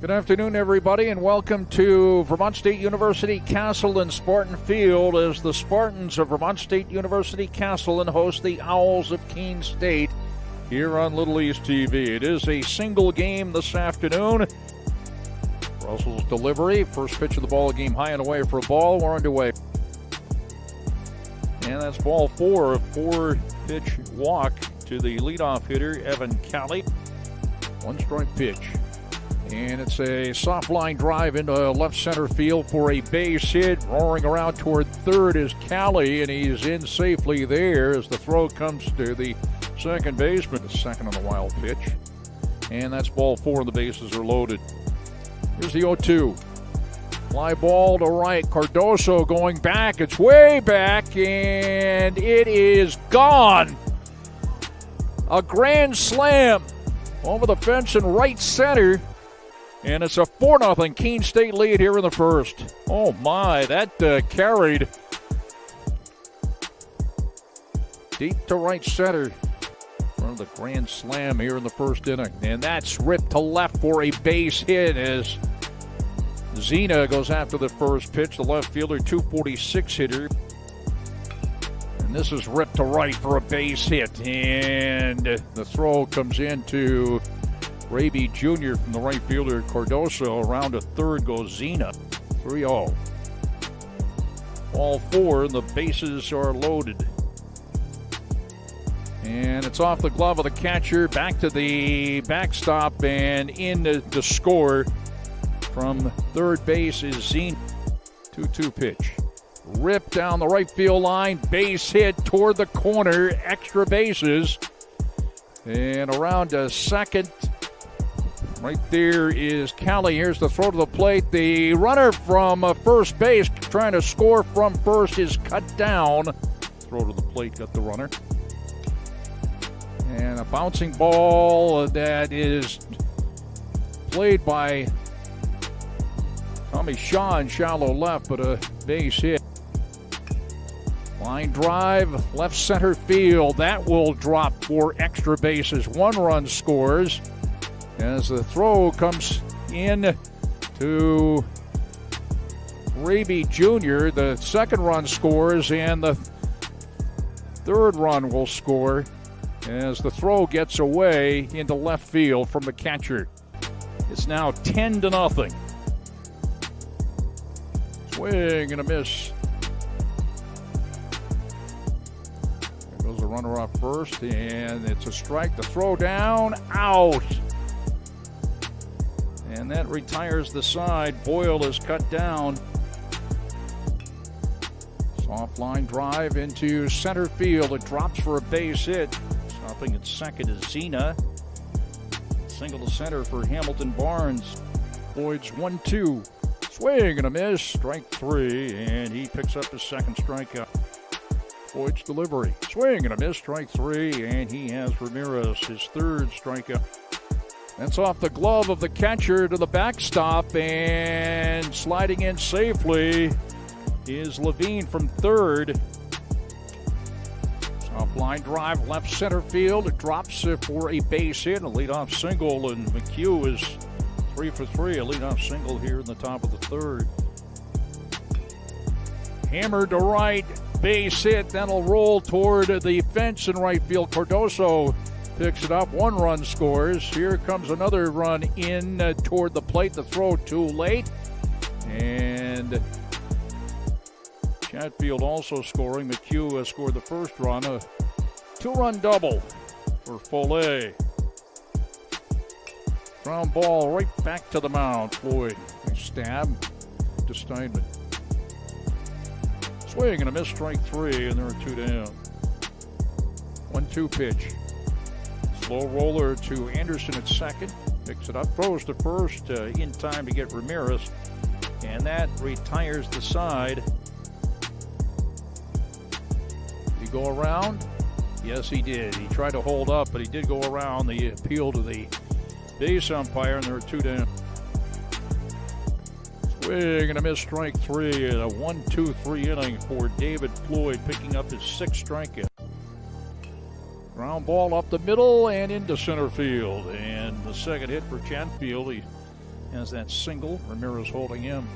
Good afternoon, everybody, and welcome to Vermont State University Castleton Spartan Field as the Spartans of Vermont State University Castleton host the Owls of Keene State here on Little East TV. It is a single game this afternoon. Russell's delivery, first pitch of the ball game, high and away for a ball. We're underway. And that's ball four, a four-pitch walk to the leadoff hitter, Evan Kelly. One strike pitch. And it's a soft line drive into left center field for a base hit. Roaring around toward third is Callie, and he's in safely there as the throw comes to the second baseman. The second on the wild pitch. And that's ball four, and the bases are loaded. Here's the 0-2. Fly ball to right. Cardoso going back. It's way back, and it is gone. A grand slam over the fence in right center. And it's a 4-0 Keene State lead here in the first. Oh my, that carried deep to right center. From the grand slam here in the first inning. And that's ripped to left for a base hit as Zena goes after the first pitch. The left fielder, 246 hitter. And this is ripped to right for a base hit. And the throw comes into Raby Jr. from the right fielder, Cardoso. Around to third goes Zena. 3-0. Ball four, and the bases are loaded. And it's off the glove of the catcher, back to the backstop, and in to score from third base is Zena. 2-2 pitch. Ripped down the right field line, base hit toward the corner, extra bases. And around to second. Right there is Callie. Here's the throw to the plate. The runner from first base trying to score from first is cut down. Throw to the plate, got the runner. And a bouncing ball that is played by Tommy Shaw in shallow left, but a base hit. Line drive, left center field. That will drop for extra bases. One run scores. As the throw comes in to Raby Jr., the second run scores, and the third run will score as the throw gets away into left field from the catcher. It's now 10-0. Swing and a miss. There goes the runner off first, and it's a strike. The throw down, out. And that retires the side. Boyle is cut down. Soft line drive into center field. It drops for a base hit. Stopping at second is Zena. Single to center for Hamilton Barnes. Boyd's 1-2. Swing and a miss. Strike three. And he picks up his second strikeout. Boyd's delivery. Swing and a miss. Strike three. And he has Ramirez, his third strikeout. That's off the glove of the catcher to the backstop, and sliding in safely is Levine from third. Soft line drive, left center field. It drops for a base hit, a leadoff single, and McHugh is 3 for 3, a leadoff single here in the top of the third. Hammered to right, base hit, that'll roll toward the fence in right field. Cardoso picks it up, one run scores. Here comes another run in toward the plate. The throw too late. And Chatfield also scoring. McHugh has scored the first run. A two-run double for Foley. Ground ball right back to the mound. Floyd, a stab to Steinman. Swing and a miss, strike three, and there are two down. 1-2 pitch. Slow roller to Anderson at second. Picks it up, throws to first in time to get Ramirez. And that retires the side. Did he go around? Yes, he did. He tried to hold up, but he did go around. The appeal to the base umpire, and there are two down. Swing and a miss, strike three. A 1-2-3 inning for David Floyd, picking up his sixth strikeout. Ground ball up the middle and into center field. And the second hit for Chatfield. He Has that single. Ramirez holding him.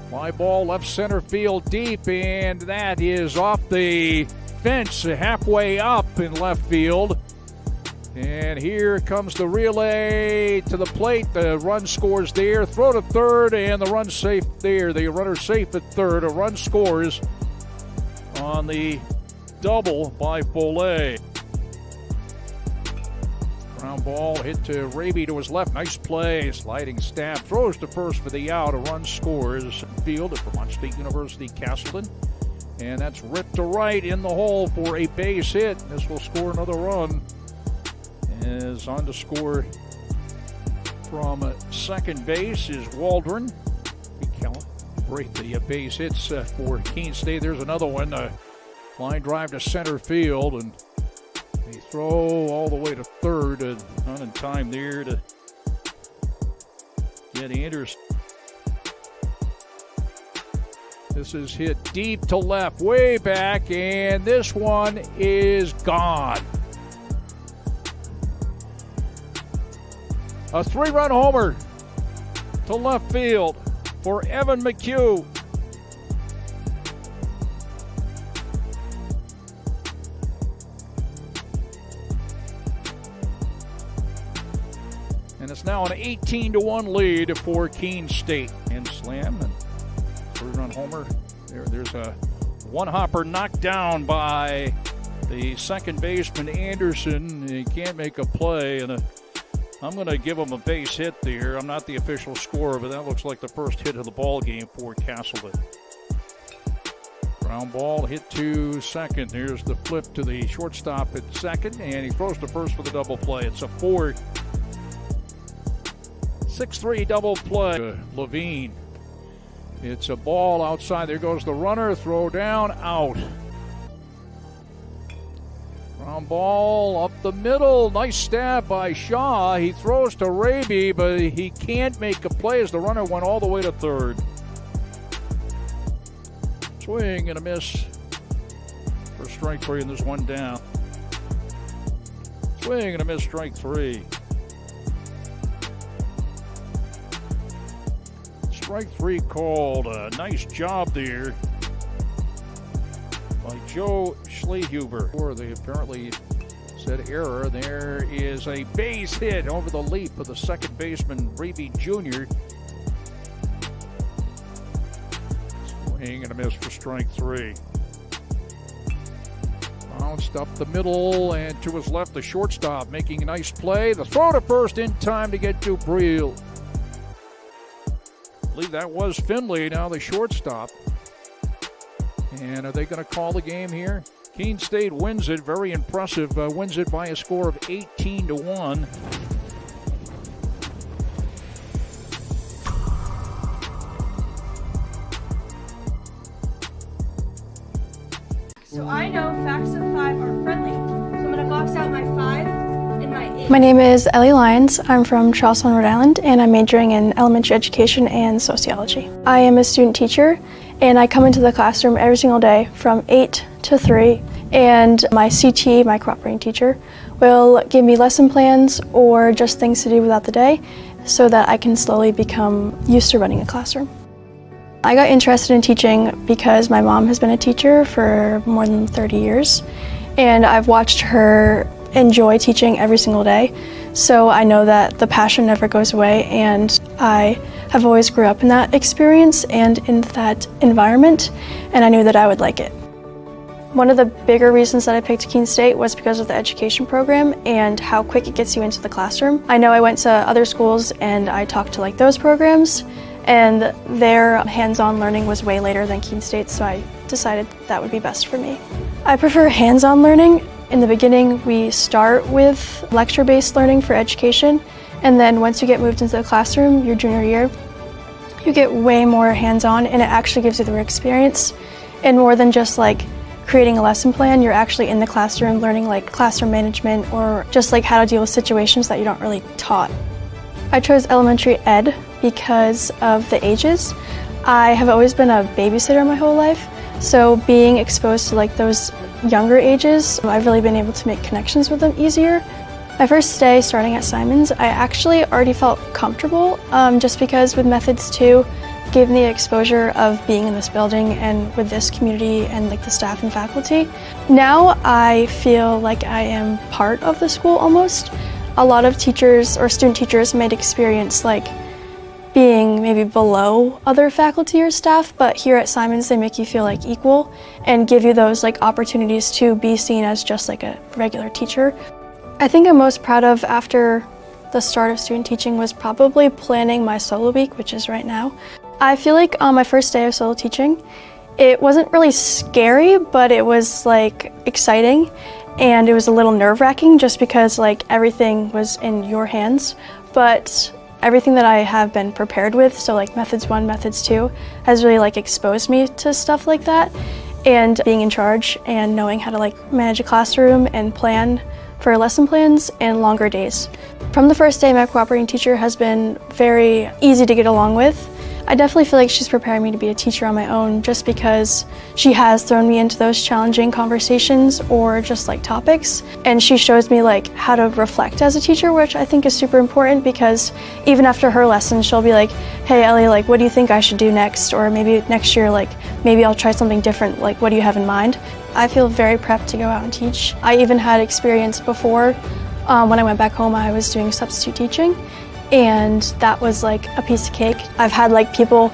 Fly ball left center field deep, and that is off the fence halfway up in left field. And here comes the relay to the plate. The run scores there. Throw to third, and the run's safe there. The runner's safe at third. A run scores on the double by Foley. Ground ball hit to Raby to his left. Nice play. Sliding stab. Throws to first for the out. A run scores. Field at Vermont State University, Castleton. And that's ripped to right in the hole for a base hit. This will score another run. Is on to score from second base is Waldron. He calibrate the base hits for Keene State. There's another one. Line drive to center field, and they throw all the way to third. Not in time there to get Anderson. This is hit deep to left, way back, and this one is gone. A three-run homer to left field for Evan McHugh. And it's now an 18-1 lead for Keene State. And slam and three-run homer. There's a one-hopper knocked down by the second baseman Anderson. He can't make a play, and I'm going to give him a base hit there. I'm not the official scorer, but that looks like the first hit of the ball game for Castleton. Ground ball hit to second. There's the flip to the shortstop at second, and he throws to first for the double play. It's a 6-3 double play. Levine. It's a ball outside. There goes the runner. Throw down, out. Ground ball up the middle. Nice stab by Shaw. He throws to Raby, but he can't make a play as the runner went all the way to third. Swing and a miss for strike three, and there's one down. Swing and a miss, strike three. Strike three called. A nice job there by Joe Schlehuber. Or they apparently said error. There is a base hit over the leap of the second baseman, Raby Jr. Swing and a miss for strike three. Bounced up the middle and to his left, the shortstop making a nice play. The throw to first in time to get Dubril. I believe that was Finley, now the shortstop. And are they going to call the game here? Keene State wins it, very impressive. Wins it by a score of 18-1. So I know facts of 5 are friendly. So I'm going to box out my 5 and my 8. My name is Ellie Lyons. I'm from Charleston, Rhode Island, and I'm majoring in elementary education and sociology. I am a student teacher, and I come into the classroom every single day from 8 to 3, and my CT, my cooperating teacher, will give me lesson plans or just things to do throughout the day so that I can slowly become used to running a classroom. I got interested in teaching because my mom has been a teacher for more than 30 years, and I've watched her enjoy teaching every single day. So I know that the passion never goes away, and I have always grew up in that experience and in that environment, and I knew that I would like it. One of the bigger reasons that I picked Keene State was because of the education program and how quick it gets you into the classroom. I know I went to other schools and I talked to those programs, and their hands-on learning was way later than Keene State, so I decided that would be best for me. I prefer hands-on learning. In the beginning, we start with lecture-based learning for education, and then once you get moved into the classroom, your junior year, you get way more hands-on, and it actually gives you the experience. And more than just creating a lesson plan, you're actually in the classroom learning classroom management or just how to deal with situations that you don't really taught. I chose elementary ed because of the ages. I have always been a babysitter my whole life, so being exposed to those younger ages, I've really been able to make connections with them easier. My first day starting at Simons, I actually already felt comfortable just because with Methods 2 gave me the exposure of being in this building and with this community and like the staff and faculty. Now I feel like I am part of the school almost. A lot of teachers or student teachers might experience like being maybe below other faculty or staff, but here at Simons they make you feel like equal and give you those like opportunities to be seen as just like a regular teacher. I think I'm most proud of after the start of student teaching was probably planning my solo week, which is right now. I feel like on my first day of solo teaching, it wasn't really scary, but it was like exciting and it was a little nerve-wracking just because like everything was in your hands. But everything that I have been prepared with, so like Methods 1, Methods 2, has really like exposed me to stuff like that. And being in charge and knowing how to like manage a classroom and plan for lesson plans and longer days. From the first day, my cooperating teacher has been very easy to get along with. I definitely feel like she's preparing me to be a teacher on my own just because she has thrown me into those challenging conversations or just like topics. And she shows me like how to reflect as a teacher, which I think is super important because even after her lesson, she'll be like, hey Ellie, like what do you think I should do next? Or maybe next year, like maybe I'll try something different, like what do you have in mind? I feel very prepped to go out and teach. I even had experience before when I went back home, I was doing substitute teaching. And that was like a piece of cake. I've had like people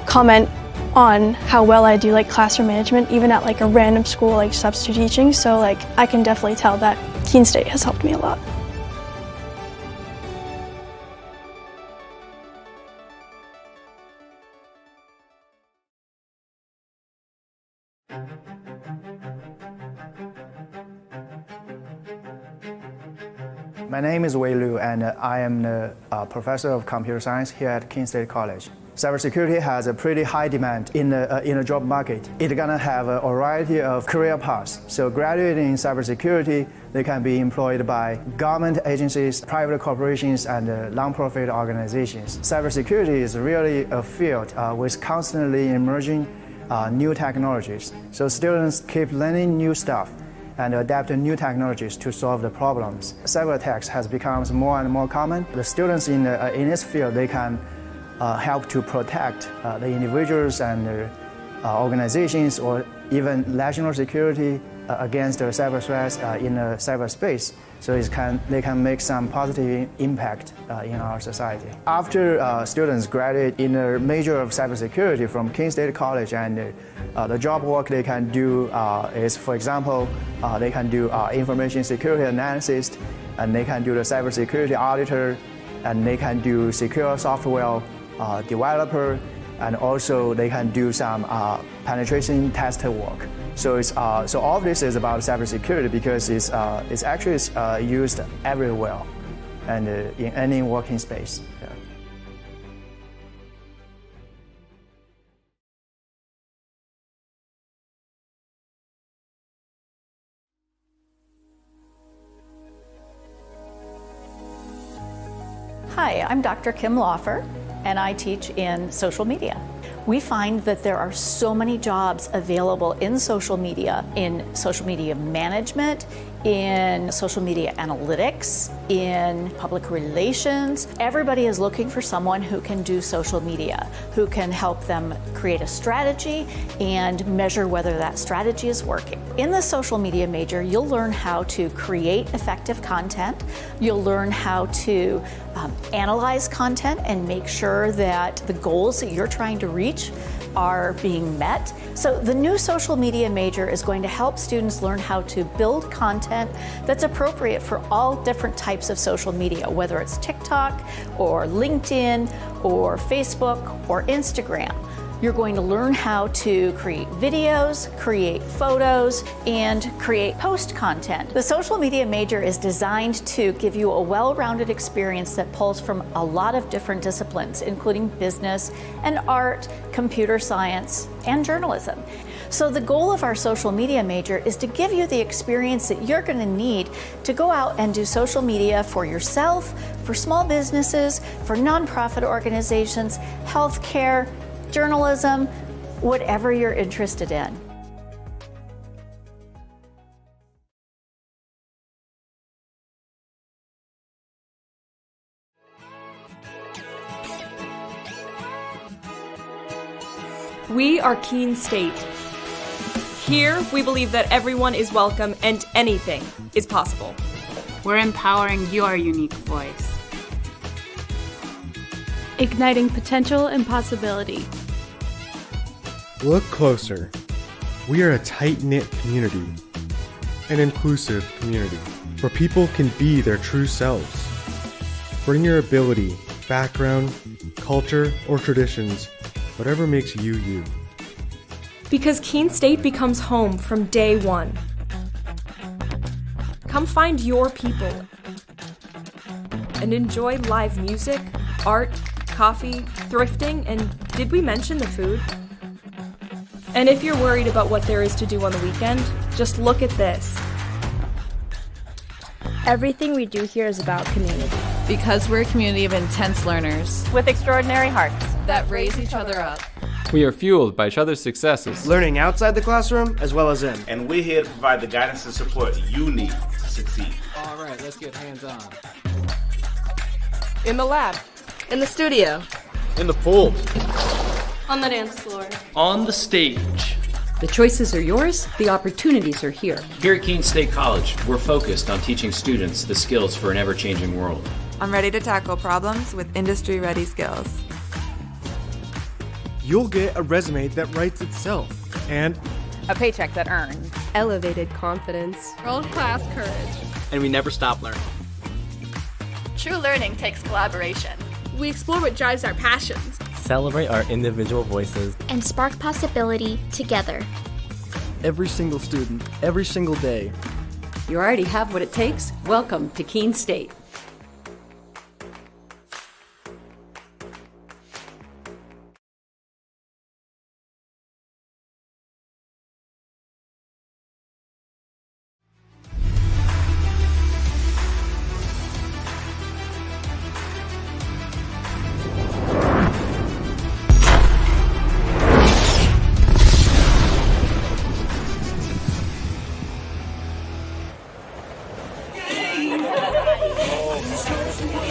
comment on how well I do like classroom management, even at like a random school like substitute teaching. So like I can definitely tell that Keene State has helped me a lot. My name is Wei Liu, and I am the professor of computer science here at Keene State College. Cybersecurity has a pretty high demand in the job market. It's gonna have a variety of career paths. So graduating in cybersecurity, they can be employed by government agencies, private corporations, and non-profit organizations. Cybersecurity is really a field with constantly emerging new technologies. So students keep learning new stuff and adapt to new technologies to solve the problems. Cyber attacks has become more and more common. The students in this field, they can help to protect the individuals and organizations or even national security against the cyber threats in the cyberspace. So they can make some positive impact in our society. After students graduate in a major of cybersecurity from Keene State College, and the job work they can do is, for example, they can do information security analysis, and they can do the cybersecurity auditor, and they can do secure software developer, and also they can do some penetration tester work. So so all of this is about cybersecurity because it's actually used everywhere and in any working space. Yeah. Hi, I'm Dr. Kim Laufer, and I teach in social media. We find that there are so many jobs available in social media management, in social media analytics, in public relations. Everybody is looking for someone who can do social media, who can help them create a strategy and measure whether that strategy is working. In the social media major, you'll learn how to create effective content. You'll learn how to analyze content and make sure that the goals that you're trying to reach are being met. So the new social media major is going to help students learn how to build content that's appropriate for all different types of social media, whether it's TikTok or LinkedIn or Facebook or Instagram. You're going to learn how to create videos, create photos, and create post content. The social media major is designed to give you a well-rounded experience that pulls from a lot of different disciplines, including business and art, computer science, and journalism. So the goal of our social media major is to give you the experience that you're going to need to go out and do social media for yourself, for small businesses, for nonprofit organizations, healthcare, journalism, whatever you're interested in. We are Keene State. Here, we believe that everyone is welcome and anything is possible. We're empowering your unique voice. Igniting potential and possibility. Look closer. We are a tight-knit community, an inclusive community, where people can be their true selves. Bring your ability, background, culture, or traditions, whatever makes you you. Because Keene State becomes home from day one. Come find your people and enjoy live music, art, coffee, thrifting, and did we mention the food? And if you're worried about what there is to do on the weekend, just look at this. Everything we do here is about community. Because we're a community of intense learners with extraordinary hearts that raise each other up. We are fueled by each other's successes, learning outside the classroom as well as in. And we're here to provide the guidance and support you need to succeed. All right, let's get hands-on. In the lab. In the studio. In the pool. On the dance floor. On the stage. The choices are yours, the opportunities are here. Here at Keene State College, we're focused on teaching students the skills for an ever-changing world. I'm ready to tackle problems with industry-ready skills. You'll get a resume that writes itself, and a paycheck that earns. Elevated confidence. World-class courage. And we never stop learning. True learning takes collaboration. We explore what drives our passions. Celebrate our individual voices. And spark possibility together. Every single student, every single day. You already have what it takes. Welcome to Keene State.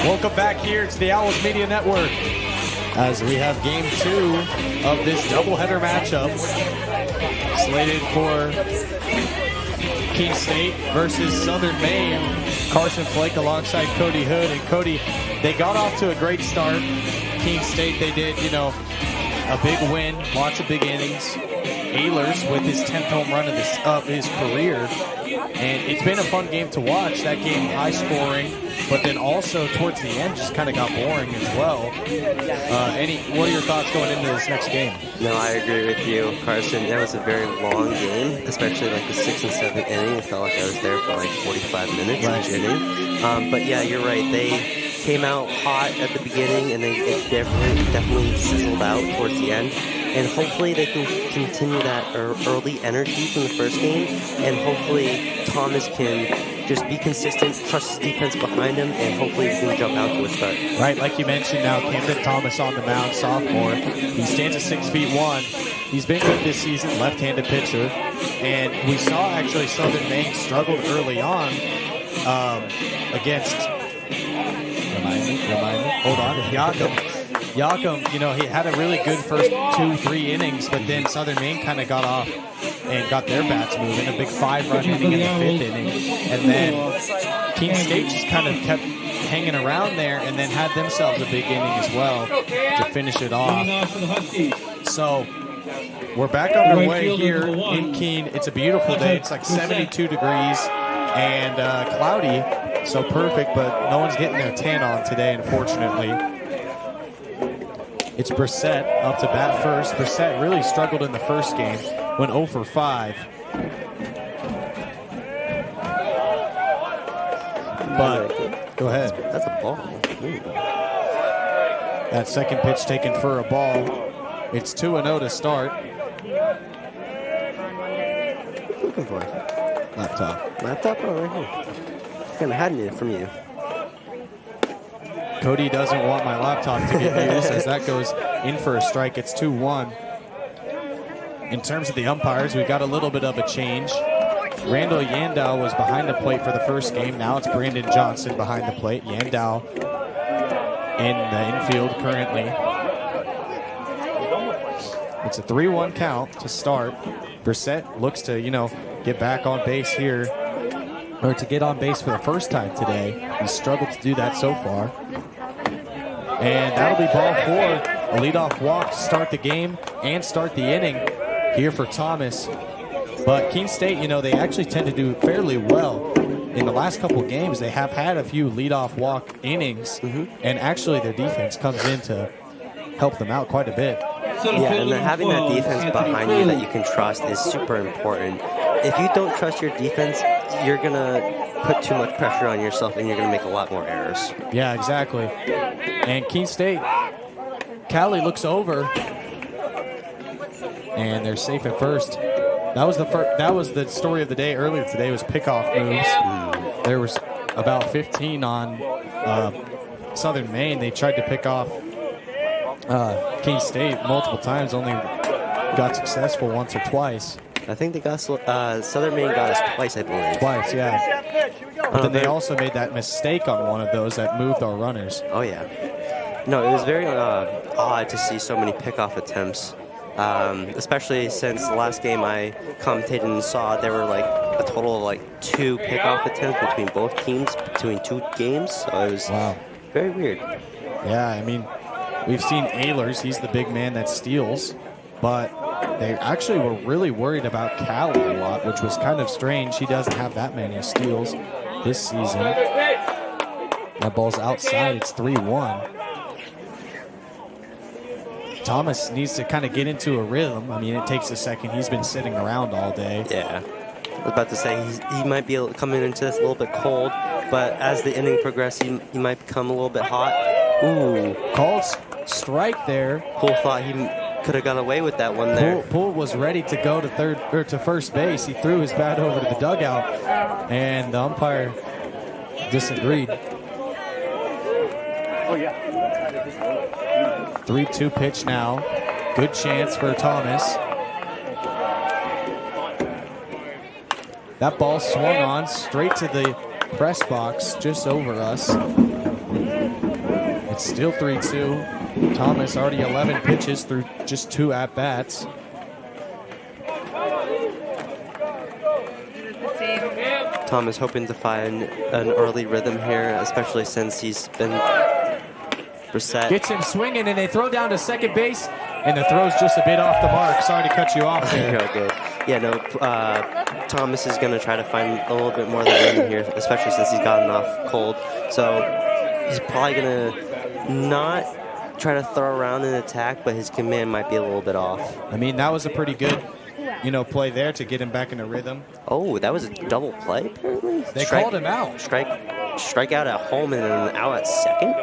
Welcome back here to the Owls Media Network as we have game 2 of this doubleheader matchup slated for Keene State versus Southern Maine. Carson Flake alongside Cody Hood. And Cody, they got off to a great start. Keene State, they did, a big win, lots of big innings. Ehlers with his 10th home run of his career. And it's been a fun game to watch. That game high scoring, but then also towards the end just kind of got boring as well. What are your thoughts going into this next game? No, I agree with you, Carson. That was a very long game, especially like the 6th and 7th inning. It felt like I was there for like 45 minutes each inning. But yeah, you're right. They came out hot at the beginning, and they definitely sizzled out towards the end. And hopefully they can continue that early energy from the first game, and hopefully Thomas can just be consistent, trust his defense behind him, and hopefully he can jump out to a start. Right, like you mentioned now, Camden Thomas on the mound, sophomore. He stands at 6'1". He's been good this season, left-handed pitcher. And we saw actually Southern Maine struggled early on against, remind me, hold on, Yakum, he had a really good first 2-3 innings, but then Southern Maine kind of got off and got their bats moving. A big 5-run inning in the 5th inning. And then Keene State just kind of kept hanging around there and then had themselves a big inning as well to finish it off. So we're back underway here in Keene. It's a beautiful day. It's like 72 degrees and cloudy, so perfect, but no one's getting their tan on today, unfortunately. It's Brissett up to bat first. Brissett really struggled in the first game, went 0 for 5. But, go ahead. That's a ball. Ooh. That second pitch taken for a ball. It's 2-0 to start. Looking for laptop. Laptop? Oh, right here. Kind of hiding it from you. Cody doesn't want my laptop to get used as that goes in for a strike. It's 2-1. In terms of the umpires, we got a little bit of a change. Randall Yandow was behind the plate for the first game. Now it's Brandon Johnson behind the plate. Yandow in the infield currently. It's a 3-1 count to start. Brissett looks to, get back on base here, or to get on base for the first time today. He's struggled to do that so far. And that'll be ball 4. A leadoff walk to start the game and start the inning here for Thomas. But Keene State, they actually tend to do fairly well. In the last couple games, they have had a few leadoff walk innings, and actually their defense comes in to help them out quite a bit. Yeah, and having that defense behind you that you can trust is super important. If you don't trust your defense, you're going to put too much pressure on yourself and you're going to make a lot more errors. Yeah, exactly. And Keene State, Callie looks over, and they're safe at first. That was the story of the day earlier today, was pickoff moves. There was about 15 on Southern Maine. They tried to pick off Keene State multiple times, only got successful once or twice. I think they got Southern Maine got us twice, I believe. Twice, yeah. But then they also made that mistake on one of those that moved our runners. Oh, yeah. No, it was very odd to see so many pickoff attempts, especially since the last game I commentated and saw there were like a total of 2 pickoff attempts between both teams, between 2 games. So it was very weird. Yeah, I mean, we've seen Ehlers. He's the big man that steals, but they actually were really worried about Callie a lot, which was kind of strange. He doesn't have that many steals this season. That ball's outside. It's 3-1. Thomas needs to kind of get into a rhythm. I mean, it takes a second. He's been sitting around all day. Yeah. I was about to say he might be coming into this a little bit cold, but as the inning progresses, he might become a little bit hot. Ooh. Called strike there. Poole thought he could have got away with that one there. Poole was ready to go to first base. He threw his bat over to the dugout, and the umpire disagreed. Oh, yeah. 3-2 pitch now. Good chance for Thomas. That ball swung on straight to the press box just over us. It's still 3-2. Thomas already 11 pitches through just 2 at-bats. Thomas hoping to find an early rhythm here, especially since he's been Brissett. Gets him swinging, and they throw down to second base, and the throw's just a bit off the mark. Sorry to cut you off there. You're good. Yeah, no, Thomas is going to try to find a little bit more of the rhythm here, especially since he's gotten off cold. So he's probably going to not try to throw around and attack, but his command might be a little bit off. I mean, that was a pretty good, play there to get him back in a rhythm. Oh, that was a double play, apparently? They called him out. Strike out at home and then out at second?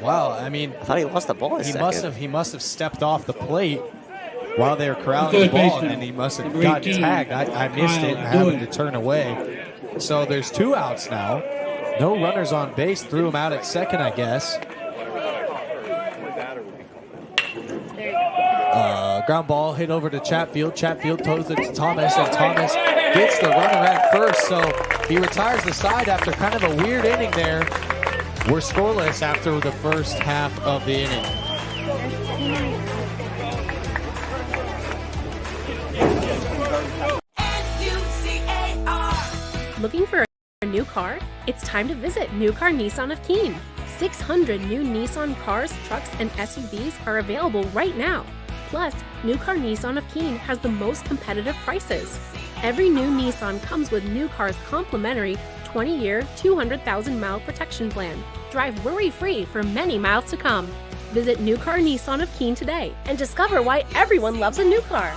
Wow, I mean, I thought he lost the ball at second. He must have stepped off the plate while they were crowding the ball, and then he must have gotten tagged. I missed it and happened to turn away. So there's 2 outs now. No runners on base. Threw him out at second, I guess. Ground ball hit over to Chatfield. Chatfield throws it to Thomas, and Thomas gets the runner at first. So he retires the side after kind of a weird inning there. We're scoreless after the first half of the inning. Looking for a new car? It's time to visit New Car Nissan of Keene. 600 new Nissan cars, trucks, and SUVs are available right now. Plus, New Car Nissan of Keene has the most competitive prices. Every new Nissan comes with New Car's complimentary 20-year, 200,000-mile protection plan. Drive worry-free for many miles to come. Visit New Car Nissan of Keene today and discover why everyone loves a new car.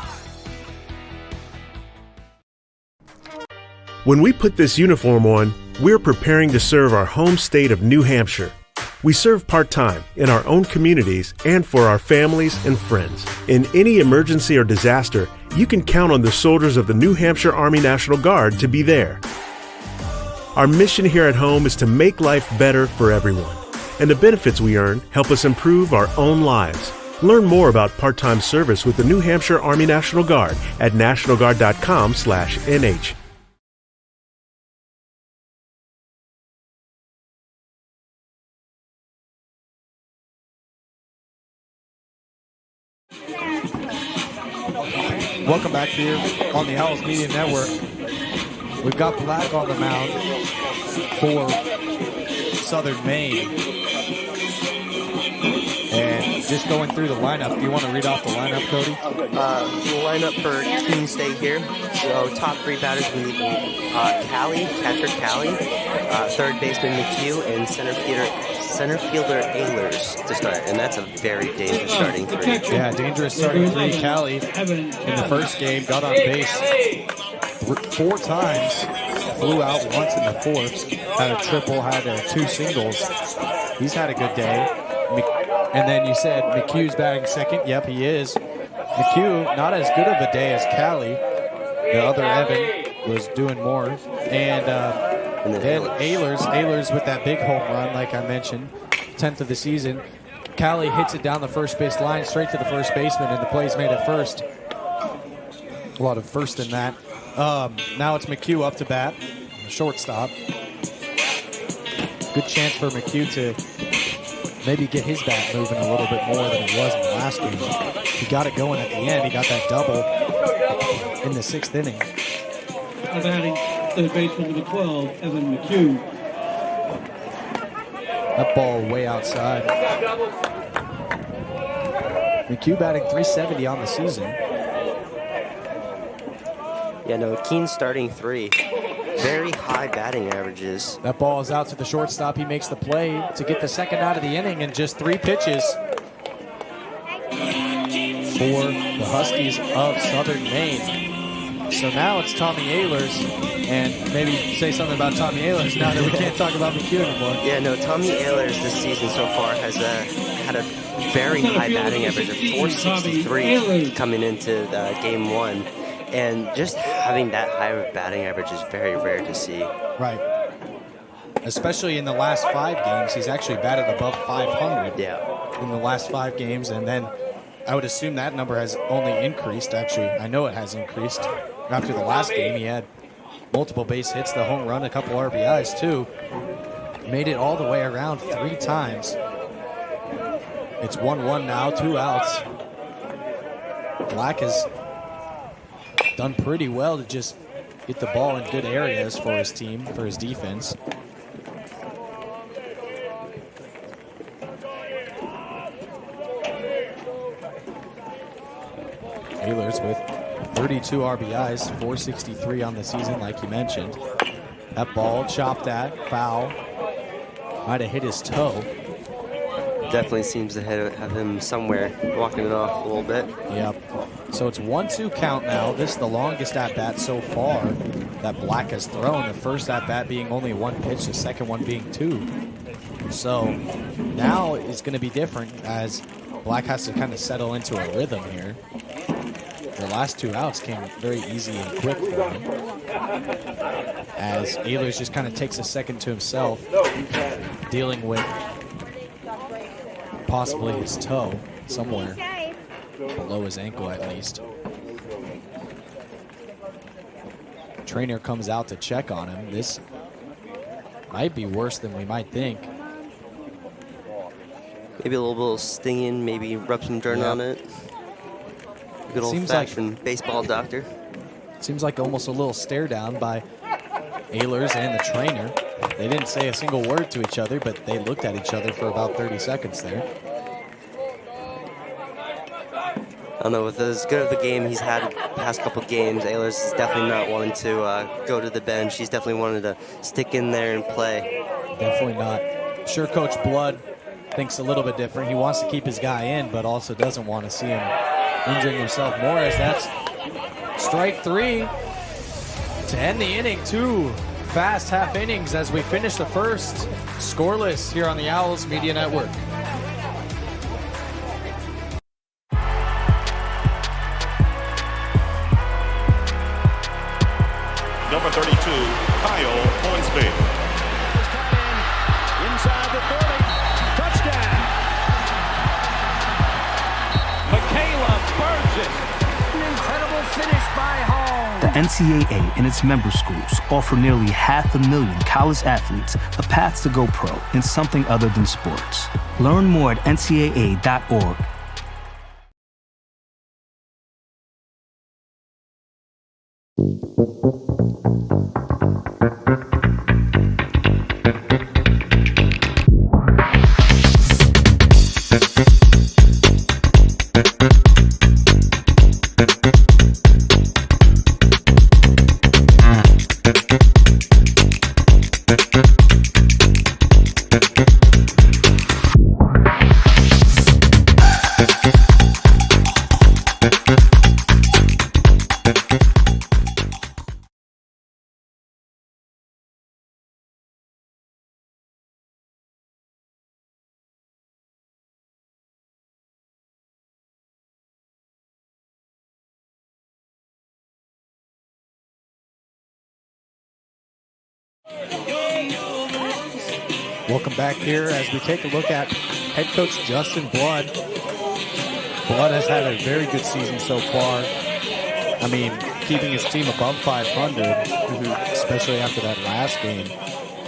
When we put this uniform on, we're preparing to serve our home state of New Hampshire. We serve part-time in our own communities and for our families and friends. In any emergency or disaster, you can count on the soldiers of the New Hampshire Army National Guard to be there. Our mission here at home is to make life better for everyone, and the benefits we earn help us improve our own lives. Learn more about part-time service with the New Hampshire Army National Guard at nationalguard.com/NH. Welcome back here on the Owls Media Network. We've got Black on the mound for Southern Maine. And just going through the lineup, do you want to read off the lineup, Cody? The lineup for Keene State here. So top three batters will be catcher Callie, third baseman McHugh, and center fielder Ehlers to start. And that's a very dangerous starting three. Yeah, dangerous starting three. Callie in the first game got on base 4 times, flew out once in the fourth, had a triple, had 2 singles. He's had a good day. And then you said McHugh's batting second. Yep, he is. McHugh, not as good of a day as Callie. The other Evan was doing more. And then Ehlers with that big home run, like I mentioned, 10th of the season. Callie hits it down the first base line, straight to the first baseman, and the play's made at first. A lot of first in that. Now it's McHugh up to bat, shortstop. Good chance for McHugh to maybe get his bat moving a little bit more than it was in the last game. He got it going at the end. He got that double in the 6th inning. Batting third baseman number 12, Evan McHugh. That ball way outside. McHugh batting .370 on the season. Yeah, no, Keene starting 3. Very high batting averages. That ball is out to the shortstop. He makes the play to get the second out of the inning in just 3 pitches for the Huskies of Southern Maine. So now it's Tommy Ehlers, and maybe say something about Tommy Ehlers now that we can't talk about McHugh anymore. Yeah, no, Tommy Ehlers this season so far has had a very high batting average of .463 coming into game 1. And just having that high of a batting average is very rare to see. Right. Especially in the last 5 games, he's actually batted above 500 in the last 5 games. And then I would assume that number has only increased. Actually, I know it has increased. After the last game, he had multiple base hits, the home run, a couple RBIs too. Made it all the way around 3 times. It's 1-1 now, 2 outs. Black has done pretty well to just get the ball in good areas for his team, for his defense. Ehlers with 32 RBIs, 463 on the season, like you mentioned. That ball chopped at, foul. Might have hit his toe. Definitely seems to have him somewhere, walking it off a little bit. Yep. So it's 1-2 count now. This is the longest at-bat so far that Black has thrown. The first at-bat being only 1 pitch, the second one being 2. So now it's going to be different as Black has to kind of settle into a rhythm here. The last 2 outs came very easy and quick for him, as Ehlers just kind of takes a second to himself, dealing with possibly his toe somewhere below his ankle at least. Trainer comes out to check on him. This might be worse than we might think. Maybe a little stinging, maybe rub some dirt on it. Good old-fashioned baseball doctor. Seems like almost a little stare down by Ehlers and the trainer. They didn't say a single word to each other, but they looked at each other for about 30 seconds there. I don't know, with as good of a game he's had the past couple games, Ehlers is definitely not wanting to go to the bench. He's definitely wanted to stick in there and play. Definitely not. I'm sure Coach Blood thinks a little bit different. He wants to keep his guy in, but also doesn't want to see him injuring himself more, as that's strike 3 to end the inning. 2 fast half innings as we finish the first scoreless here on the Owls Media Network. Number 32, Kyle Hornsby. Inside the 30, touchdown. Michaela Burgess. An incredible finish by Hall. The NCAA and its member schools offer nearly 500,000 college athletes a path to go pro in something other than sports. Learn more at ncaa.org. Welcome back here as we take a look at head coach Justin Blood. Blood has had a very good season so far. I mean, keeping his team above 500, especially after that last game.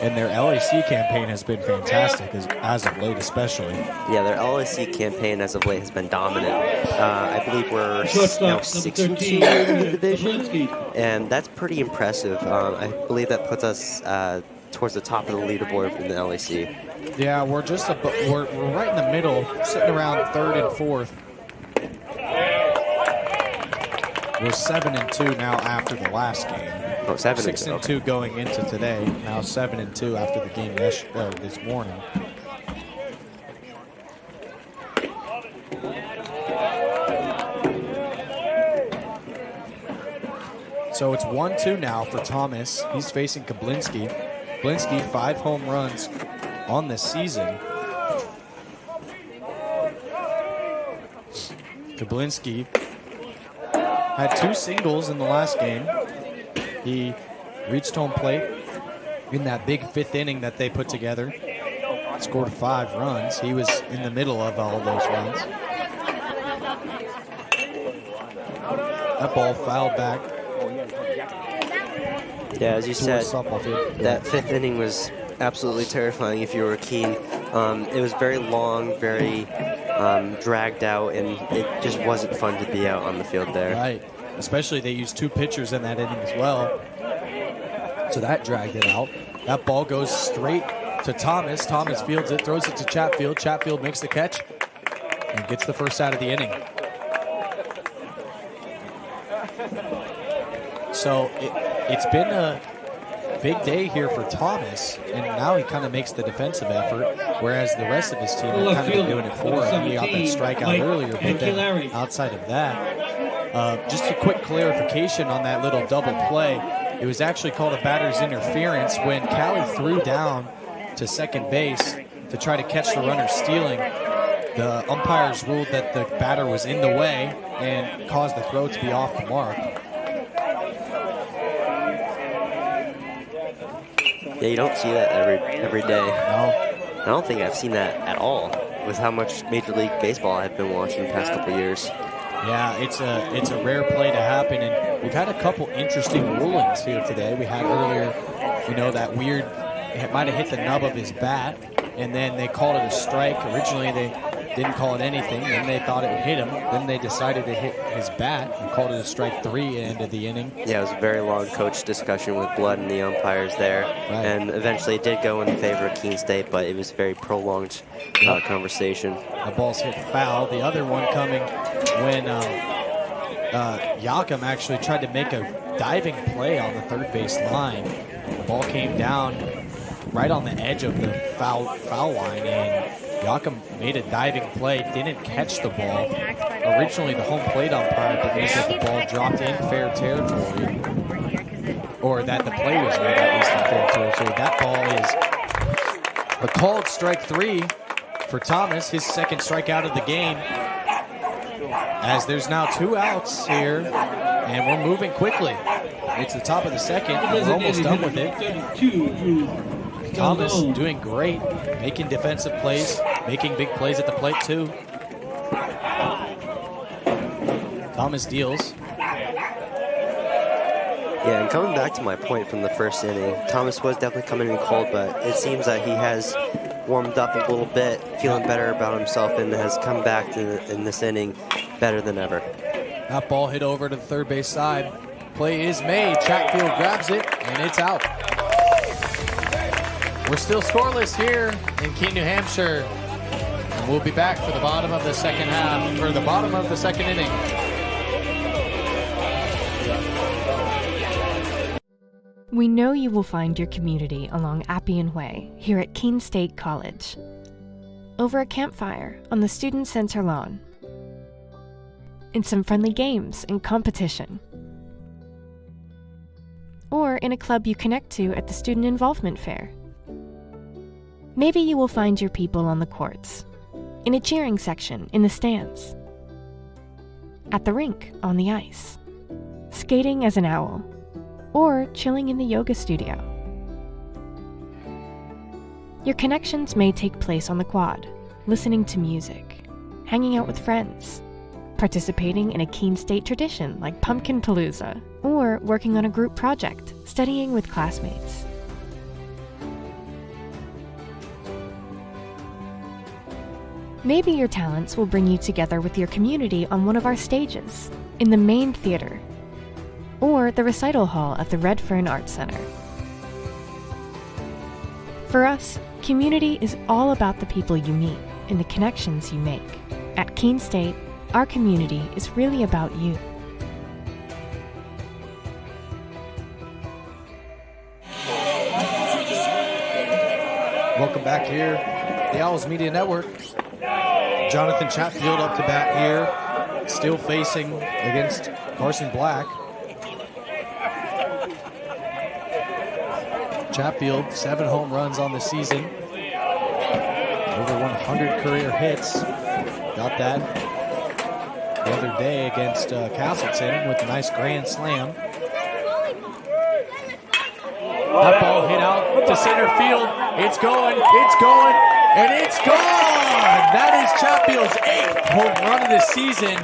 And their LAC campaign has been fantastic as of late, especially. Yeah, their LAC campaign as of late has been dominant. I believe we're now 6-2 in the division, and that's pretty impressive. I believe that puts us towards the top of the leaderboard in the LAC. Yeah, we're just we're right in the middle, sitting around 3rd and 4th. We're 7-2 now after the last game. Oh, 7-2. 6-2 going into today. Now 7-2 after the game this morning. So it's 1-2 now for Thomas. He's facing Kablinski. Kablinski, 5 home runs on the season. Kablinski had 2 singles in the last game. He reached home plate in that big 5th inning that they put together. Scored 5 runs. He was in the middle of all of those runs. That ball fouled back. Yeah, as you said, that 5th inning was absolutely terrifying if you were Keene. It was very long, very dragged out, and it just wasn't fun to be out on the field there. Right. Especially they used 2 pitchers in that inning as well. So that dragged it out. That ball goes straight to Thomas. Thomas fields it, throws it to Chatfield. Chatfield makes the catch and gets the first out of the inning. So it's been a big day here for Thomas, and now he kind of makes the defensive effort, whereas the rest of his team are kind of been doing it for him. He got that strikeout earlier, but then outside of that, just a quick clarification on that little double play. It was actually called a batter's interference when Callie threw down to second base to try to catch the runner stealing. The umpires ruled that the batter was in the way and caused the throw to be off the mark. Yeah, you don't see that every day. No. I don't think I've seen that at all with how much Major League Baseball I've been watching the past couple of years. Yeah, it's a rare play to happen, and we've had a couple interesting rulings here today. We had earlier, that weird, it might have hit the nub of his bat, and then they called it a strike. Originally, they didn't call it anything. Then they thought it would hit him. Then they decided to hit his bat and called it a strike 3 at the end of the inning. Yeah, it was a very long coach discussion with Blood and the umpires there. Right. And eventually it did go in favor of Keene State, but it was a very prolonged conversation. The ball's hit foul. The other one coming when Yakum actually tried to make a diving play on the third base line. The ball came down right on the edge of the foul line, and Yakum made a diving play, didn't catch the ball. Originally, the home plate umpire believed that the ball dropped in fair territory, or that the play was made at least in fair territory. That ball is a called strike 3 for Thomas, his second strikeout of the game. As there's now 2 outs here, and we're moving quickly. It's the top of the second. We're almost done with it. Thomas doing great, making defensive plays, making big plays at the plate too. Thomas deals. Yeah, and coming back to my point from the first inning, Thomas was definitely coming in cold, but it seems that he has warmed up a little bit, feeling better about himself, and has come back in this inning better than ever. That ball hit over to the third base side. Play is made. Chatfield grabs it, and it's out. We're still scoreless here in Keene, New Hampshire. And we'll be back for the bottom of the second half, or the bottom of the second inning. We know you will find your community along Appian Way here at Keene State College. Over a campfire on the Student Center lawn. In some friendly games and competition. Or in a club you connect to at the Student Involvement Fair. Maybe you will find your people on the courts, in a cheering section in the stands, at the rink on the ice, skating as an owl, or chilling in the yoga studio. Your connections may take place on the quad, listening to music, hanging out with friends, participating in a Keene State tradition like Pumpkin Palooza, or working on a group project, studying with classmates. Maybe your talents will bring you together with your community on one of our stages, in the Maine Theater, or the recital hall at the Red Fern Arts Center. For us, community is all about the people you meet and the connections you make. At Keene State, our community is really about you. Welcome back here, the Owls Media Network. Jonathan Chatfield up to bat here, still facing against Carson Black. Chatfield, 7 home runs on the season. Over 100 career hits. Got that the other day against Castleton with a nice grand slam. That ball hit out to center field. It's going, and it's gone! That is Chatfield's 8th home run of the season.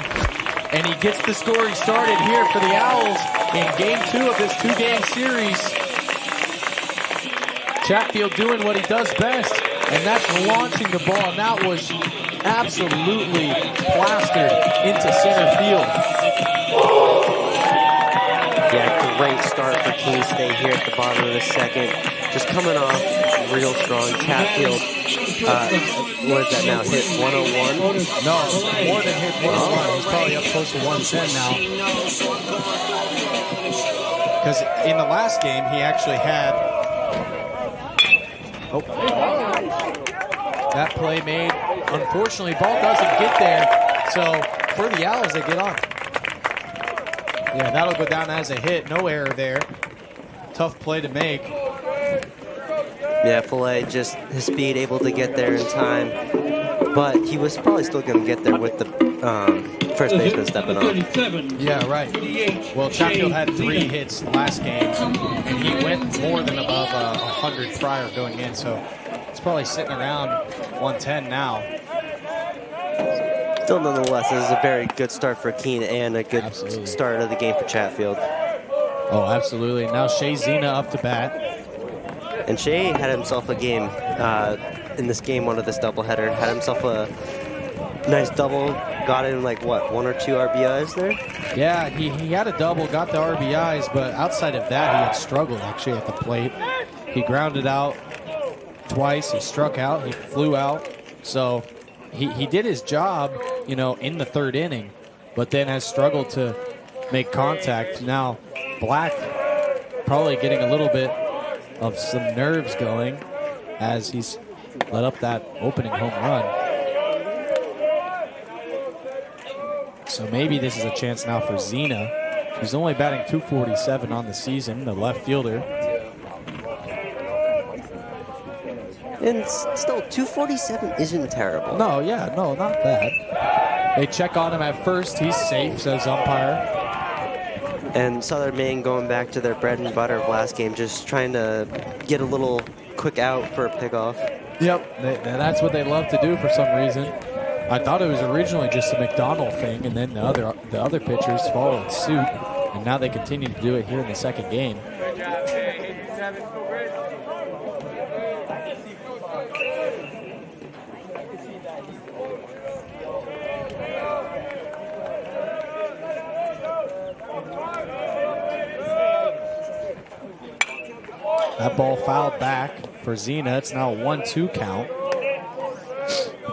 And he gets the scoring started here for the Owls in Game 2 of this 2-game series. Chatfield doing what he does best, and that's launching the ball. And that was absolutely plastered into center field. Yeah, great start for Keene State here at the bottom of the second. Just coming off real strong. Chatfield, what is that now, hit 101? No, more than hit 101. He's probably up close to 110 now. Because in the last game, he actually had... Oh, that play made. Unfortunately, ball doesn't get there. So for the Owls, they get on. Yeah, that'll go down as a hit. No error there. Tough play to make. Yeah, Filet, just his speed, able to get there in time. But he was probably still going to get there with the first baseman stepping on. Yeah, right. Well, Chatfield had 3 hits last game, and he went more than above 100 prior going in, so it's probably sitting around 110 now. Still, nonetheless, this is a very good start for Keene and a good start of the game for Chatfield. Oh, absolutely. Now Shea Zena up to bat. And Shea had himself a game in this game, one of this doubleheader. Had himself a nice double. Got in like, what, 1 or 2 RBIs there? Yeah, he had a double, got the RBIs, but outside of that, he had struggled actually at the plate. He grounded out twice. He struck out. He flew out. So he did his job, you know, in the 3rd inning, but then has struggled to make contact. Now, Black probably getting a little bit of some nerves going as he's let up that opening home run. So maybe this is a chance now for Zena, who's only batting .247 on the season, the left fielder. And still, .247 isn't terrible. No, yeah, no, not bad. They check on him at first. He's safe, says umpire. And Southern Maine going back to their bread and butter of last game, just trying to get a little quick out for a pickoff. Yep, that's what they love to do for some reason. I thought it was originally just a McDonald thing, and then the other pitchers followed suit, and now they continue to do it here in the second game. That ball fouled back for Zena. It's now a 1-2 count.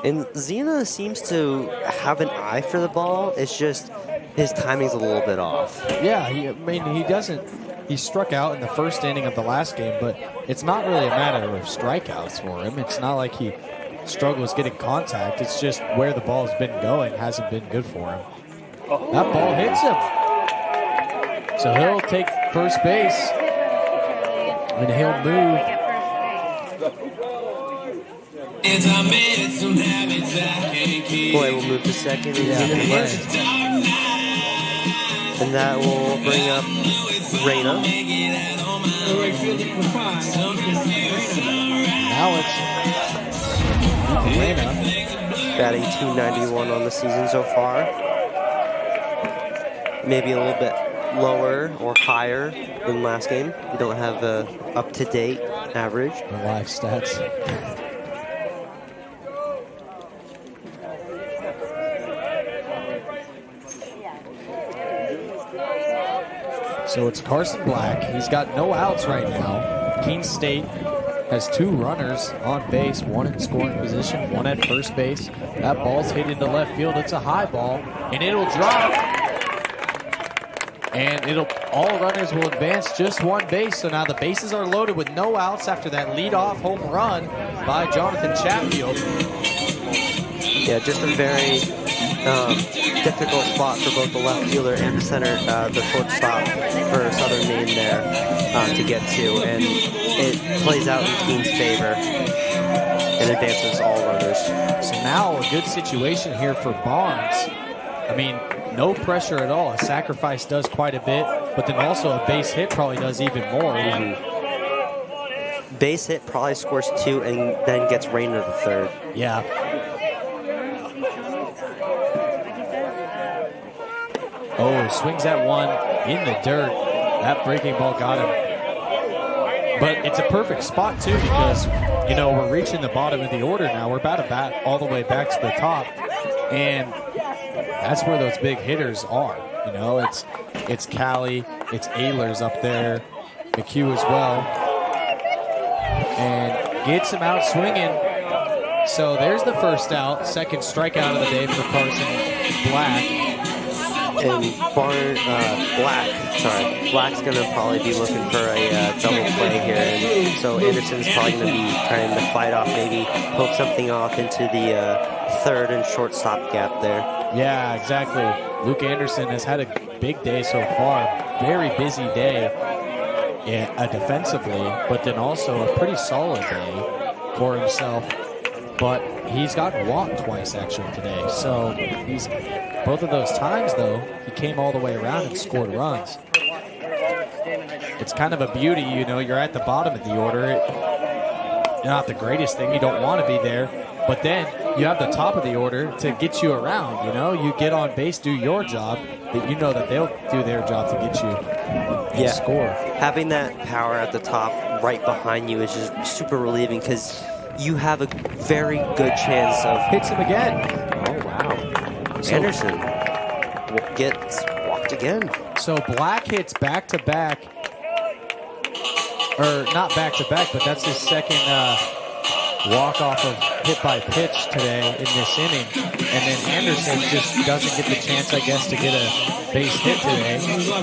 And Zena seems to have an eye for the ball. It's just his timing's a little bit off. Yeah, he struck out in the first inning of the last game, but it's not really a matter of strikeouts for him. It's not like he struggles getting contact. It's just where the ball's been going hasn't been good for him. That ball hits him. So he'll take first base, and he'll move. Boy, we'll move to second. And that will bring up Reyna. Now it's Reyna. Batting .291 on the season so far. Maybe a little bit lower or higher than last game. We don't have the up-to-date average. The live stats. So it's Carson Black. He's got no outs right now. Keene State has 2 runners on base, 1 in scoring position, 1 at first base. That ball's hit into left field. It's a high ball, and it'll drop. And all runners will advance just 1 base. So now the bases are loaded with no outs after that leadoff home run by Jonathan Chatfield. Yeah, just a very difficult spot for both the left fielder and the center, the shortstop for Southern Maine there to get to, and it plays out in Keene's favor and advances all runners. So now a good situation here for Barnes. I mean, no pressure at all. A sacrifice does quite a bit, but then also a base hit probably does even more. Base hit probably scores 2 and then gets Reyna to third. Yeah. Oh, swings at 1 in the dirt. That breaking ball got him. But it's a perfect spot, too, because, we're reaching the bottom of the order now. We're about to bat all the way back to the top. And that's where those big hitters are. It's Callie, it's Ehlers up there, McHugh as well. And gets him out swinging. So there's the first out, second strikeout of the day for Carson Black. And Black's going to probably be looking for a double play here. And so Anderson's probably going to be trying to fight off, maybe poke something off into the third and shortstop gap there. Yeah, exactly. Luke Anderson has had a big day so far. Very busy day defensively, but then also a pretty solid day for himself. But he's gotten walked twice, actually, today. So both of those times, though, he came all the way around and scored runs. It's kind of a beauty, you're at the bottom of the order. Not the greatest thing. You don't want to be there. But then you have the top of the order to get you around, You get on base, do your job, but that they'll do their job to get you and score. Having that power at the top right behind you is just super relieving because you have a very good chance of... Hits him again. Oh, wow. Anderson gets walked again. So Black hits back-to-back. Or not back-to-back, but that's his second walk-off of hit by pitch today in this inning. And then Anderson just doesn't get the chance, I guess, to get a base hit today.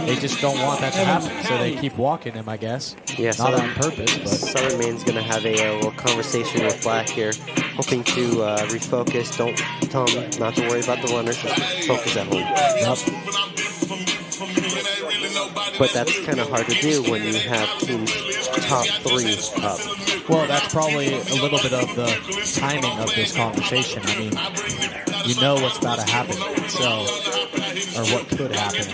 They just don't want that to happen, so they keep walking him, I guess. Yeah, not on purpose, but Southern Maine's going to have a little conversation with Black here, hoping to refocus. Don't tell him not to worry about the runners, just focus at home. Yep. But that's kind of hard to do when you have Keene's top 3 up. Well, that's probably a little bit of the timing of this conversation. I mean, you know what's about to happen, or what could happen.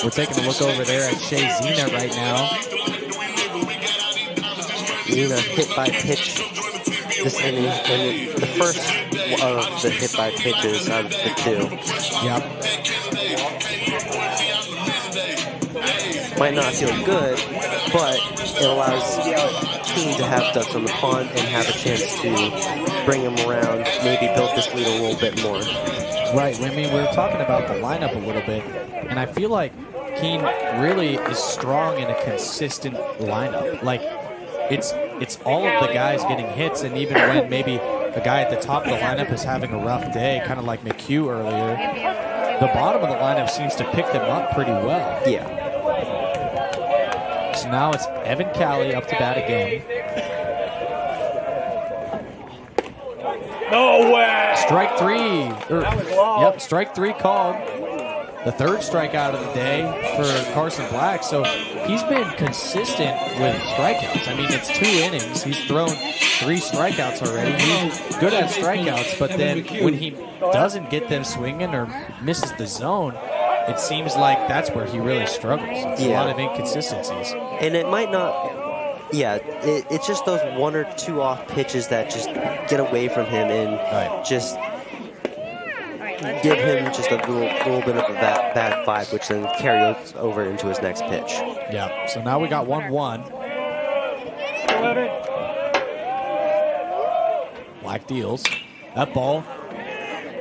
We're taking a look over there at Shea Zena right now. Zena hit by pitch this inning, and the first of the hit by pitches out of the 2. Yep. Might not feel good, but it allows Keene to have ducks on the pond and have a chance to bring him around, maybe build this lead a little bit more. Right. I mean, we were talking about the lineup a little bit, and I feel like Keene really is strong in a consistent lineup. Like, it's all of the guys getting hits, and even when maybe a guy at the top of the lineup is having a rough day, kind of like McHugh earlier, the bottom of the lineup seems to pick them up pretty well. Yeah. So now it's Evan Calley up to bat again. No way! Strike three. Yep, strike three called. The third strikeout of the day for Carson Black. So he's been consistent with strikeouts. I mean, it's 2 innings. He's thrown 3 strikeouts already. He's good at strikeouts, but then when he doesn't get them swinging or misses the zone, it seems like that's where he really struggles. It's a lot of inconsistencies. And it might not... Yeah, it's just those 1 or 2 off pitches that just get away from him and just give him just a little bit of a bad vibe, which then carries over into his next pitch. Yeah, so now we got 1-1. Black deals. That ball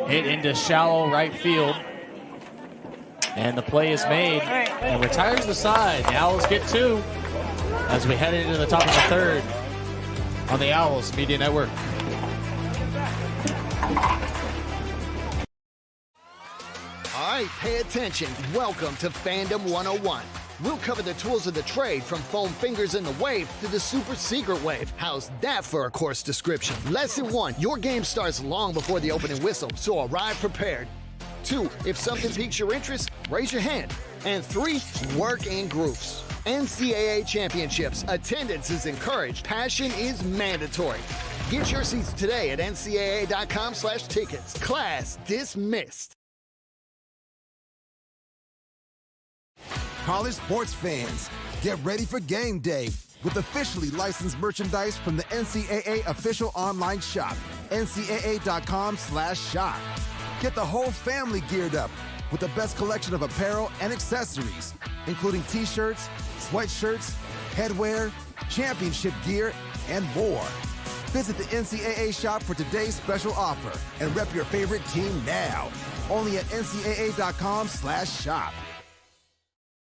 hit into shallow right field. And the play is made and retires the side. The Owls get 2 as we head into the top of the third on the Owls Media Network. All right, pay attention. Welcome to Fandom 101. We'll cover the tools of the trade from foam fingers in the wave to the super secret wave. How's that for a course description? Lesson 1, your game starts long before the opening whistle, so arrive prepared. 2, if something piques your interest, raise your hand. And 3, work in groups. NCAA championships. Attendance is encouraged. Passion is mandatory. Get your seats today at ncaa.com/tickets. Class dismissed. College sports fans, get ready for game day with officially licensed merchandise from the NCAA official online shop, ncaa.com/shop. Get the whole family geared up with the best collection of apparel and accessories, including t-shirts, sweatshirts, headwear, championship gear, and more. Visit the NCAA shop for today's special offer and rep your favorite team now. Only at ncaa.com/shop.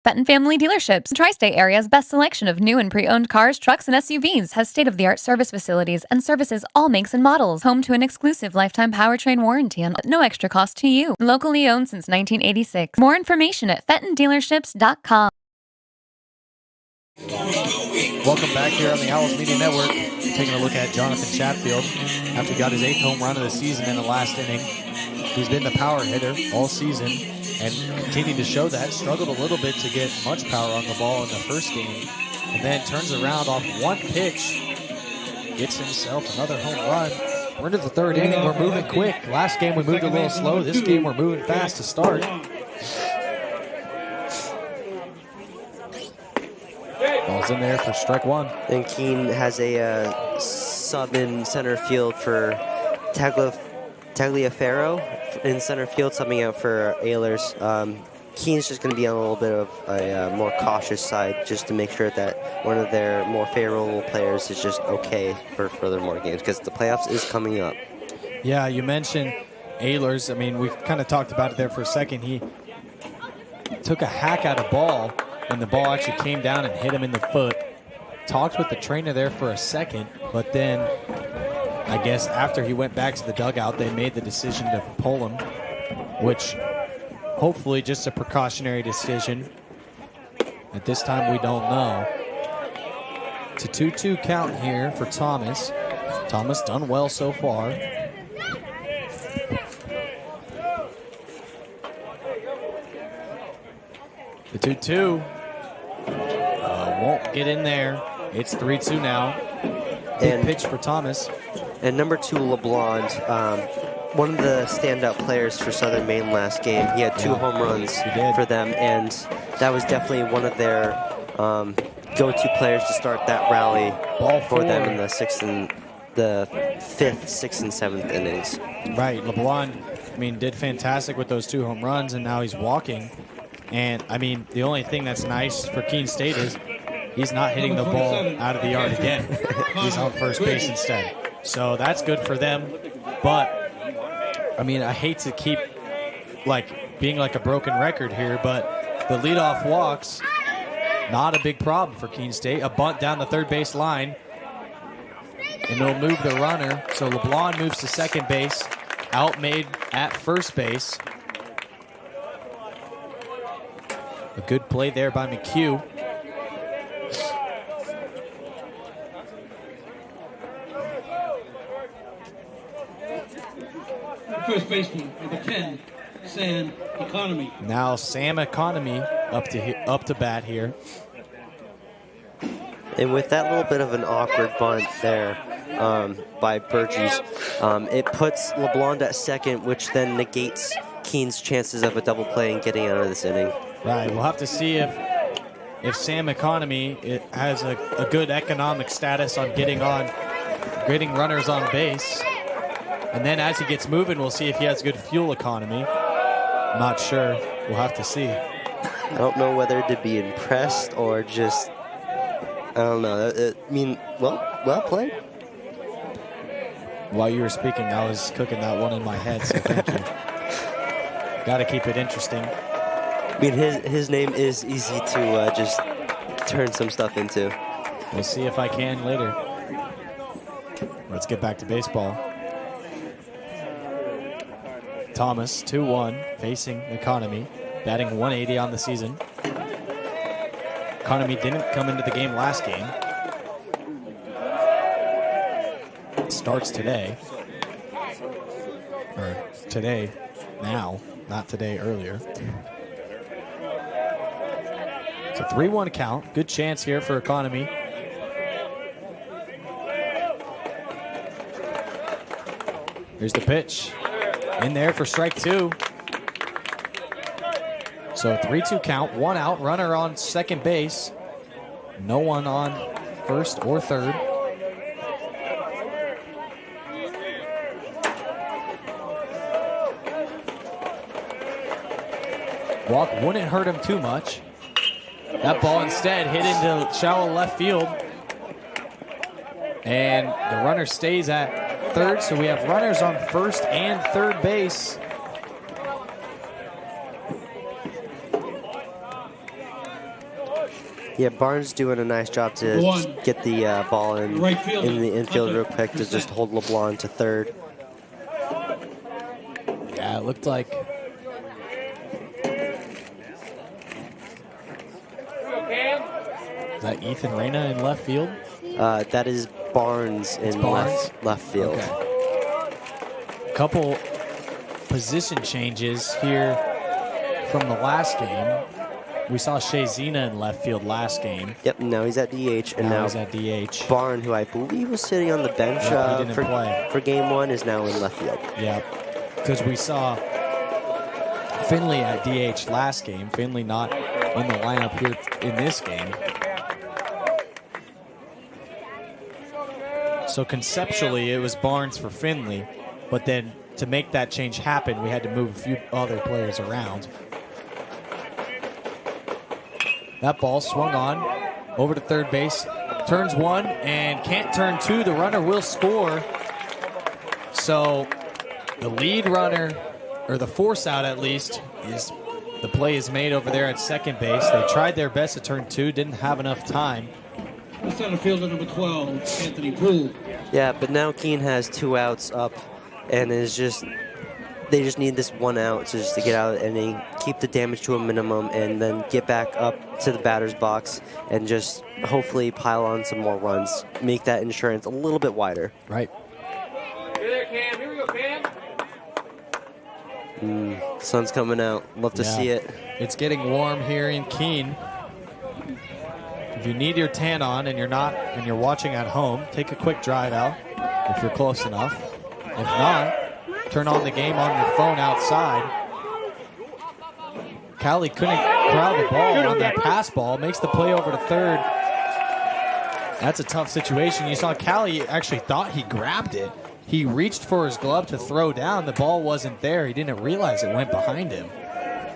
Fenton Family Dealerships, Tri-State Area's best selection of new and pre-owned cars, trucks, and SUVs, has state-of-the-art service facilities and services all makes and models. Home to an exclusive lifetime powertrain warranty and no extra cost to you. Locally owned since 1986. More information at fentondealerships.com. Welcome back here on the Owls Media Network. Taking a look at Jonathan Chatfield after he got his 8th home run of the season in the last inning. He's been the power hitter all season and continued to show that. Struggled a little bit to get much power on the ball in the first game, and then turns around off 1 pitch, gets himself another home run. We're into the 3rd inning. We're moving quick. Last game we moved a little slow. This game we're moving fast to start. Ball's in there for strike 1. And Keene has a sub in center field for Tagliaferro in center field, subbing out for Ehlers. Keene's just going to be on a little bit of a more cautious side just to make sure that one of their more favorable players is just okay for furthermore games because the playoffs is coming up. Yeah, you mentioned Ehlers. I mean, we've kind of talked about it there for a second. He took a hack at a ball, and the ball actually came down and hit him in the foot. Talked with the trainer there for a second, but then I guess after he went back to the dugout, they made the decision to pull him, which hopefully just a precautionary decision. At this time, we don't know. It's a 2-2 count here for Thomas. Thomas done well so far. The 2-2 won't get in there. It's 3-2 now. Big pitch for Thomas. And number 2, LeBlanc, one of the standout players for Southern Maine last game. He had 2 home runs for them, and that was definitely one of their go-to players to start that rally for them in the 5th, 6th, and 7th innings. Right, LeBlanc, I mean, did fantastic with those 2 home runs, and now he's walking. And, I mean, the only thing that's nice for Keene State is he's not hitting the ball out of the yard again. He's on first base instead. So that's good for them. But, I mean, I hate to keep like being like a broken record here, but the leadoff walks, not a big problem for Keene State. A bunt down the third base line, and they'll move the runner. So LeBlanc moves to second base, outmade at first base. A good play there by McHugh. First baseman, number 10, Sam Economy. Now Sam Economy up to bat here. And with that little bit of an awkward bunt there by Burgess, it puts LeBlanc at second, which then negates Keene's chances of a double play and getting out of this inning. Right, we'll have to see if Sam Economy has a good economic status on getting runners on base. And then as he gets moving, we'll see if he has good fuel economy. Not sure. We'll have to see. I don't know whether to be impressed or just, I don't know. I mean, well played. While you were speaking, I was cooking that one in my head, so thank you. Got to keep it interesting. I mean, his name is easy to just turn some stuff into. We'll see if I can later. Let's get back to baseball. Thomas, 2-1, facing Economy, batting 180 on the season. Economy didn't come into the game last game. Starts today. Or today, now, not today, earlier. It's a 3-1 count. Good chance here for Economy. Here's the pitch. In there for strike 2. So 3-2 count, 1 out, runner on second base. No one on first or third. Walk wouldn't hurt him too much. That ball instead hit into shallow left field. And the runner stays at third, so we have runners on first and third base. Yeah, Barnes doing a nice job to get the ball in the infield real quick to just hold LeBlanc to third. Yeah, it looked like is that Ethan Reyna in left field? That is Barnes in left field. Okay. Couple position changes here from the last game. We saw Shea Zena in left field last game. Yep, now he's at DH. And now he's at DH. Barn, who I believe was sitting on the bench for game 1, is now in left field. Yeah, because we saw Finley at DH last game. Finley not in the lineup here in this game. So conceptually, it was Barnes for Finley, but then to make that change happen, we had to move a few other players around. That ball swung on over to third base, turns 1 and can't turn 2. The runner will score. So the lead runner, or the force out at least, is the play is made over there at second base. They tried their best to turn 2, didn't have enough time. The center fielder, number 12, Anthony Poole. Yeah, but now Keene has 2 outs up, and they just need this 1 out just to get out of the inning, keep the damage to a minimum, and then get back up to the batter's box and just hopefully pile on some more runs, make that insurance a little bit wider. Right. Here there, Cam. Here we go, Cam. Sun's coming out. Love to see it. It's getting warm here in Keene. If you need your tan on and you're watching at home, take a quick drive out if you're close enough. If not, turn on the game on your phone outside. Callie couldn't crowd the ball on that pass ball, makes the play over to third. That's a tough situation. You saw Callie actually thought he grabbed it. He reached for his glove to throw down. The ball wasn't there. He didn't realize it went behind him.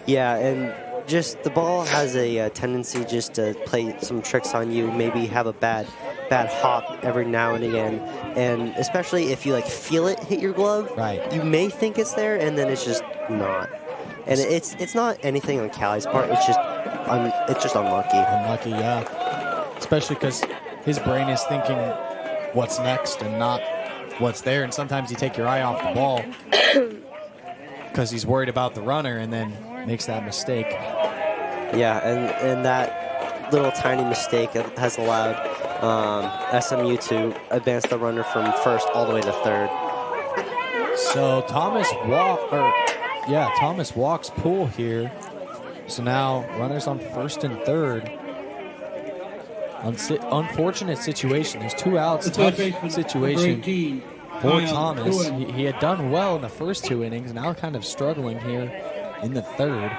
Yeah, and just the ball has a tendency just to play some tricks on you, maybe have a bad hop every now and again, and especially if you feel it hit your glove, right, you may think it's there and then it's just not. And it's not anything on Callie's part. It's just unlucky. Unlucky, yeah. Especially because his brain is thinking what's next and not what's there. And sometimes you take your eye off the ball because he's worried about the runner and then makes that mistake. Yeah, and that little tiny mistake has allowed SMU to advance the runner from first all the way to third. So Thomas walks Poole here. So now runners on first and third. Unfortunate situation. There's 2 outs. Tough situation for Thomas. He had done well in the first 2 innings. Now kind of struggling here in the third.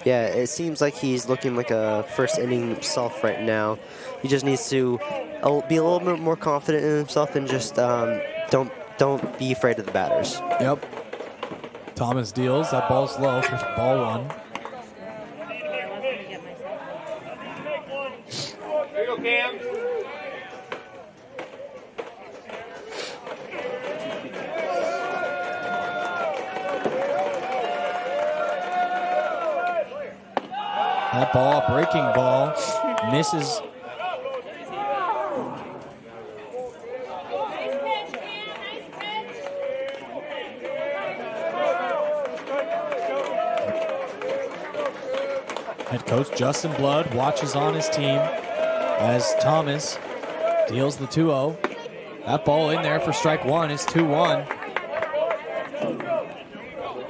Yeah, it seems like he's looking like a first inning himself right now. He just needs to be a little bit more confident in himself and just don't be afraid of the batters. Yep. Thomas deals. That ball's low for ball 1. There you go, Cam. That ball, breaking ball, misses. Head coach Justin Blood watches on his team as Thomas deals the 2-0. That ball in there for strike 1 is 2-1.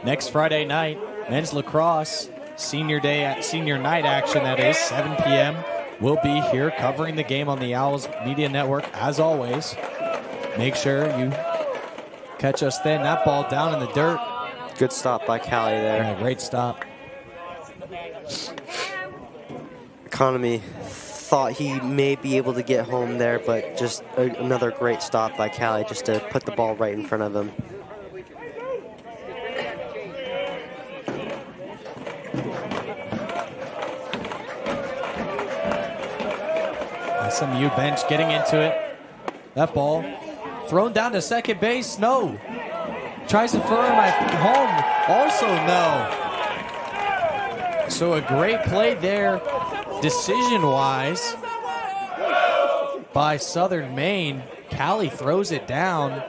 Next Friday night, men's lacrosse, senior night action, that is, 7 p.m. We'll be here covering the game on the Owls Media Network as always. Make sure you catch us then. That ball down in the dirt. Good stop by Callie there. Yeah, great stop. Economy thought he may be able to get home there, but just another great stop by Callie just to put the ball right in front of him. SMU bench getting into it. That ball thrown down to second base. No. Tries to throw him at home. Also no. So a great play there, decision-wise, by Southern Maine. Callie throws it down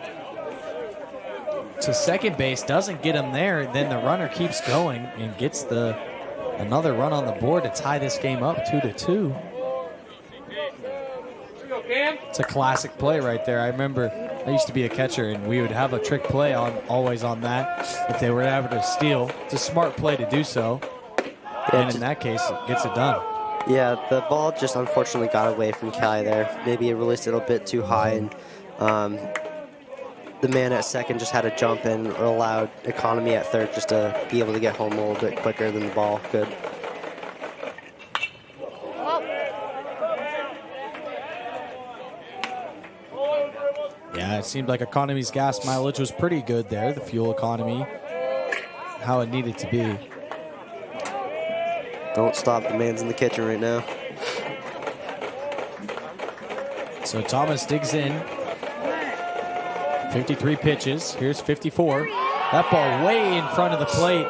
to second base. Doesn't get him there. Then the runner keeps going and gets another run on the board to tie this game up 2-2. It's a classic play right there. I remember I used to be a catcher, and we would have a trick play always on that if they were able to steal. It's a smart play to do so, and in that case, it gets it done. Yeah, the ball just unfortunately got away from Callie there. Maybe it released it a bit too high, and the man at second just had to jump and allowed Economy at third just to be able to get home a little bit quicker than the ball could. Yeah, it seemed like Economy's gas mileage was pretty good there, the fuel economy, how it needed to be. Don't stop, the man's in the kitchen right now. So Thomas digs in. 53 pitches, here's 54. That ball way in front of the plate.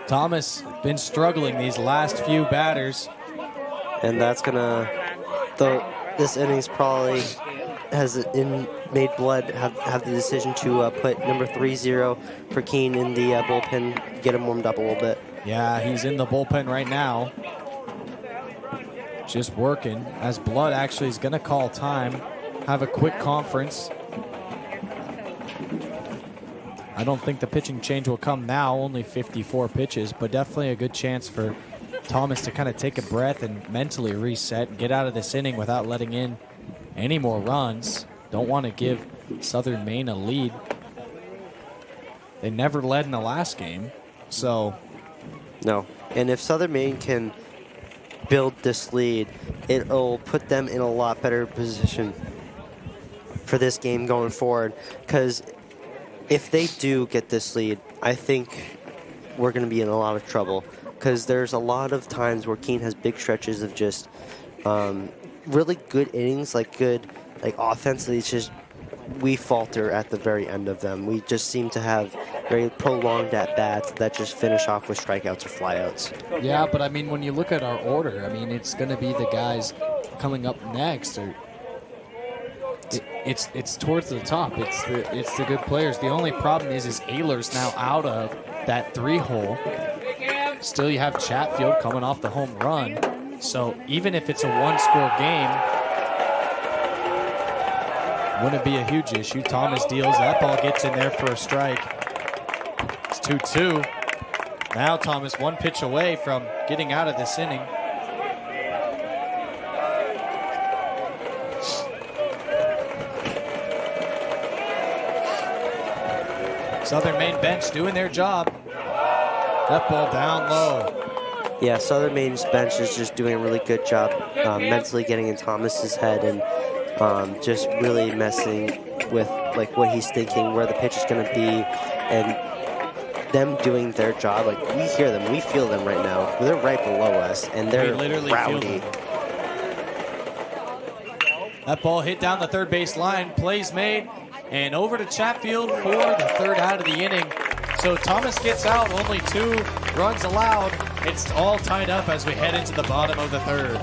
Thomas been struggling these last few batters. And that's gonna, this inning's probably made Blood have the decision to put number 30 for Keene in the bullpen, get him warmed up a little bit. Yeah, he's in the bullpen right now. Just working, as Blood actually is gonna call time, have a quick conference. I don't think the pitching change will come now, only 54 pitches, but definitely a good chance for Thomas to kind of take a breath and mentally reset and get out of this inning without letting in any more runs. Don't want to give Southern Maine a lead. They never led in the last game, so. No, and if Southern Maine can build this lead, it'll put them in a lot better position for this game going forward, because if they do get this lead, I think we're going to be in a lot of trouble, because there's a lot of times where Keene has big stretches of just really good innings, like offensively, it's just we falter at the very end of them. We just seem to have very prolonged at-bats that just finish off with strikeouts or flyouts. Yeah, but I mean, when you look at our order, I mean, it's going to be the guys coming up next. It's towards the top. It's the good players. The only problem is Ehlers now out of that 3-hole. Still, you have Chatfield coming off the home run. So even if it's a one-score game, wouldn't be a huge issue. Thomas deals. That ball gets in there for a strike. It's 2-2. Now Thomas one pitch away from getting out of this inning. Southern Maine bench doing their job. That ball down low. Yeah, Southern Maine's bench is just doing a really good job mentally getting in Thomas's head and just really messing with like what he's thinking, where the pitch is going to be, and them doing their job. Like, we hear them, we feel them right now. They're right below us, and they're rowdy. That ball hit down the third base line. Plays made, and over to Chatfield for the third out of the inning. So Thomas gets out, only 2 runs allowed. It's all tied up as we head into the bottom of the third.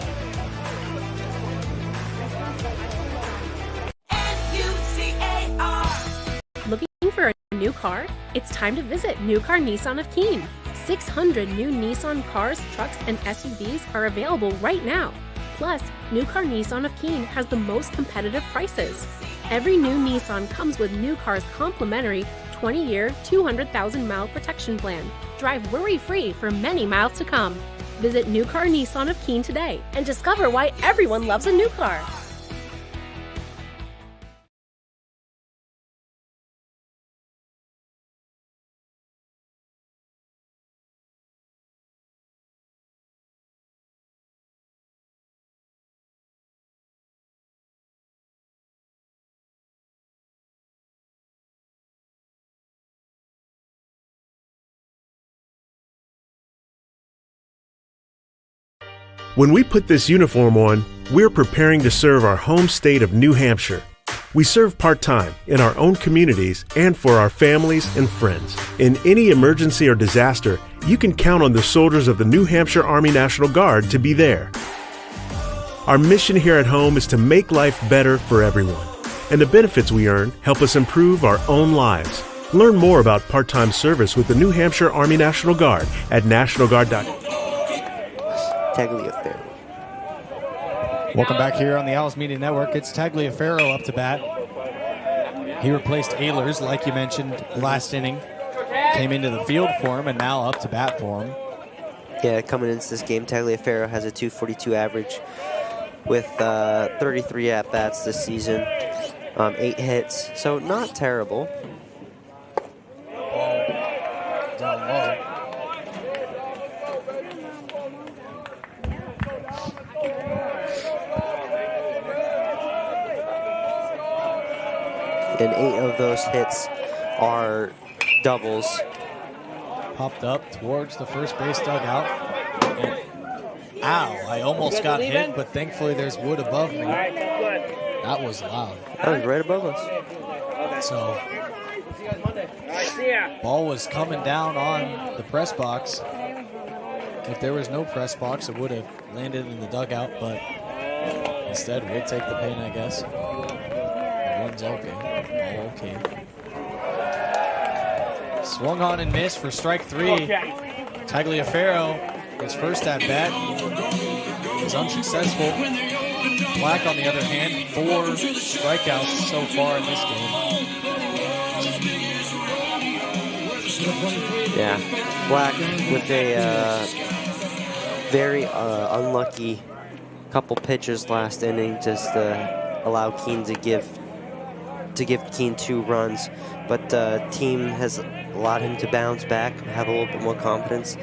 Looking for a new car? It's time to visit New Car Nissan of Keene. 600 new Nissan cars, trucks, and SUVs are available right now. Plus, New Car Nissan of Keene has the most competitive prices. Every new Nissan comes with New Car's complimentary 20-year, 200,000-mile protection plan. Drive worry-free for many miles to come. Visit New Car Nissan of Keene today and discover why everyone loves a new car. When we put this uniform on, we're preparing to serve our home state of New Hampshire. We serve part-time in our own communities and for our families and friends. In any emergency or disaster, you can count on the soldiers of the New Hampshire Army National Guard to be there. Our mission here at home is to make life better for everyone, and the benefits we earn help us improve our own lives. Learn more about part-time service with the New Hampshire Army National Guard at nationalguard.com. Tagliaferro. Welcome back here on the Owls Media Network. It's Tagliaferro up to bat. He replaced Ehlers, like you mentioned, last inning. Came into the field for him and now up to bat for him. Yeah, coming into this game, Tagliaferro has a .242 average with 33 at-bats this season, 8 hits, so not terrible. Down low. And 8 of those hits are doubles. Popped up towards the first base dugout. And, ow, I almost got hit, but thankfully there's wood above me. That was loud. That was right above us. So, ball was coming down on the press box. If there was no press box, it would have landed in the dugout, but instead we'll take the pain, I guess. One's okay. All okay. Swung on and missed for strike 3. Tagliaferro, his first at bat, is unsuccessful. Black, on the other hand, 4 strikeouts so far in this game. Yeah, Black with a very unlucky couple pitches last inning, just allow Keene to give Keene 2 runs, but the team has allowed him to bounce back, have a little bit more confidence,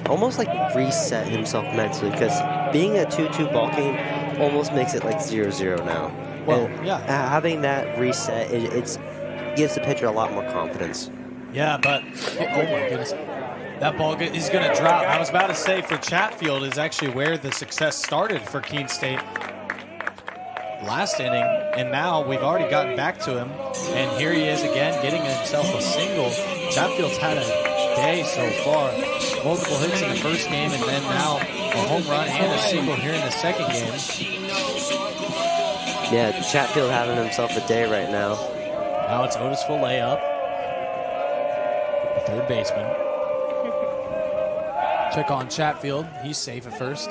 almost like reset himself mentally, because being a 2-2 ball game almost makes it like 0-0 now. Well, and yeah. Having that reset, it gives the pitcher a lot more confidence. Yeah, but, oh my goodness. That ball is going to drop. I was about to say for Chatfield is actually where the success started for Keene State. last inning, and now we've already gotten back to him, and here he is again getting himself a single. Chatfield's had a day so far. Multiple hits in the first game, and then now a home run and a single here in the second game. Yeah, Chatfield having himself a day right now. Now it's Otis Fillet up, the third baseman. Check on Chatfield. He's safe at first.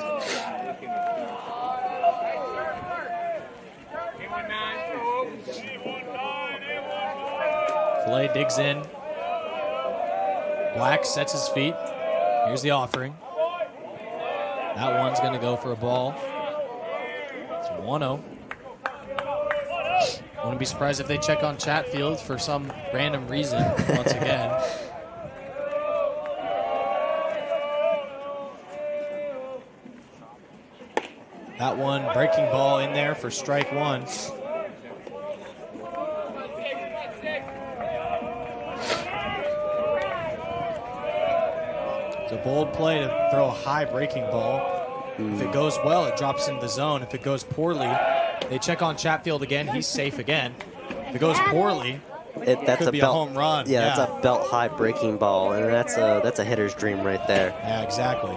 Fillet digs in. Black sets his feet. Here's the offering. That one's going to go for a ball. It's 1-0. Wouldn't be surprised if they check on Chatfield for some random reason once again. That one, breaking ball in there for strike one. It's a bold play to throw a high breaking ball. If it goes well, it drops into the zone. If it goes poorly, they check on Chatfield again. He's safe again. If it goes poorly, it could be a home run. Yeah, that's a belt high breaking ball, and that's a hitter's dream right there. Yeah, exactly.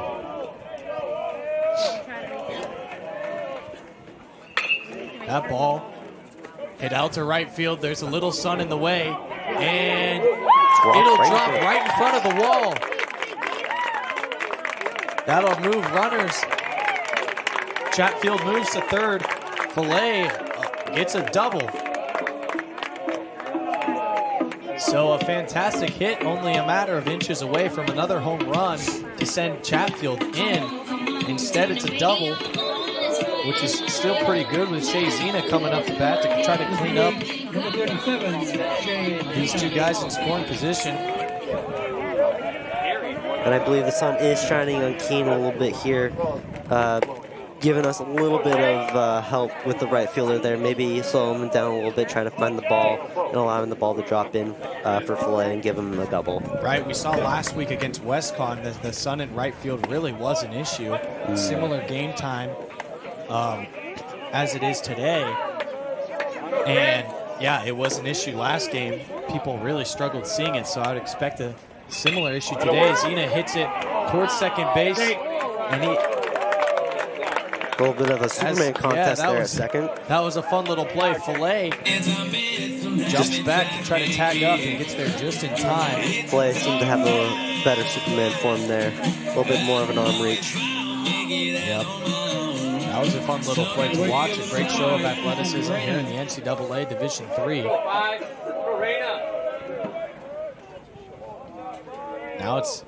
That ball hit out to right field. There's a little sun in the way, and it'll drop right in front of the wall. That'll move runners. Chatfield moves to third. Fillet gets a double. So a fantastic hit, only a matter of inches away from another home run to send Chatfield in. Instead, it's a double, which is still pretty good with Shea Zena coming up to bat to try to clean up these two guys in scoring position. And I believe the sun is shining on Keene a little bit here, giving us a little bit of help with the right fielder there. Maybe slow him down a little bit, try to find the ball, and allowing the ball to drop in for Fillet and give him a double. Right, we saw last week against Westcon that the sun in right field really was an issue. Similar game time as it is today. And yeah, it was an issue last game. People really struggled seeing it, so I would expect a similar issue today. Zena hits it towards second base, and he... A little bit of a Superman contest there at second. That was a fun little play. Fillet jumps back to try to tag up and gets there just in time. Fillet seemed to have a better Superman form there. A little bit more of an arm reach. Yep. That was a fun little play to watch. A great show of athleticism here in the NCAA Division III. Now it's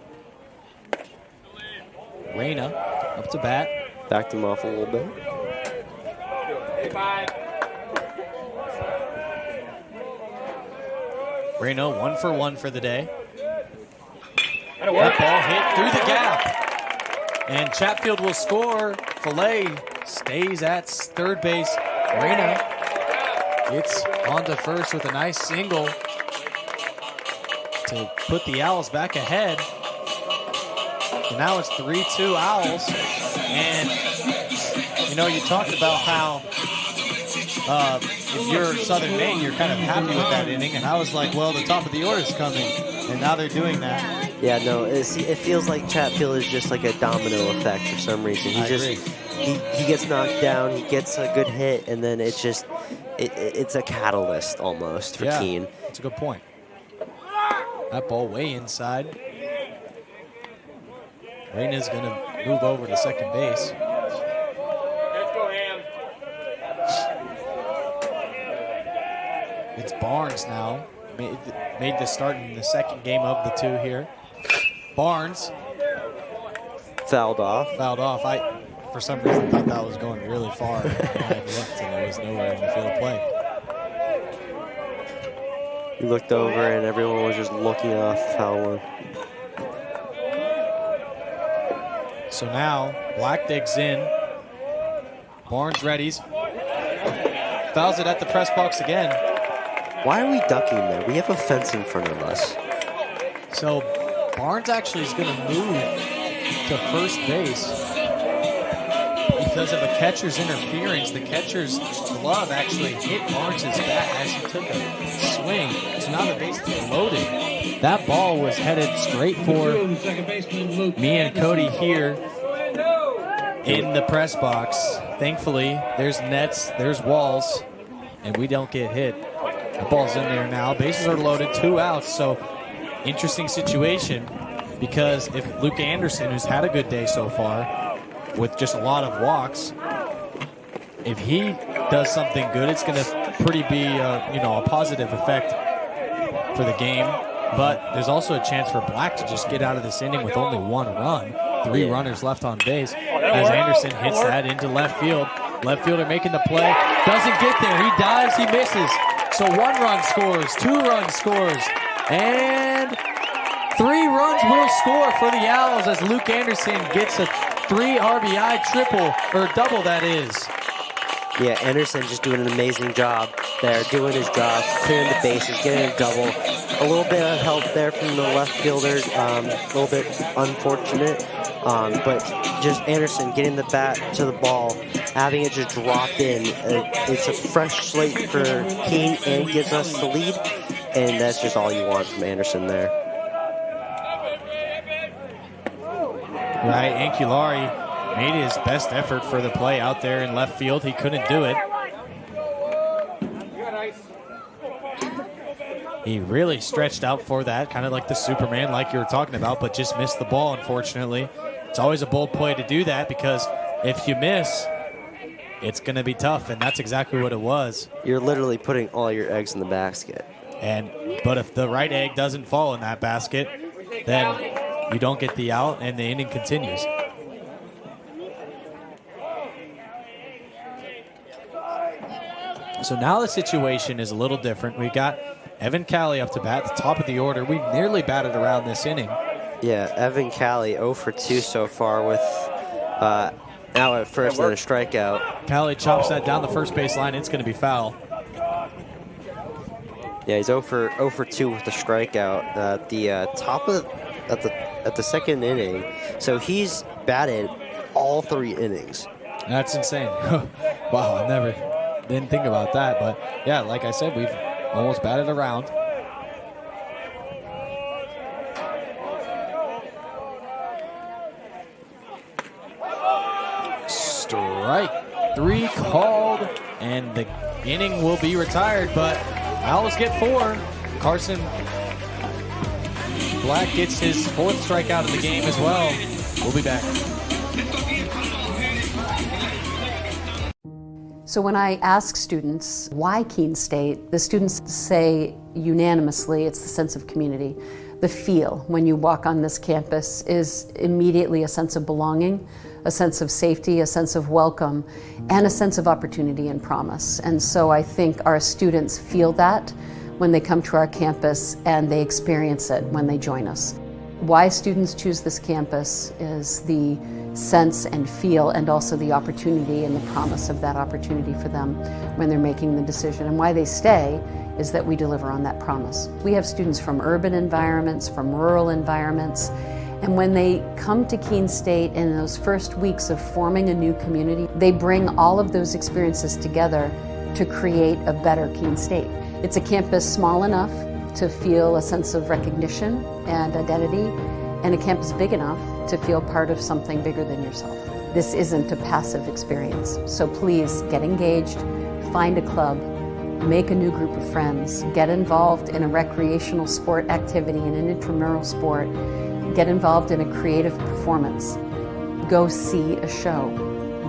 Reyna up to bat. Backed him off a little bit. Reyna 1 for 1 for the day. That ball hit through the gap. And Chatfield will score. Fillet stays at third base. Reyna gets onto first with a nice single to put the Owls back ahead. And now it's 3-2 Owls. And, you know, you talked about how if you're Southern Maine, you're kind of happy with that inning. And I was like, well, the top of the order is coming. And now they're doing that. Yeah, no, it feels like Chatfield is just like a domino effect for some reason. He gets knocked down, he gets a good hit, and then it's just, it's a catalyst almost for Keene. That's a good point. That ball way inside. Reyna's going to move over to second base. Let's go, Ham. It's Barnes now. Made the start in the second game of the two here. Barnes. Fouled off. I, for some reason, thought that was going really far. I looked and there was nowhere in the field of play. You looked over and everyone was just looking off foul one. So now, Black digs in. Barnes readies. Fouls it at the press box again. Why are we ducking there? We have a fence in front of us. So Barnes actually is going to move to first base. He because of a catcher's interference. The catcher's glove actually hit Barnes' back as he took a swing. So now the bases are loaded. That ball was headed straight for me and Cody here in the press box. Thankfully, there's nets, there's walls, and we don't get hit. The ball's in there now. Bases are loaded, 2 outs. So interesting situation, because if Luke Anderson, who's had a good day so far with just a lot of walks, if he does something good, it's going to be a positive effect for the game. But there's also a chance for Black to just get out of this inning with only 1 run. 3 runners left on base as Anderson hits that into left field. Left fielder making the play. Doesn't get there. He dives. He misses. So 1 run scores. 2 runs scores. And 3 runs will score for the Owls as Luke Anderson gets a 3 RBI triple, or double that is. Yeah, Anderson just doing an amazing job there, doing his job, clearing the bases, getting a double. A little bit of help there from the left fielder, a little bit unfortunate. But just Anderson getting the bat to the ball, having it just drop in. It's a fresh slate for Keene and gives us the lead. And that's just all you want from Anderson there. Right, Anculari made his best effort for the play out there in left field. He couldn't do it. He really stretched out for that, kind of like the Superman like you were talking about, but just missed the ball, unfortunately. It's always a bold play to do that, because if you miss, it's going to be tough, and that's exactly what it was. You're literally putting all your eggs in the basket. But if the right egg doesn't fall in that basket, then you don't get the out, and the inning continues. So now the situation is a little different. We got Evan Cali up to bat, the top of the order. We've nearly batted around this inning. Yeah, Evan Cali 0 for 2 so far with out at first and then a strikeout. Cali chops that down the first base line. It's going to be foul. Yeah, he's 0 for 2 with the strikeout at the top of at the second inning. So he's batted all 3 innings. That's insane. Wow, I didn't think about that. But yeah, like I said, we've almost batted around. Strike 3 called, and the inning will be retired, but Owls get 4. Carson Black gets his 4th strikeout of the game as well. We'll be back. So when I ask students why Keene State, the students say unanimously it's the sense of community. The feel when you walk on this campus is immediately a sense of belonging, a sense of safety, a sense of welcome, and a sense of opportunity and promise. And so I think our students feel that when they come to our campus, and they experience it when they join us. Why students choose this campus is the sense and feel, and also the opportunity and the promise of that opportunity for them when they're making the decision. And why they stay is that we deliver on that promise. We have students from urban environments, from rural environments, and when they come to Keene State in those first weeks of forming a new community, they bring all of those experiences together to create a better Keene State. It's a campus small enough to feel a sense of recognition and identity, and a campus big enough to feel part of something bigger than yourself. This isn't a passive experience, so please get engaged, find a club, make a new group of friends, get involved in a recreational sport activity, in an intramural sport, get involved in a creative performance, go see a show,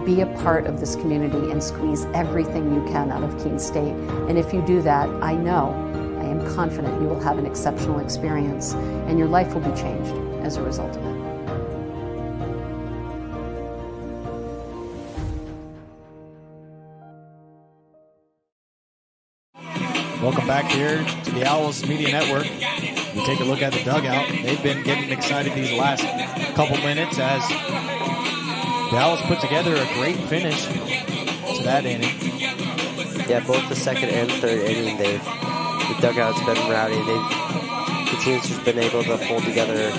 be a part of this community, and squeeze everything you can out of Keene State. And if you do that, I am confident you will have an exceptional experience, and your life will be changed as a result of it. Welcome back here to the Owls Media Network. We take a look at the dugout. They've been getting excited these last couple minutes as the Owls put together a great finish to that inning. Yeah, both the second and third inning, the dugout's been rowdy. the team's just been able to hold together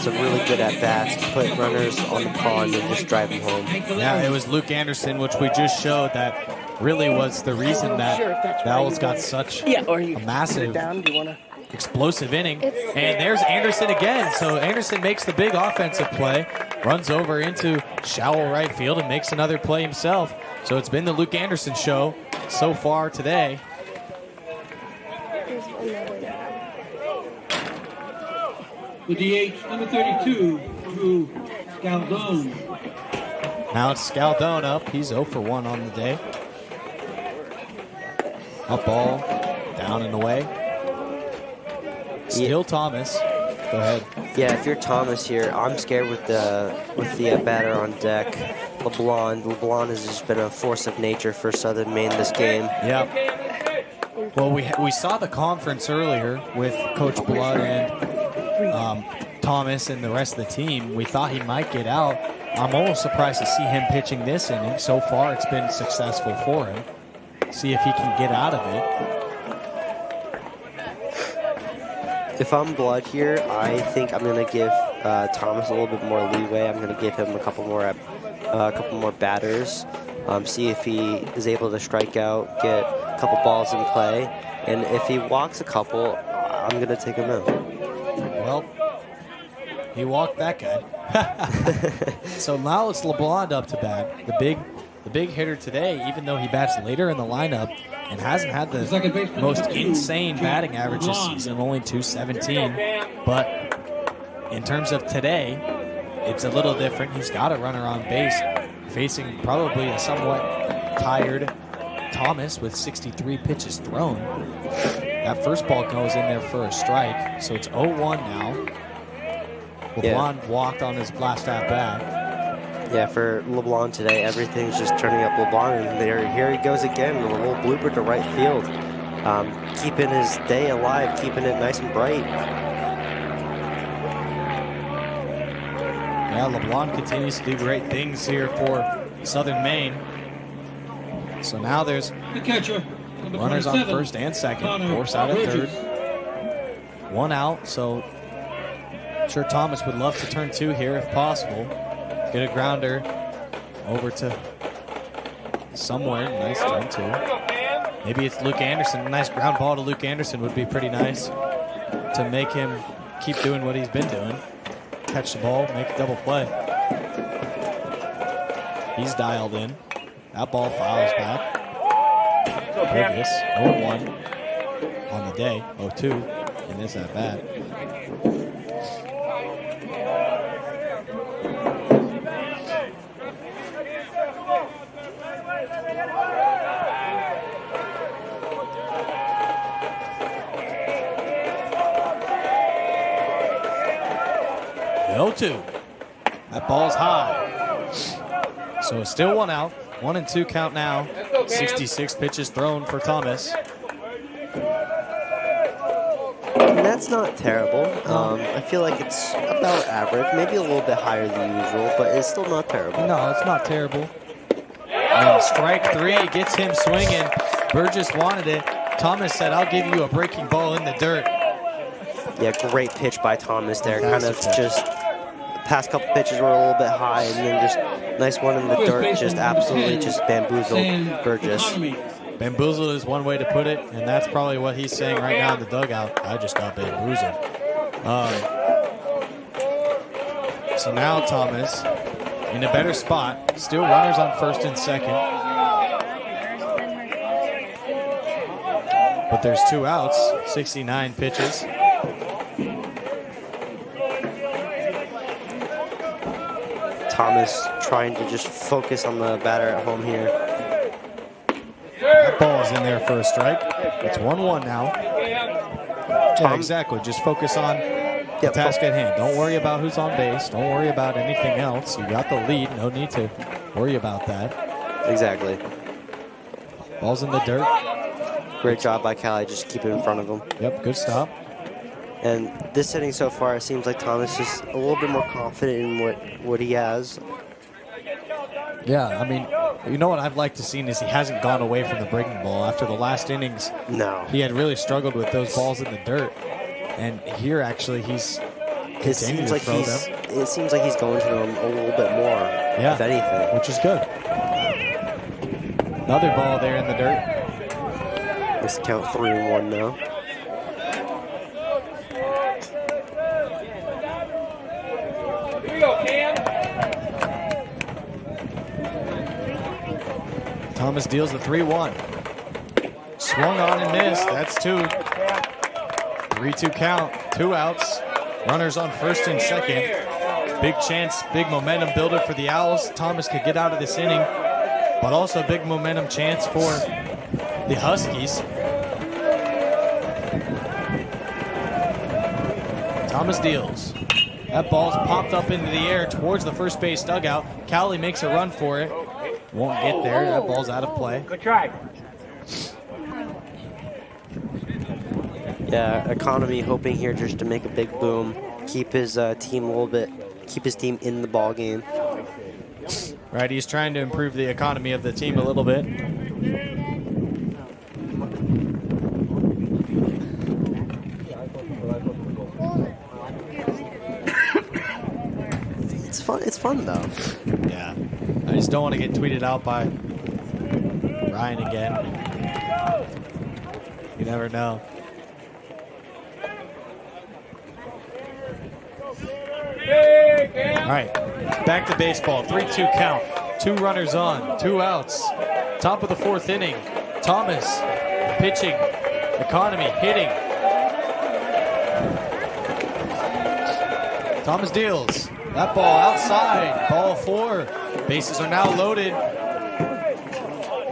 some really good at-bats, put runners on the pond and just drive them home. Yeah, it was Luke Anderson, which we just showed that really was the reason that the Owls got such a massive, explosive inning. And there's Anderson again. So Anderson makes the big offensive play, runs over into shallow right field and makes another play himself. So it's been the Luke Anderson show so far today. The DH, number 32, Drew Scaldone. Now it's Scaldone up. He's 0 for 1 on the day. Up ball, down and away. Still Thomas. Go ahead. Yeah, if you're Thomas here, I'm scared with the batter on deck. LeBlanc has just been a force of nature for Southern Maine this game. Yeah. Well, we saw the conference earlier with Coach Blood and Thomas and the rest of the team. We thought he might get out. I'm almost surprised to see him pitching this inning. So far, it's been successful for him. See if he can get out of it. If I'm Blood here, I think I'm going to give Thomas a little bit more leeway. I'm going to give him a couple more batters, see if he is able to strike out, get a couple balls in play, and if he walks a couple, I'm going to take him out. Well, he walked that guy. So now it's LeBlanc up to bat, the big hitter today, even though he bats later in the lineup and hasn't had the most insane batting average this season, only .217. But in terms of today, it's a little different. He's got a runner on base, facing probably a somewhat tired Thomas with 63 pitches thrown. That first ball goes in there for a strike, so it's 0-1 now. LeBlanc walked on his last at-bat. Yeah, for LeBlanc today, everything's just turning up LeBlanc, and here he goes again, a little blooper to right field. Keeping his day alive, keeping it nice and bright. Yeah, LeBlanc continues to do great things here for Southern Maine. So now there's the catcher, runners on first and second, force out at third. One out, so I'm sure Thomas would love to turn two here if possible. Get a grounder over to somewhere. Nice turn two. Maybe it's Luke Anderson. A nice ground ball to Luke Anderson would be pretty nice to make him keep doing what he's been doing. Catch the ball, make a double play. He's dialed in. That ball fouls back. Burgess, 0-1 on the day, 0-2 in this at bat. The 0-2. That ball's high. So it's still one out. 1-2 count now. 66 pitches thrown for Thomas. And that's not terrible. I feel like it's about average, maybe a little bit higher than usual, but it's still not terrible. No, it's not terrible. And strike three gets him swinging. Burgess wanted it. Thomas said, "I'll give you a breaking ball in the dirt." Yeah, great pitch by Thomas there. Kind of just past couple pitches were a little bit high, and then just nice one in the dirt. Just absolutely just bamboozled Burgess. Bamboozled is one way to put it, and that's probably what he's saying right now in the dugout. I just got bamboozled. So now Thomas in a better spot. Still runners on first and second. But there's two outs, 69 pitches. Thomas trying to just focus on the batter at home here. That ball is in there for a strike. It's 1-1 now. Yeah, exactly. Just focus on the task at hand. Don't worry about who's on base. Don't worry about anything else. You got the lead. No need to worry about that. Exactly. Ball's in the dirt. Great job by Callie, just keep it in front of him. Yep, good stop. And this inning so far, it seems like Thomas is a little bit more confident in what he has. Yeah, I mean, you know what I've liked to see is he hasn't gone away from the breaking ball. After the last innings, no, he had really struggled with those balls in the dirt. And here, actually, he's It seems like them. It seems like he's going to them a little bit more, if anything. Which is good. Another ball there in the dirt. Let's count 3-1 now. Here we go, Cam. Thomas deals the 3-1. Swung on and missed. That's 2. 3-2 count. 2 outs. Runners on first and second. Big chance, big momentum builder for the Owls. Thomas could get out of this inning, but also big momentum chance for the Huskies. Thomas deals. That ball's popped up into the air towards the first base dugout. Cowley makes a run for it. Won't get there. That ball's out of play. Good try. Yeah, Economy hoping here just to make a big boom, keep his team keep his team in the ball game. Right, he's trying to improve the economy of the team a little bit. It's fun though. Yeah, I just don't want to get tweeted out by Ryan again. You never know. All right, back to baseball. 3-2 count. 2 runners on, 2 outs. Top of the 4th inning. Thomas pitching. Economy hitting. Thomas deals. That ball outside. Ball 4. Bases are now loaded.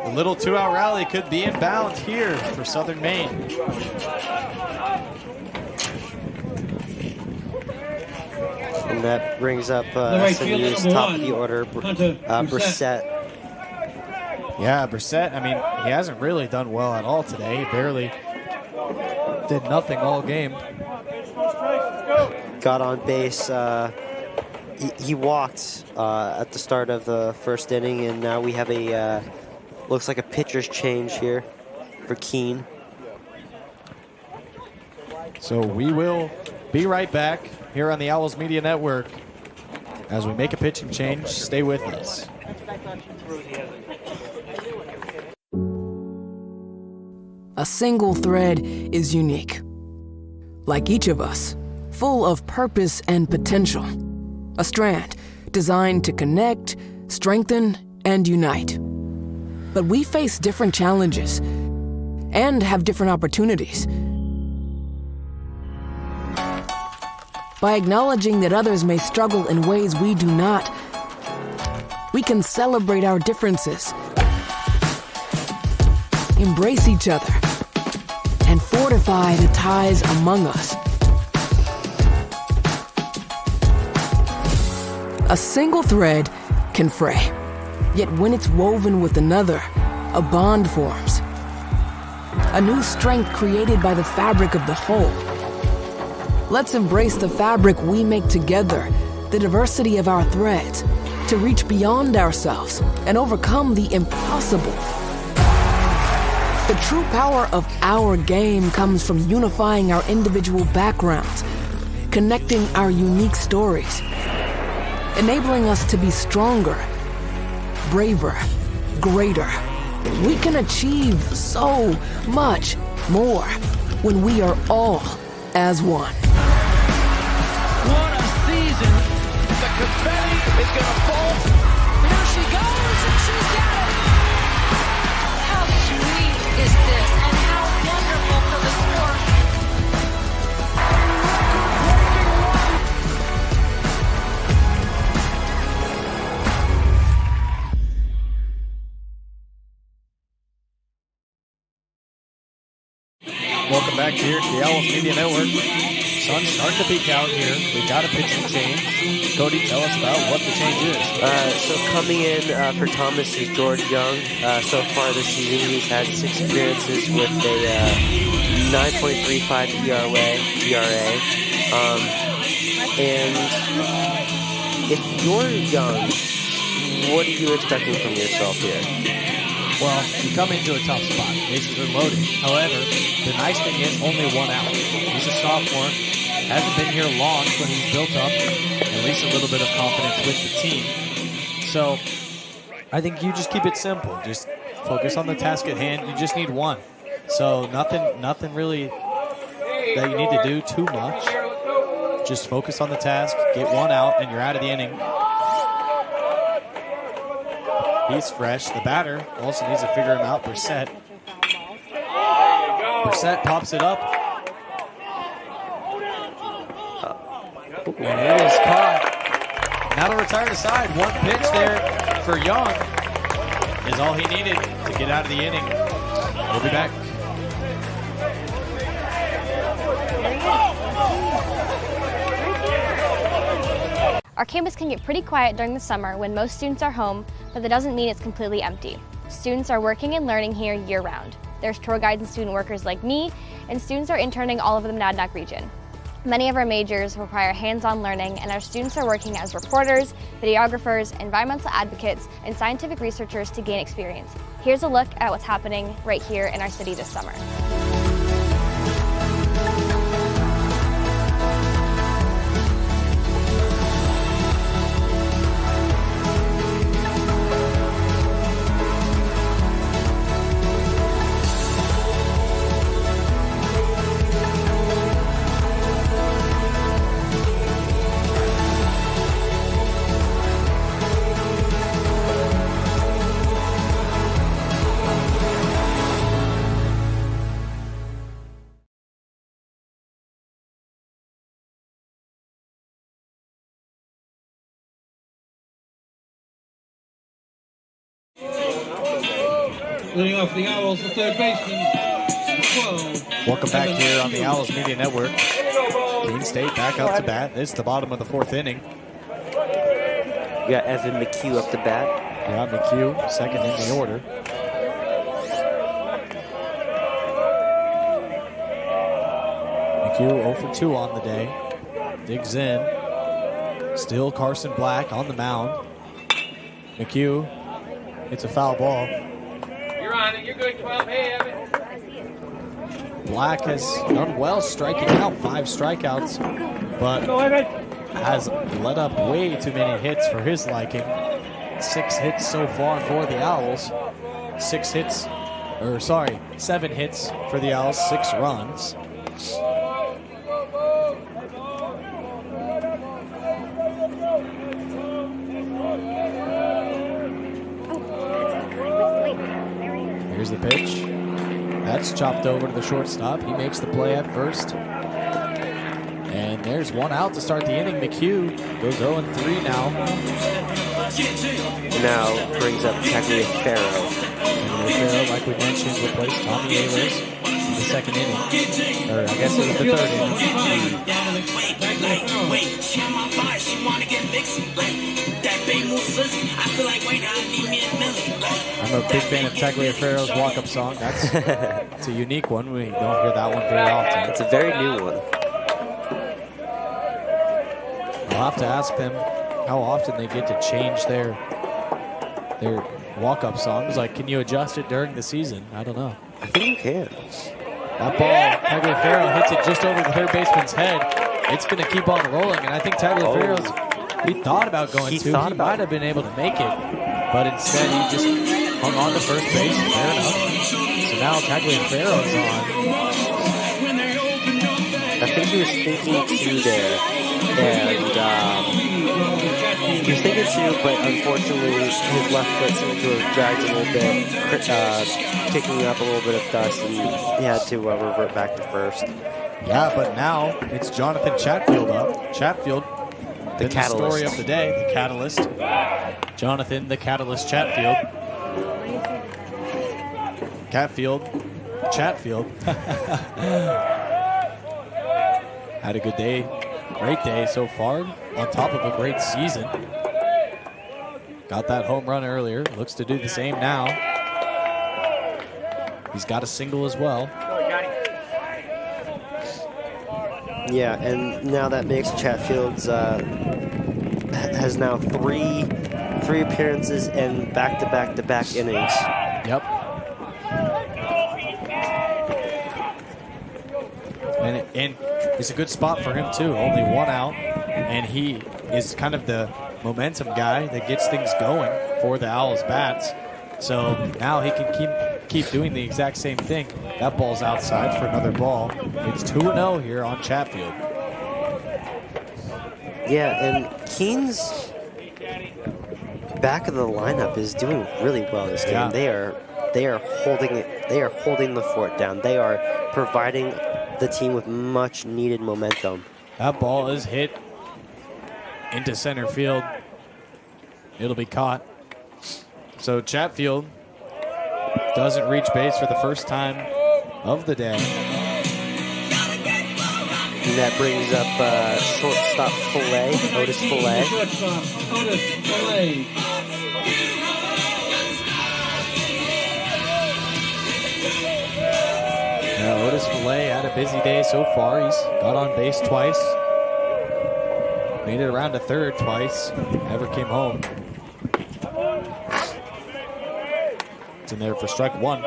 The little 2-out rally could be inbound here for Southern Maine. And that brings up SMU's top of the order, Brissett. Yeah, Brissett, I mean, he hasn't really done well at all today. He barely did nothing all game. Got on base. He walked at the start of the first inning, and now we have a, looks like a pitcher's change here for Keene. So we will be right back here on the Owls Media Network as we make a pitching change. Stay with us. A single thread is unique. Like each of us, full of purpose and potential. A strand designed to connect, strengthen, and unite. But we face different challenges and have different opportunities. By acknowledging that others may struggle in ways we do not, we can celebrate our differences, embrace each other, and fortify the ties among us. A single thread can fray, yet when it's woven with another, a bond forms. A new strength created by the fabric of the whole. Let's embrace the fabric we make together, the diversity of our threads, to reach beyond ourselves and overcome the impossible. The true power of our game comes from unifying our individual backgrounds, connecting our unique stories, enabling us to be stronger, braver, greater. We can achieve so much more when we are all as one. What a season! The confetti is gonna fall. Here she goes, and she's got it! How sweet is this, and how wonderful for the sport! Welcome back here to the Owls Media Network. Sun's starting to peak out here. We got a pitching change. Cody, tell us about what the change is. So coming in for Thomas is George Young. So far this season, he's had 6 appearances with a 9.35 ERA. And if you're Young, what are you expecting from yourself here? Well, you come into a tough spot. Bases are loaded. However, the nice thing is only one out. He's a sophomore. Hasn't been here long, but he's built up at least a little bit of confidence with the team. So I think you just keep it simple. Just focus on the task at hand. You just need one. So nothing really that you need to do too much. Just focus on the task, get one out, and you're out of the inning. He's fresh. The batter also needs to figure him out. Brissett pops it up. And it is caught. Now to retire to side. One pitch there for Young is all he needed to get out of the inning. We'll be back. Our campus can get pretty quiet during the summer when most students are home, but that doesn't mean it's completely empty. Students are working and learning here year-round. There's tour guides and student workers like me, and students are interning all over the Monadnock region. Many of our majors require hands-on learning, and our students are working as reporters, videographers, environmental advocates, and scientific researchers to gain experience. Here's a look at what's happening right here in our city this summer. Leading off the Owls, the third baseman, 12. Welcome back here on the Owls Media Network. Keene State back up to bat. It's the bottom of the fourth inning. You got Evan McHugh up to bat. Yeah, McHugh, second in the order. McHugh 0 for 2 on the day. Digs in. Still Carson Black on the mound. McHugh hits a foul ball. You're on it. You're good, 12. Hey, Evan. Black has done well striking out, 5 strikeouts, but has let up way too many hits for his liking. 6 hits so far for the Owls. 7 hits for the Owls, 6 runs. Here's the pitch. That's chopped over to the shortstop. He makes the play at first. And there's one out to start the inning. McHugh goes 0-3 now. Now brings up Tagliaferro. Tagliaferro, like we mentioned, replaced Tommy Ayers in the second inning. Or I guess it was the third inning. I'm a big fan of Tagliaferro's walk-up song. It's a unique one. We don't hear that one very often. It's a very new one. I'll have to ask them how often they get to change their walk-up songs. Like, can you adjust it during the season? I don't know. I think you can. That ball, Tagliaferro hits it just over the third baseman's head. It's going to keep on rolling, and I think Tagliaferro's, he thought about going to. He might have been able to make it, but instead he just hung on to first base. Fair enough. So now Tagliaferro's on. I think he was thinking two there. And he was thinking two, but unfortunately his left foot seemed to have dragged a little bit, kicking up a little bit of dust, and he had to revert back to first. Yeah, but now it's Jonathan Chatfield up. Chatfield, the catalyst. Story of the day, the catalyst. Jonathan, the catalyst Chatfield. Chatfield. Had a good day. Great day so far, on top of a great season. Got that home run earlier. Looks to do the same now. He's got a single as well. Yeah, and now that makes Chatfield's has now three appearances and back-to-back innings. Yep, Yep. And it's a good spot for him, too. Only one out, and he is kind of the momentum guy that gets things going for the Owls bats. So now he can keep doing the exact same thing. That ball's outside for another ball. It's 2-0 here on Chatfield. Yeah, and Keene's back of the lineup is doing really well this game. Yeah. They are holding it. They are holding the fort down. They are providing the team with much needed momentum. That ball is hit into center field. It'll be caught. So Chatfield doesn't reach base for the first time of the day. And that brings up shortstop Fillet, Otis Fillet. Yeah, Otis Fillet had a busy day so far. He's got on base twice. Made it around to third twice. Never came home. It's in there for strike one.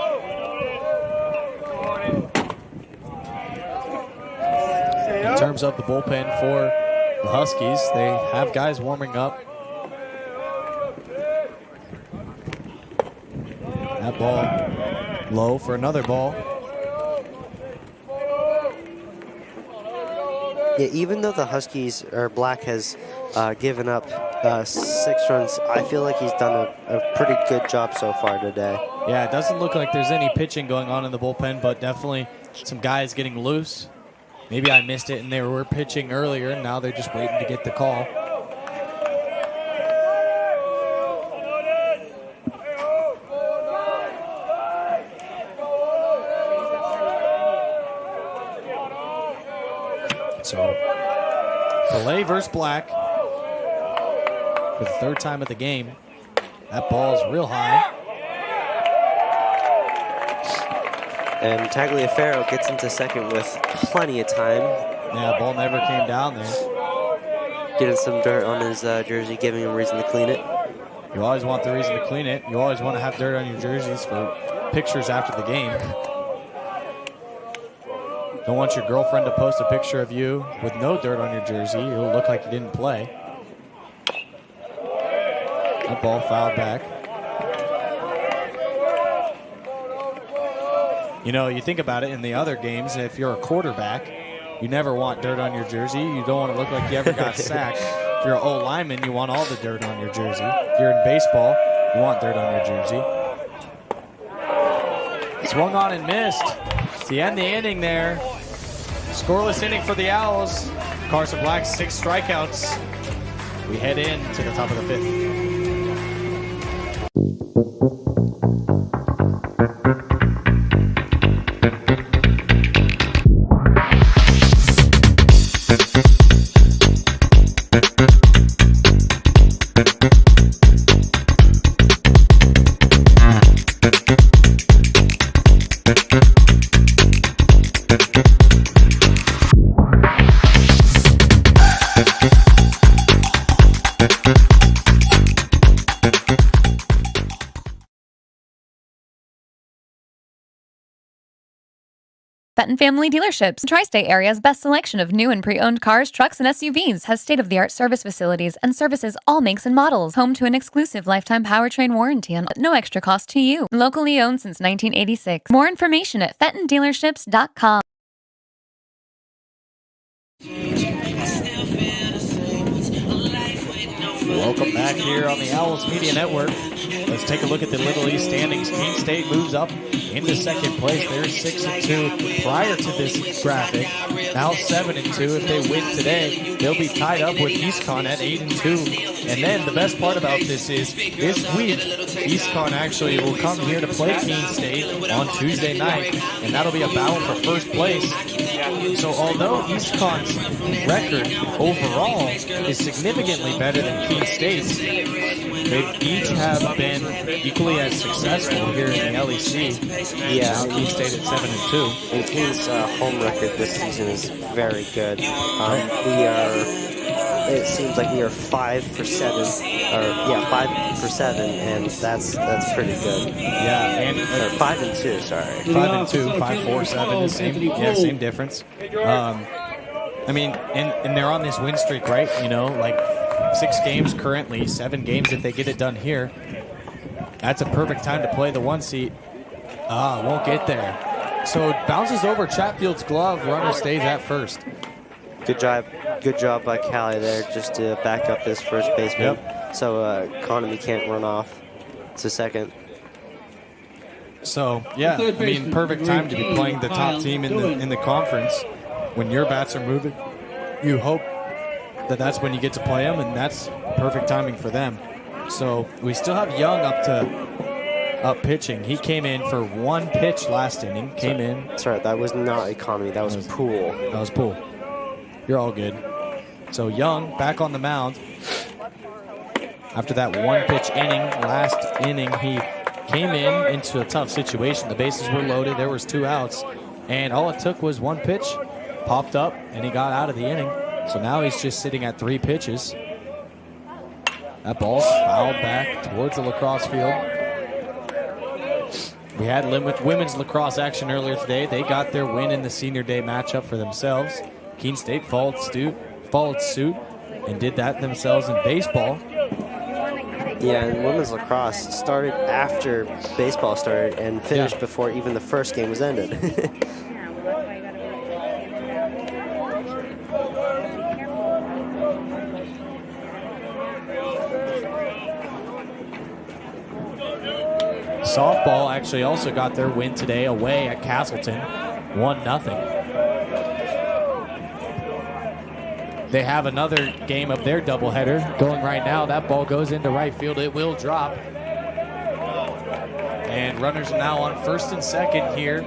In terms of the bullpen for the Huskies, they have guys warming up. That ball low for another ball. Yeah, even though the Huskies, or Black has given up 6 runs, I feel like he's done a pretty good job so far today. Yeah, it doesn't look like there's any pitching going on in the bullpen, but definitely some guys getting loose. Maybe I missed it and they were pitching earlier, and now they're just waiting to get the call. So, Fillet versus Black for the third time of the game. That ball is real high. And Tagliaferro gets into second with plenty of time. Yeah, ball never came down there. Getting some dirt on his jersey, giving him a reason to clean it. You always want the reason to clean it. You always want to have dirt on your jerseys for pictures after the game. Don't want your girlfriend to post a picture of you with no dirt on your jersey. It'll look like you didn't play. That ball fouled back. You know, you think about it in the other games, if you're a quarterback, you never want dirt on your jersey. You don't want to look like you ever got sacked. If you're an old lineman, you want all the dirt on your jersey. If you're in baseball, you want dirt on your jersey. Swung on and missed. It's the end of the inning there. Scoreless inning for the Owls. Carson Black, 6 strikeouts. We head in to the top of the 5th. Fenton Family Dealerships, Tri-State Area's best selection of new and pre-owned cars, trucks, and SUVs, has state-of-the-art service facilities and services all makes and models. Home to an exclusive lifetime powertrain warranty and no extra cost to you. Locally owned since 1986. More information at fentondealerships.com. Welcome back here on the Owls Media Network. Let's take a look at the Little East standings. Keene State moves up into second place. They're 6-2 prior to this graphic. Now 7-2. If they win today, they'll be tied up with EastCon at 8-2. And then the best part about this is this week, EastCon actually will come here to play Keene State on Tuesday night, and that'll be a battle for first place. So although EastCon's record overall is significantly better than Keene State's, they each have been equally as successful here in the LEC. Yeah, now Keene State at 7-2. And Keene's home record this season is very good. We are it seems like we are 5 for 7, or 5 for 7, and that's pretty good. Yeah, and 5 and 2, sorry. 5 and 2, 5, 4, 7, the same difference. I mean, and they're on this win streak, right? You know, like 6 games currently, 7 games if they get it done here. That's a perfect time to play the 1 seat. Won't get there. So it bounces over Chatfield's glove. Runner stays at first. Good job by Callie there, just to back up this first baseman. Yep. So Economy can't run off to second. So yeah, I mean, perfect time to be playing the top team in the conference. When your bats are moving, you hope that that's when you get to play them, and that's perfect timing for them. So we still have Young up pitching. He came in for 1 pitch last inning. Sorry, that was not Economy. That was Poole. That was Poole. You're all good. So Young back on the mound. After that 1 pitch inning, last inning, he came into a tough situation. The bases were loaded. There was 2 outs. And all it took was 1 pitch. Popped up, and he got out of the inning. So now he's just sitting at 3 pitches. That ball's fouled back towards the lacrosse field. We had women's lacrosse action earlier today. They got their win in the senior day matchup for themselves. Keene State followed suit and did that themselves in baseball. Yeah, and women's lacrosse started after baseball started and finished before even the first game was ended. Softball actually also got their win today away at Castleton, 1-0. They have another game of their doubleheader going right now. That ball goes into right field. It will drop. And runners are now on first and second here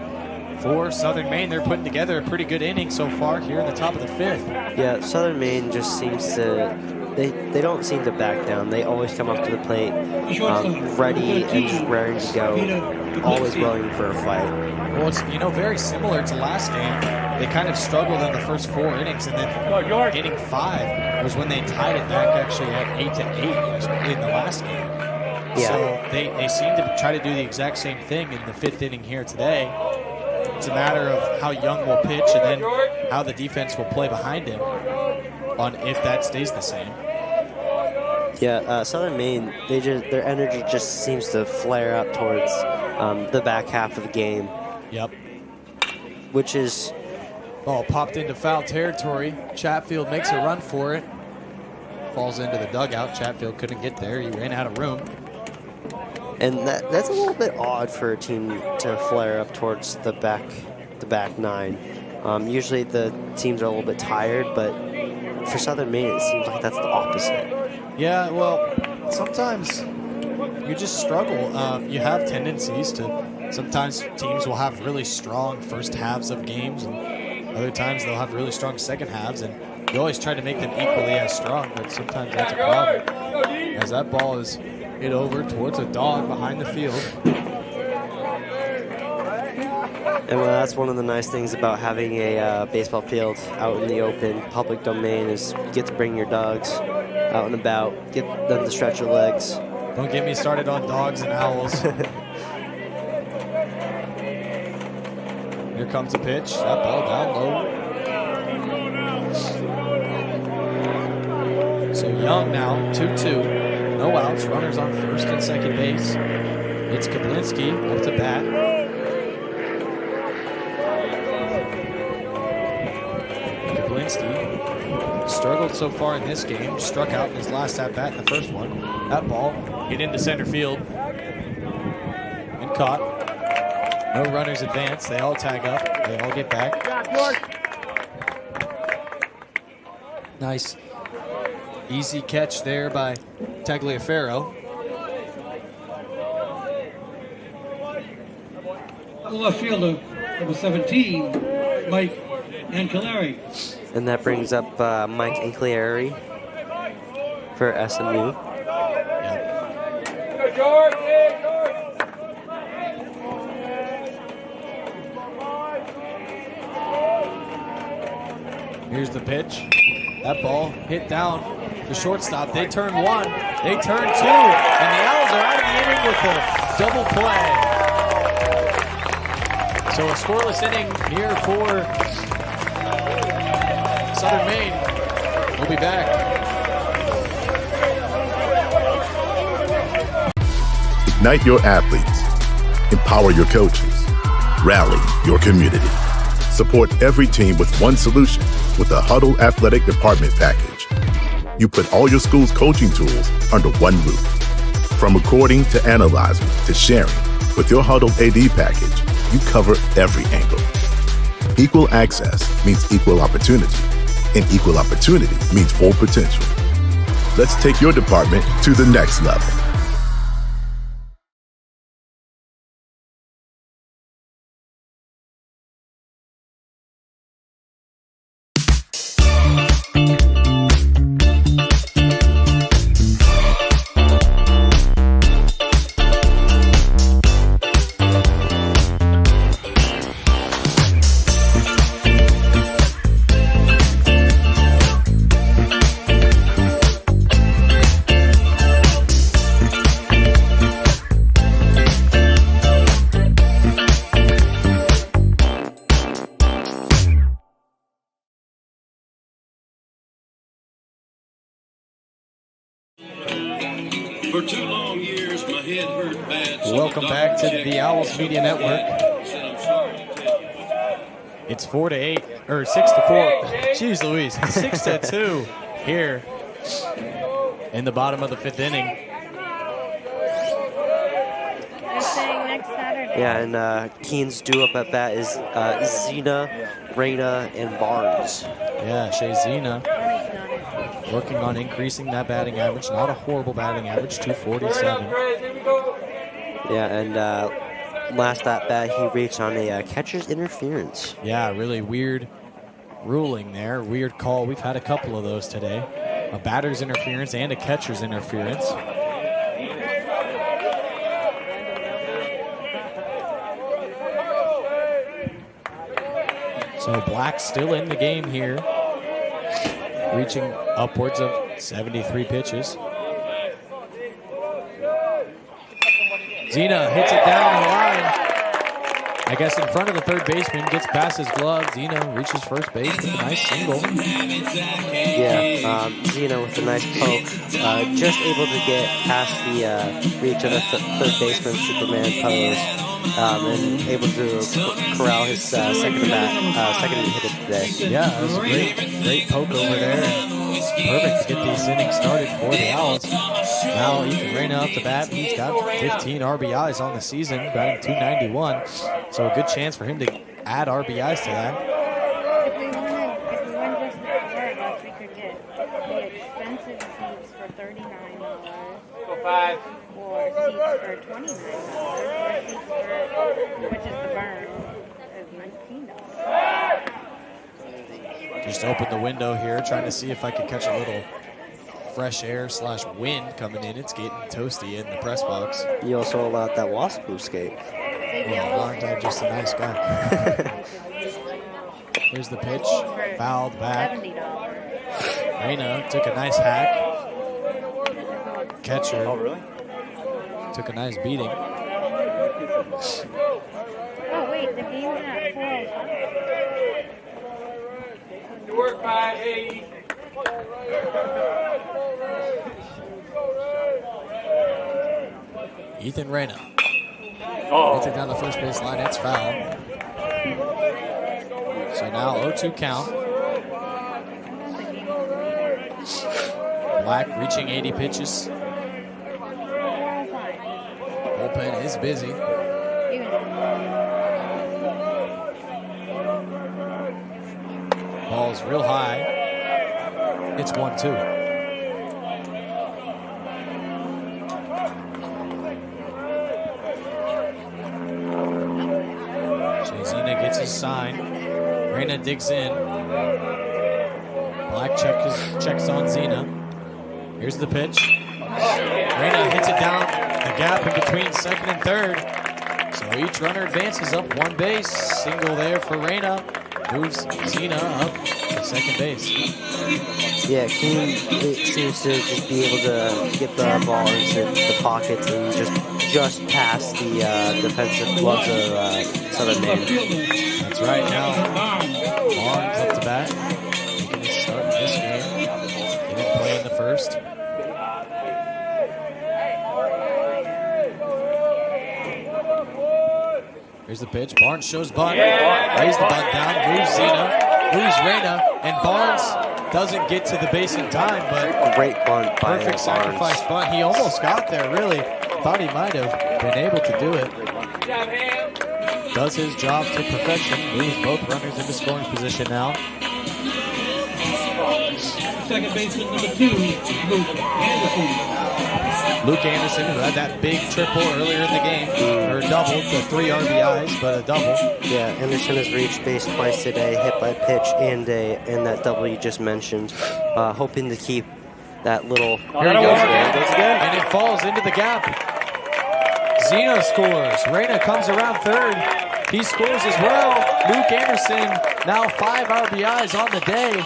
for Southern Maine. They're putting together a pretty good inning so far here in the top of the 5th. Yeah, Southern Maine just seems to... They don't seem to back down. They always come up to the plate ready and raring to go, always willing for a fight. Well, it's very similar to last game. They kind of struggled in the first 4 innings, and then inning 5 was when they tied it back actually at 8-8 in the last game. Yeah. So they seem to try to do the exact same thing in the 5th inning here today. It's a matter of how Young will pitch and then how the defense will play behind him on if that stays the same. Yeah, Southern Maine, their energy just seems to flare up towards the back half of the game. Yep. Which is... Ball popped into foul territory. Chatfield makes a run for it. Falls into the dugout. Chatfield couldn't get there. He ran out of room. And that's a little bit odd for a team to flare up towards the back 9. Usually the teams are a little bit tired, but for Southern Maine, it seems like that's the opposite. Yeah, well, sometimes you just struggle. You have tendencies to, sometimes teams will have really strong first halves of games, and other times they'll have really strong second halves, and you always try to make them equally as strong, but sometimes that's a problem. As that ball is hit over towards a dog behind the field. And that's one of the nice things about having a baseball field out in the open, public domain, is you get to bring your dogs out and about, get them to stretch their legs. Don't get me started on dogs and owls. Here comes a pitch. That ball down low. So Young now, 2-2. No outs. Runners on first and second base. It's Kablinski up to bat. Kablinski struggled so far in this game. Struck out in his last at-bat in the first one. That ball hit into center field. And caught. No runners advance. They all tag up. They all get back. Nice. Easy catch there by Tagliaferro. The left fielder, number 17, Mike Ancalari. And that brings up Mike Ancalari for SMU. Here's the pitch. That ball hit down the shortstop. They turn one, they turn two, and the Owls are out of the inning with a double play. So a scoreless inning here for Southern Maine. We'll be back. Ignite your athletes. Empower your coaches. Rally your community. Support every team with one solution with the Huddle Athletic Department Package. You put all your school's coaching tools under one roof. From recording to analyzing to sharing, with your Huddle AD package, you cover every angle. Equal access means equal opportunity, and equal opportunity means full potential. Let's take your department to the next level. For 2 long years, my head hurt bad. Welcome back to the Owls Media Network. It's 4-8, or 6-4. Jeez Louise, 6-2 here in the bottom of the 5th inning. They're saying next Saturday. Yeah, and Keene's due up at bat is Zena, Reyna, and Barnes. Yeah, Shea Zena working on increasing that batting average. Not a horrible batting average, 247. Yeah, and last at bat, he reached on a catcher's interference. Yeah, really weird ruling there. Weird call. We've had a couple of those today. A batter's interference and a catcher's interference. So Black still in the game here, reaching upwards of 73 pitches. Zena hits it down the line. I guess in front of the third baseman, gets past his glove. Zena reaches first base with a nice single. Yeah, Zena with a nice poke. Just able to get past the reach of the third baseman Superman pose. And able to corral his second hit of the day. Yeah, that was a great poke over there. Perfect to get these innings started for the Owls. Now Ethan Reyna up the bat. He's got 15 RBIs on the season, batting .291. So a good chance for him to add RBIs to that. If we won just the August, we could get the expensive seats for $39. Or seats for $29. Which is the burn, is $19. Just open the window here, trying to see if I can catch a little fresh air / wind coming in. It's getting toasty in the press box. You also allowed that wasp boo skate. Yeah, Blondie, just a nice guy. Here's the pitch, fouled back. Reyna took a nice hack. Catcher took a nice beating. Oh, wait, the game's at 4:05. Good work, 580. Ethan Reyna. Hits it down the first base line. It's foul. So now 0-2 count. Black reaching 80 pitches. Bullpen is busy. Ball's real high. It's 1-2. Zena gets his sign. Reyna digs in. Black checks on Zena. Here's the pitch. Reyna hits it down the gap in between second and third. So each runner advances up one base. Single there for Reyna. Moves Zena up to second base. Yeah, Keene seems to just be able to get the ball into the pockets and just past the defensive gloves of Southern Maine. That's right. Now Barnes up to bat. Making his start in this game. He didn't play in the first. Here's the pitch. Barnes shows bunt. Lays the bunt down. Moves Zena. Moves Reyna. And Barnes doesn't get to the base in time, but great bunt. Perfect sacrifice bunt. He almost got there, really. Thought he might have been able to do it. Does his job to perfection. Moves both runners into scoring position now. Second baseman number 2, Luke Anderson. Luke Anderson, who had that big triple earlier in the game, or double, the 3 RBIs, but a double. Yeah, Anderson has reached base twice today, hit by pitch and that double you just mentioned. Hoping to keep that little. Here he goes again, and it falls into the gap. Zeno scores. Reyna comes around third. He scores as well. Luke Anderson now 5 RBIs on the day.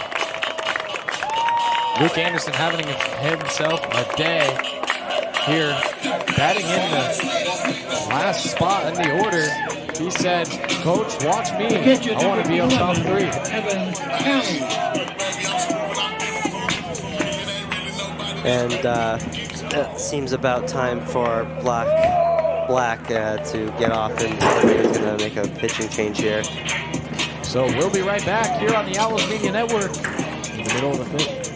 Luke Anderson having himself a day here, batting in the last spot in the order. He said, "Coach, watch me. I want to be on top 3." And it seems about time for Black to get off, and he's going to make a pitching change here. So we'll be right back here on the Owls Media Network in the middle of the 5th.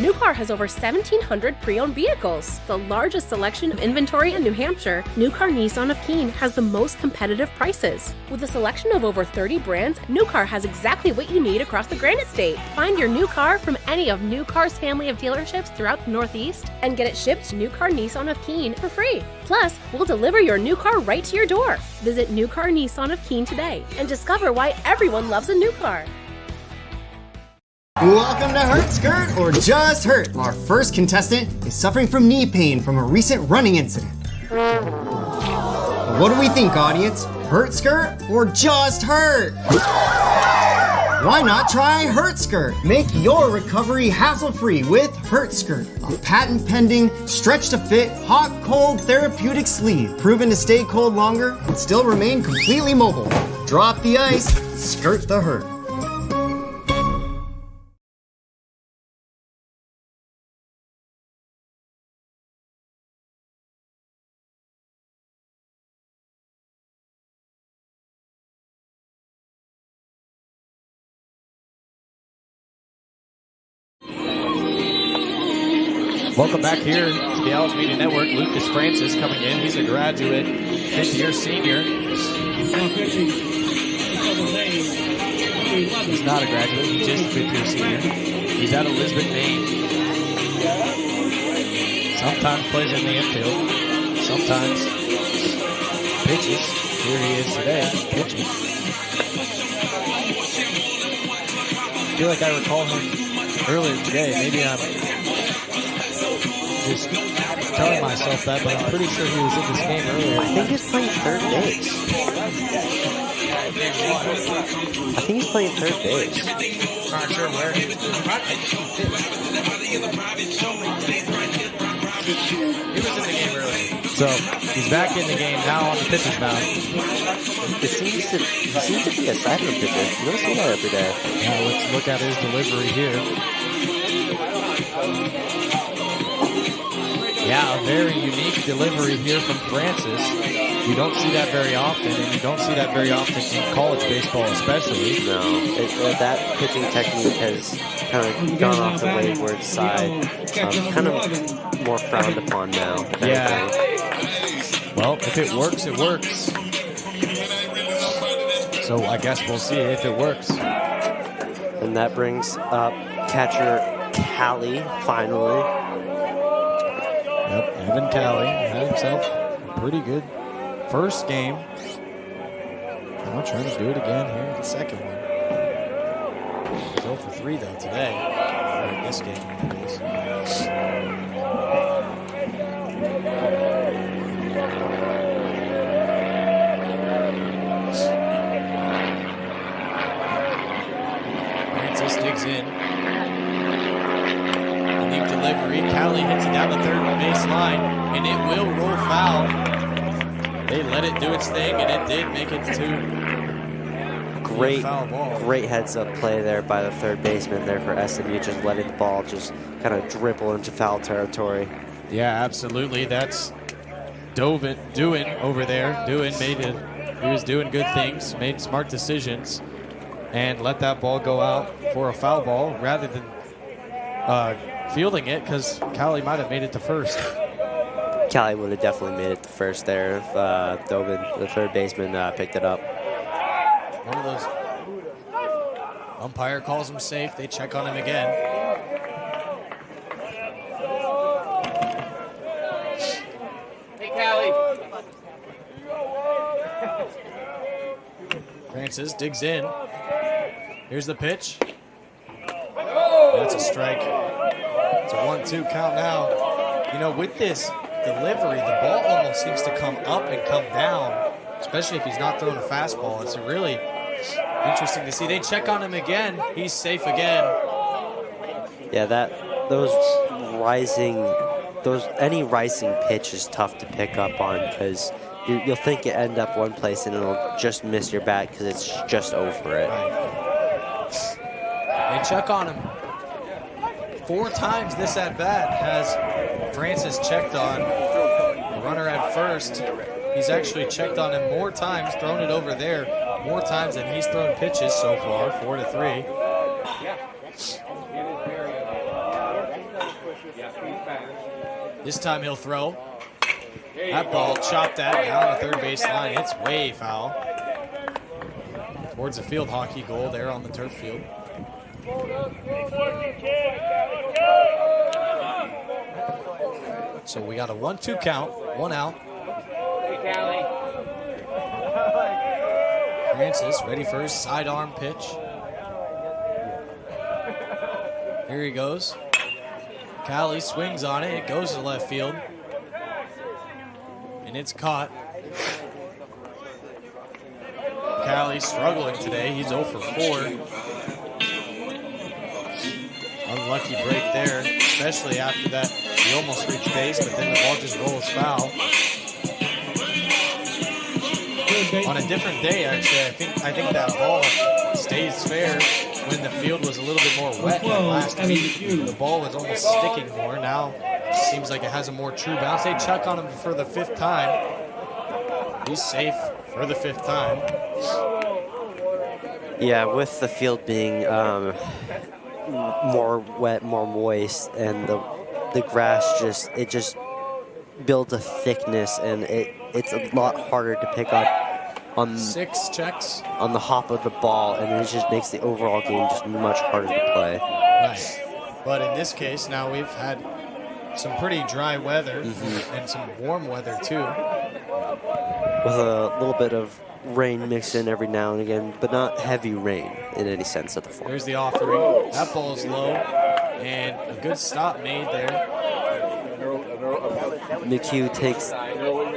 New Car has over 1,700 pre-owned vehicles, the largest selection of inventory in New Hampshire. New Car Nissan of Keene has the most competitive prices. With a selection of over 30 brands, New Car has exactly what you need across the Granite State. Find your new car from any of New Car's family of dealerships throughout the Northeast and get it shipped to New Car Nissan of Keene for free. Plus, we'll deliver your new car right to your door. Visit New Car Nissan of Keene today and discover why everyone loves a new car. Welcome to Hurt Skirt or Just Hurt. Our first contestant is suffering from knee pain from a recent running incident. What do we think, audience? Hurt Skirt or Just Hurt? Why not try Hurt Skirt? Make your recovery hassle-free with Hurt Skirt, a patent-pending, stretch-to-fit, hot-cold therapeutic sleeve, proven to stay cold longer and still remain completely mobile. Drop the ice, skirt the hurt. Welcome back here to the Owls Media Network. Lucas Francis coming in. He's a graduate, 5th-year senior. He's not a graduate. He's just a 5th-year senior. He's out of Lisbon, Maine. Sometimes plays in the infield. Sometimes pitches. Here he is today, pitching. I feel like I recall him earlier today. Maybe I'm just telling myself that, but I'm pretty sure he was in this game earlier. I think he's playing third base. Not sure where. He was in the game earlier. So he's back in the game now on the pitcher's mound. He seems to be a sidearm pitcher. You don't see that every day. Now let's look at his delivery here. Yeah, a very unique delivery here from Francis. You don't see that very often, and you don't see that very often in college baseball especially. No, that pitching technique has kind of gone off the wayward side. Kind of more frowned upon now. Yeah. Well, if it works, it works. So I guess we'll see if it works. And that brings up catcher Callie, finally. Yep, Evan Callie had himself a pretty good first game. I'm trying to do it again here in the second one. He's 0 for 3 though today. in this game. Francis digs in. The deep delivery. Callie hits it down the third baseline, and it will roll foul. They let it do its thing, and it did make it to Great heads-up play there by the third baseman there for SMU, just letting the ball just kind of dribble into foul territory. Yeah, absolutely. That's Doing over there. He was doing good things, made smart decisions, and let that ball go out for a foul ball rather than fielding it, because Callie might have made it to first. Callie would have definitely made it to first there if Dobin, the third baseman, picked it up. One of those. Umpire calls him safe. They check on him again. Hey, Callie. Francis digs in. Here's the pitch. That's a strike. It's a 1-2 count now. You know, with this delivery, the ball almost seems to come up and come down, especially if he's not throwing a fastball. It's really interesting to see. They check on him again. He's safe again. Yeah, any rising pitch is tough to pick up on, because you'll think you end up one place and it'll just miss your bat because it's just over it. They check on him. 4 times this at-bat has Francis checked on the runner at first. He's actually checked on him more times, thrown it over there more times than he's thrown pitches so far, 4-3. This time he'll throw. That ball chopped at down the third base line. It's way foul. Towards the field hockey goal there on the turf field. So we got a 1-2 count, 1 out. Francis ready for his sidearm pitch. Here he goes. Callie swings on it. It goes to left field. And it's caught. Callie struggling today. He's 0 for 4. Unlucky break there, especially after that. He almost reached base, but then the ball just rolls foul. On a different day, actually, I think that ball stays fair when the field was a little bit more wet than last week. The ball was almost sticking more. Now it seems like it has a more true bounce. They check on him for the 5th time. He's safe for the 5th time. Yeah, with the field being more wet, more moist, and the grass just builds a thickness, and it's a lot harder to pick up on 6 checks on the hop of the ball, and it just makes the overall game just much harder to play. Right. But in this case, now we've had some pretty dry weather and some warm weather too. With a little bit of rain mixed in every now and again, but not heavy rain in any sense of the form. There's the offering. That ball's low, and a good stop made there. McHugh takes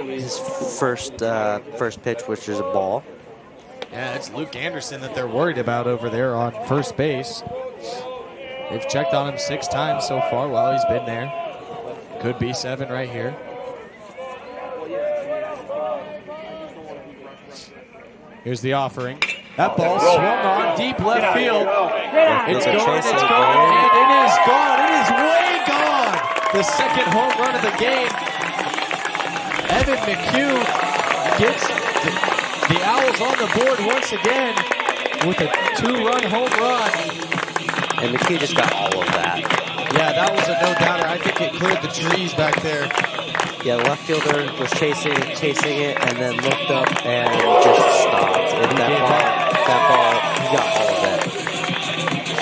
his first pitch, which is a ball. Yeah, it's Luke Anderson that they're worried about over there on first base. They've checked on him 6 times so far while he's been there. Could be 7 right here. Here's the offering. That ball swung on deep left field. It's gone, and it is gone. It is way gone. The second home run of the game. Evan McHugh gets the Owls on the board once again with a 2-run home run. And McHugh just got all of that. Yeah, that was a no-doubter. I think it cleared the trees back there. Yeah, the left fielder was chasing it, and then looked up and just stopped. And that ball, he got all of it.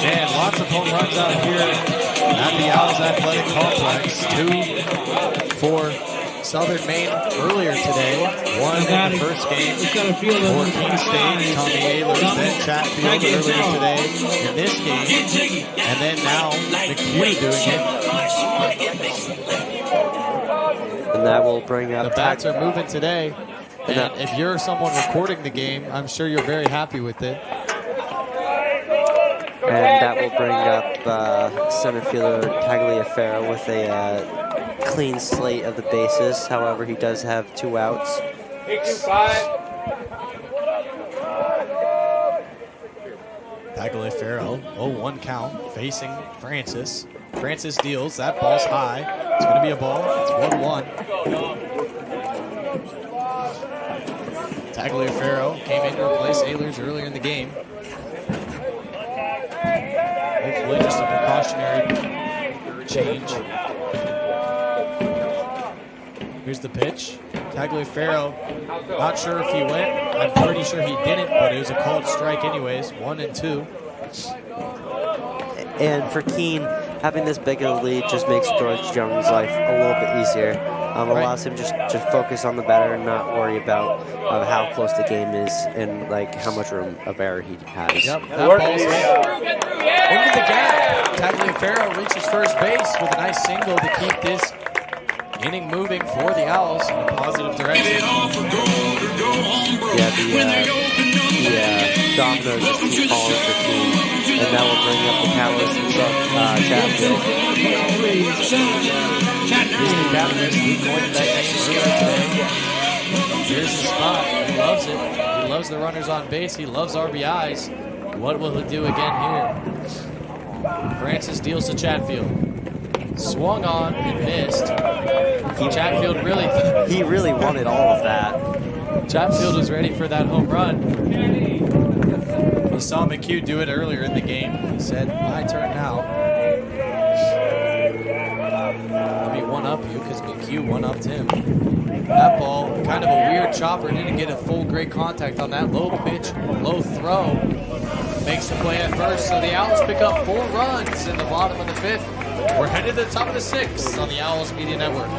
Man, lots of home runs out here at the Owls Athletic Complex. 2 for Southern Maine earlier today. Won in the first game for Keene State, Tommy Ahlers, then Chatfield earlier today in this game. And then now McHugh doing it. And that will bring up... The bats are moving today. And if you're someone recording the game, I'm sure you're very happy with it. And that will bring up center fielder Tagliaferro with a clean slate of the bases. However, he does have 2 outs. Tagliaferro, 0-1 count, facing Francis. Francis deals, that ball's high. It's going to be a ball, it's 1-1. Tagliaferro came in to replace Ahlers earlier in the game. Hopefully just a precautionary change. Here's the pitch. Tagliaferro, not sure if he went. I'm pretty sure he didn't, but it was a called strike anyways. 1-2. And for Keene, having this big of a lead just makes George Young's life a little bit easier. Allows him just to focus on the batter and not worry about how close the game is and like how much room of error he has. Yep, that ball's into the gap. Tagliaferro reaches first base with a nice single to keep this inning moving for the Owls in a positive direction. Yeah, the dominoes just keep falling for Keene. And that will bring up the catalyst himself, Chatfield. Here's the catalyst. He's going back today. Here's the spot. He loves it. He loves the runners on base. He loves RBIs. What will he do again here? Francis deals to Chatfield. Swung on and missed. Chatfield he really wanted all of that. Chatfield was ready for that home run. He saw McHugh do it earlier in the game. He said, my turn now. Let me one-up you because McHugh one-upped him. That ball, kind of a weird chopper. Didn't get a full great contact on that low pitch, low throw. Makes the play at first. So the Owls pick up 4 runs in the bottom of the 5th. We're headed to the top of the 6th on the Owls Media Network.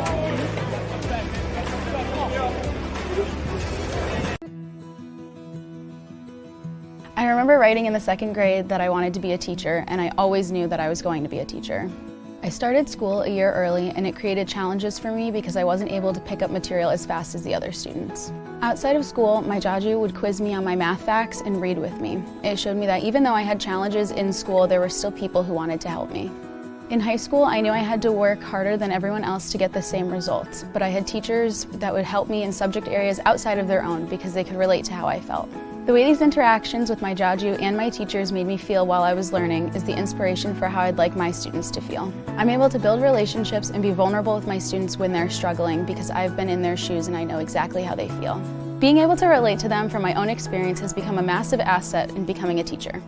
I remember writing in the 2nd grade that I wanted to be a teacher, and I always knew that I was going to be a teacher. I started school a year early, and it created challenges for me because I wasn't able to pick up material as fast as the other students. Outside of school, my jaju would quiz me on my math facts and read with me. It showed me that even though I had challenges in school, there were still people who wanted to help me. In high school, I knew I had to work harder than everyone else to get the same results, but I had teachers that would help me in subject areas outside of their own because they could relate to how I felt. The way these interactions with my jaju and my teachers made me feel while I was learning is the inspiration for how I'd like my students to feel. I'm able to build relationships and be vulnerable with my students when they're struggling because I've been in their shoes and I know exactly how they feel. Being able to relate to them from my own experience has become a massive asset in becoming a teacher.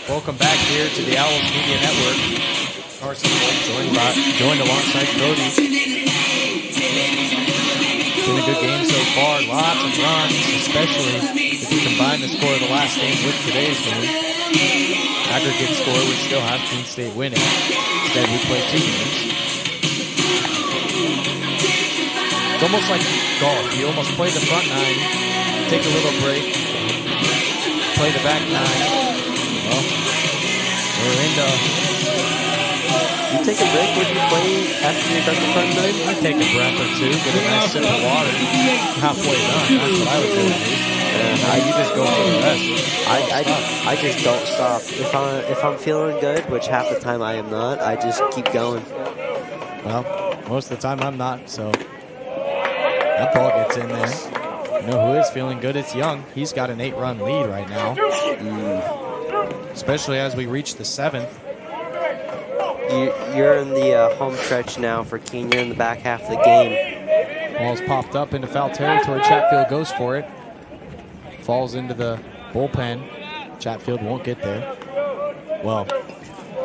Welcome back here to the Owls Media Network. Carson joined alongside Cody. Been a good game so far. Lots of runs, especially if you combine the score of the last game with today's game. Aggregate score would still have Keene State winning. Instead, we play 2 games. It's almost like golf. You almost play the front 9, take a little break, play the back 9. Well, we're into... You take a break when you play after you're done the front 9? I take a breath or 2, get a nice sip of water. Halfway done, that's what I would do. You just go for the rest. I just don't stop. If I'm feeling good, which half the time I am not, I just keep going. Well, most of the time I'm not, so that ball gets in there. You know who is feeling good? It's Young. He's got an 8-run lead right now. Especially as we reach the 7th. You're in the home stretch now for Keene. You're in the back half of the game. Ball's popped up into foul territory. Chatfield goes for it. Falls into the bullpen. Chatfield won't get there. Well,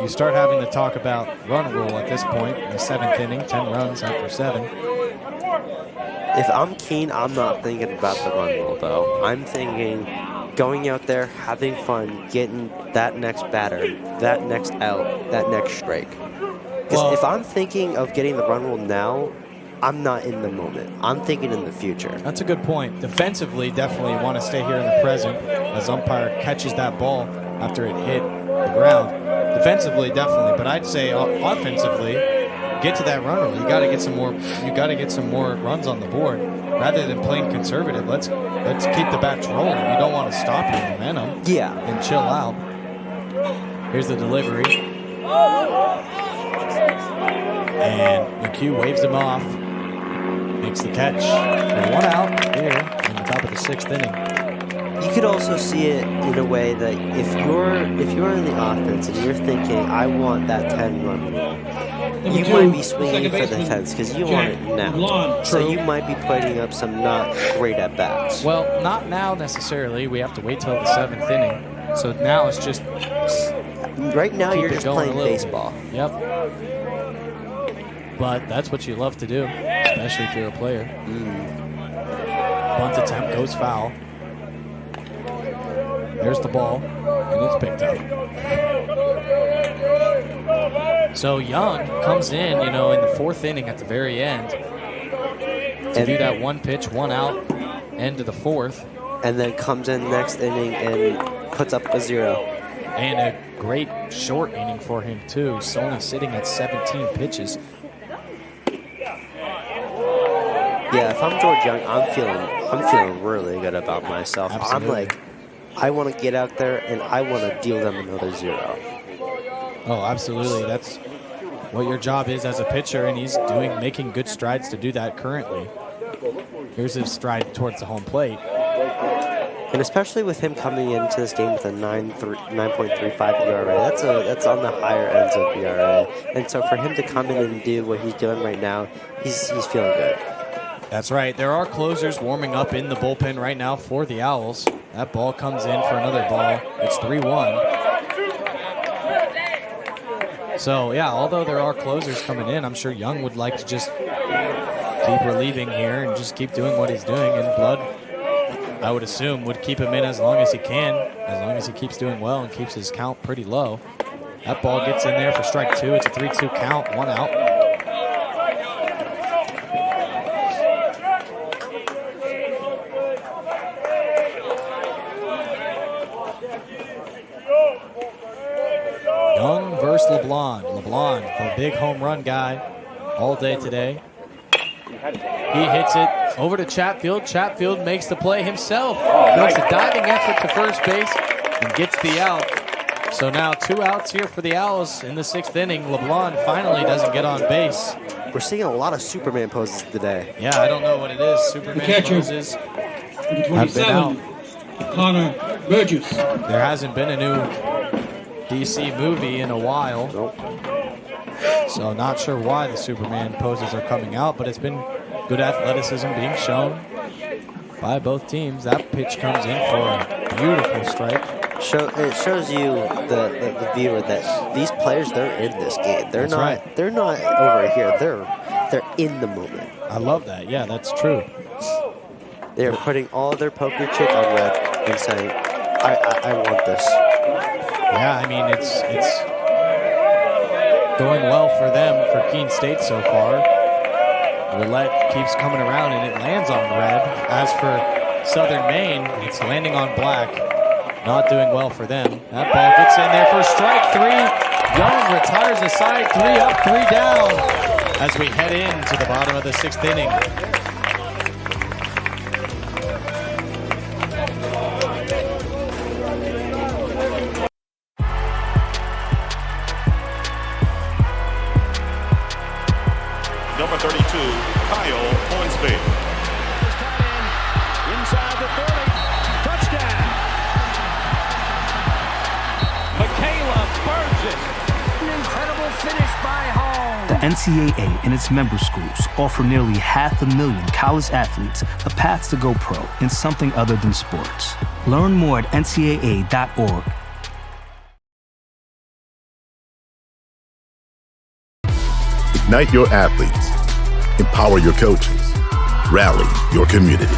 you start having to talk about run rule at this point in the 7th inning, 10 runs after 7. If I'm Keene, I'm not thinking about the run rule, though. I'm thinking going out there, having fun, getting that next batter, that next out, that next strike. Because if I'm thinking of getting the run rule now, I'm not in the moment. I'm thinking in the future. That's a good point. Defensively, definitely want to stay here in the present as umpire catches that ball after it hit the ground. Defensively, definitely, but I'd say offensively, get to that run rule. You got to get some more. You got to get some more runs on the board rather than playing conservative. Let's keep the bats rolling. You don't want to stop your momentum. Yeah, and chill out. Here's the delivery, and McHugh waves him off. Makes the catch for 1 out here in the top of the 6th inning. You could also see it in a way that if you're in the offense and you're thinking, I want that 10-run rule, you might be swinging for the fence because you want it now. So you might be putting up some not great at-bats. Well, not now necessarily. We have to wait till the 7th inning. So now it's just... Right now you're just playing baseball. Yep. But that's what you love to do, especially if you're a player. Bunt attempt goes foul. There's the ball, and it's picked up. So Young comes in, in the 4th inning at the very end to do that 1 pitch, 1 out, end of the 4th. And then comes in next inning and puts up a 0. And a great short inning for him, too. He's only sitting at 17 pitches. Yeah, if I'm George Young, I'm feeling really good about myself. Absolutely. I'm like, I want to get out there and I want to deal them another 0. Oh, absolutely. That's what your job is as a pitcher, and he's making good strides to do that currently. Here's his stride towards the home plate. And especially with him coming into this game with a 9.35 ERA, that's on the higher ends of ERA. And so for him to come in and do what he's doing right now, he's feeling good. That's right. There are closers warming up in the bullpen right now for the Owls. That ball comes in for another ball. It's 3-1. So, yeah, although there are closers coming in, I'm sure Young would like to just keep relieving here and just keep doing what he's doing. And Blood, I would assume, would keep him in as long as he can, as long as he keeps doing well and keeps his count pretty low. That ball gets in there for strike 2. It's a 3-2 count, 1 out. Young versus LeBlanc. LeBlanc, the big home run guy all day today. He hits it over to Chatfield. Chatfield makes the play himself. Makes a diving effort to first base and gets the out. So now 2 outs here for the Owls in the 6th inning. LeBlanc finally doesn't get on base. We're seeing a lot of Superman poses today. Yeah, I don't know what it is. Superman poses have been out. Connor Burgess. There hasn't been a new DC movie in a while. So not sure why the Superman poses are coming out, but it's been good athleticism being shown by both teams. That pitch comes in for a beautiful strike. It shows you, the viewer, that these players, they're in this game. They're not over here. They're in the moment. I love that. Yeah, that's true. They're putting all their poker chip on red and saying, I want this. Yeah, I mean, it's going well for them, for Keene State so far. Roulette keeps coming around and it lands on red. As for Southern Maine, it's landing on black. Not doing well for them. That ball gets in there for strike 3. Young retires a side, 3 up, 3 down as we head into the bottom of the 6th inning. Number 32, Kyle Hornsby. Inside the 30. Touchdown. Michaela Burgess. An incredible finish by Hall. The NCAA and its member schools offer nearly 500,000 college athletes a path to go pro in something other than sports. Learn more at ncaa.org. Ignite your athletes. Empower your coaches. Rally your community.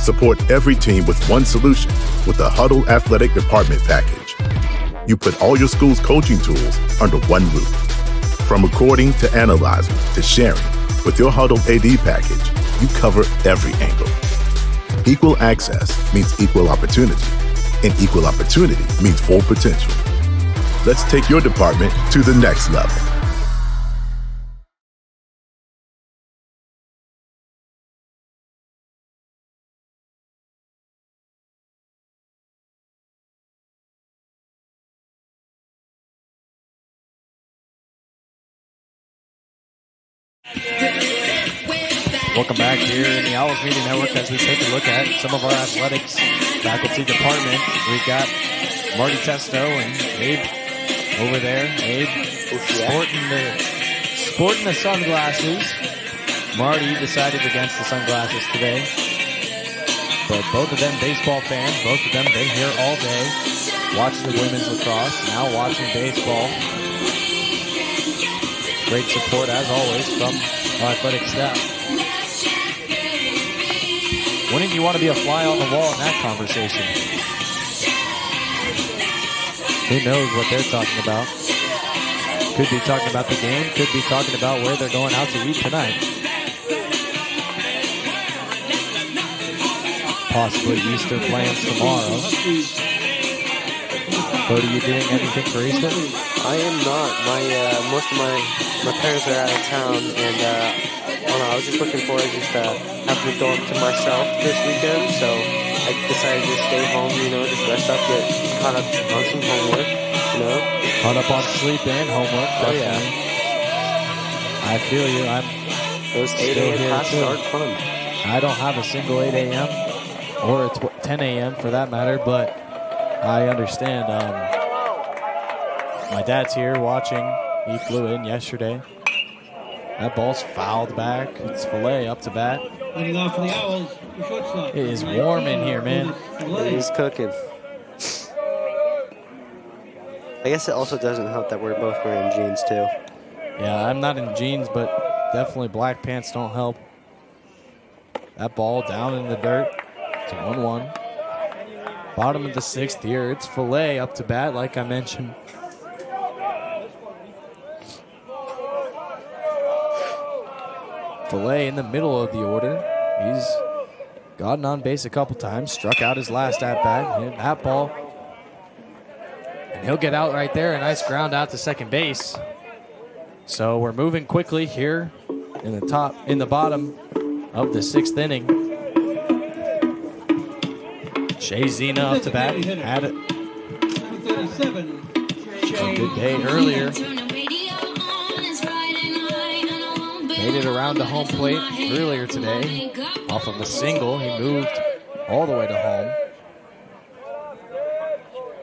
Support every team with one solution with the Huddle Athletic Department Package. You put all your school's coaching tools under one roof. From recording to analyzing to sharing, with your Huddle AD package, you cover every angle. Equal access means equal opportunity, and equal opportunity means full potential. Let's take your department to the next level. Welcome back here in the Owls Media Network as we take a look at some of our athletics faculty department. We've got Marty Testo and Abe over there. Abe sporting the sunglasses. Marty decided against the sunglasses today. But both of them baseball fans, both of them been here all day, watching the women's lacrosse, now watching baseball. Great support as always from our athletic staff. Wouldn't you want to be a fly on the wall in that conversation? Who knows what they're talking about? Could be talking about the game, could be talking about where they're going out to eat tonight. Possibly Easter plans tomorrow. Cody, you doing anything for Easter? I am not. Most of my parents are out of town, and I don't know, I was just looking forward to just having the dorm to myself this weekend, so I decided to stay home, just rest up, get caught up on some homework, Caught up on sleep and homework, definitely. I feel you. I'm Those 8 a.m. classes are fun. I don't have a single 8 a.m. or a 10 a.m. for that matter, but I understand. My dad's here watching. He flew in yesterday. That ball's fouled back. It's Filet up to bat. Leading off for the Owls, the shortstop. It is warm in here, man. He's cooking. I guess it also doesn't help that we're both wearing jeans, too. Yeah, I'm not in jeans, but definitely black pants don't help. That ball down in the dirt. It's 1-1. Bottom of the 6th here. It's Filet up to bat, like I mentioned. Filet in the middle of the order. He's gotten on base a couple times, struck out his last at-bat, hit that ball. And he'll get out right there. A nice ground out to second base. So we're moving quickly here in the bottom of the 6th inning. Shea Zena up to bat. Had it. A good day earlier. Made it around the home plate earlier today. Off of a single, he moved all the way to home.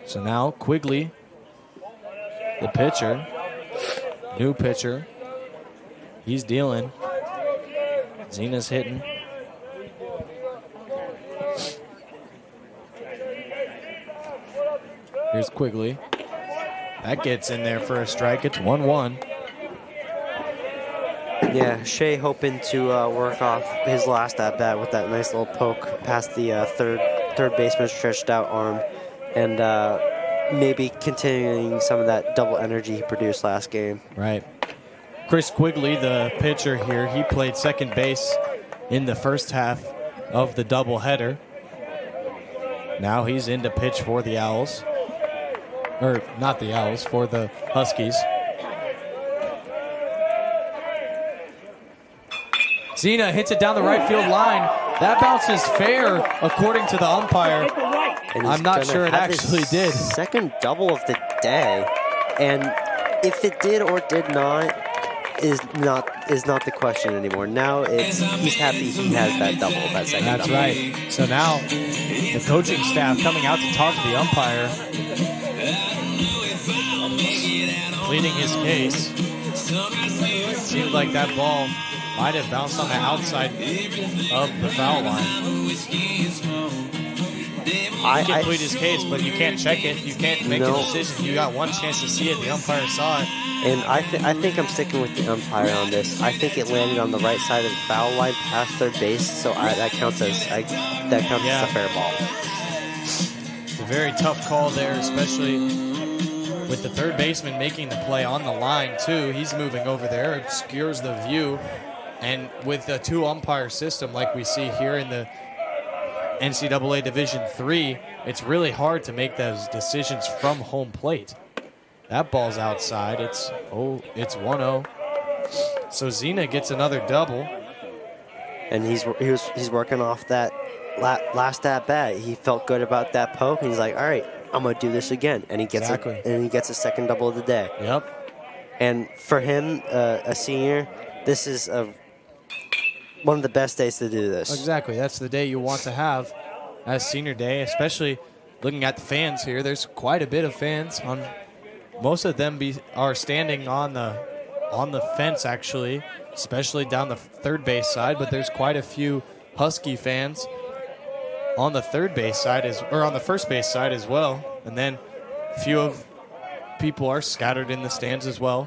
So now Quigley, the pitcher, new pitcher, he's dealing. Zena's hitting. Here's Quigley. That gets in there for a strike. It's 1-1. Yeah, Shea hoping to work off his last at-bat with that nice little poke past the third baseman's stretched out arm, and maybe continuing some of that double energy he produced last game. Right. Chris Quigley, the pitcher here, he played second base in the first half of the doubleheader. Now he's in to pitch for the Owls. Or not the Owls, for the Huskies. Zena hits it down the right field line. That bounce is fair, according to the umpire. I'm not sure it actually did. Second double of the day, and if it did or did not is not the question anymore. Now he's happy he has that double, that second double. That's right. So now the coaching staff coming out to talk to the umpire, pleading his case. seemed like that ball might have bounced on the outside of the foul line. He can plead his case, but you can't check it. You can't make a decision. You got one chance to see it. The umpire saw it. And I think I'm sticking with the umpire on this. I think it landed on the right side of the foul line past third base, so that counts as a fair ball. It's a very tough call there, especially with the third baseman making the play on the line too. He's moving over there, obscures the view, and with the two umpire system like we see here in the NCAA Division III, it's really hard to make those decisions from home plate. That ball's outside. It's 1-0. So Zena gets another double. And he's working off that last at bat. He felt good about that poke, and he's like, all right, I'm gonna do this again. And he gets he gets a second double of the day. Yep. And for him, a senior, this is one of the best days to do this. Exactly. That's the day you want to have as senior day, especially looking at the fans here. There's quite a bit of fans. Most of them are standing on the fence, actually, especially down the third base side, but there's quite a few Husky fans on the third base side on the first base side as well. And then a few of people are scattered in the stands as well.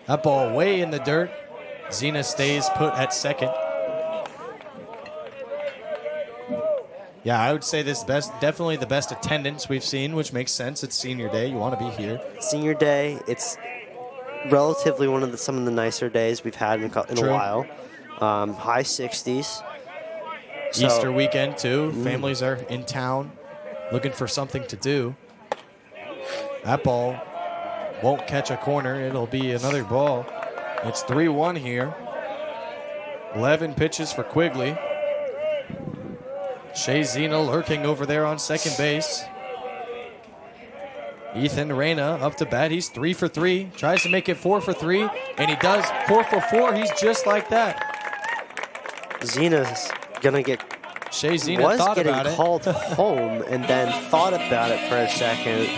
That ball way in the dirt. Zena stays put at second. Yeah, I would say definitely the best attendance we've seen, which makes sense. It's senior day. You want to be here. Senior day, it's relatively some of the nicer days we've had in a while. High 60s. Easter weekend, too. Families are in town looking for something to do. That ball won't catch a corner. It'll be another ball. It's 3-1 here. 11 pitches for Quigley. Shea Zena lurking over there on second base. Ethan Reyna up to bat. He's 3 for 3. Tries to make it 4 for 3, and he does 4 for 4. He's just like that. Zena's gonna get. Shea Zena thought about it. Was getting called home and then thought about it for a second.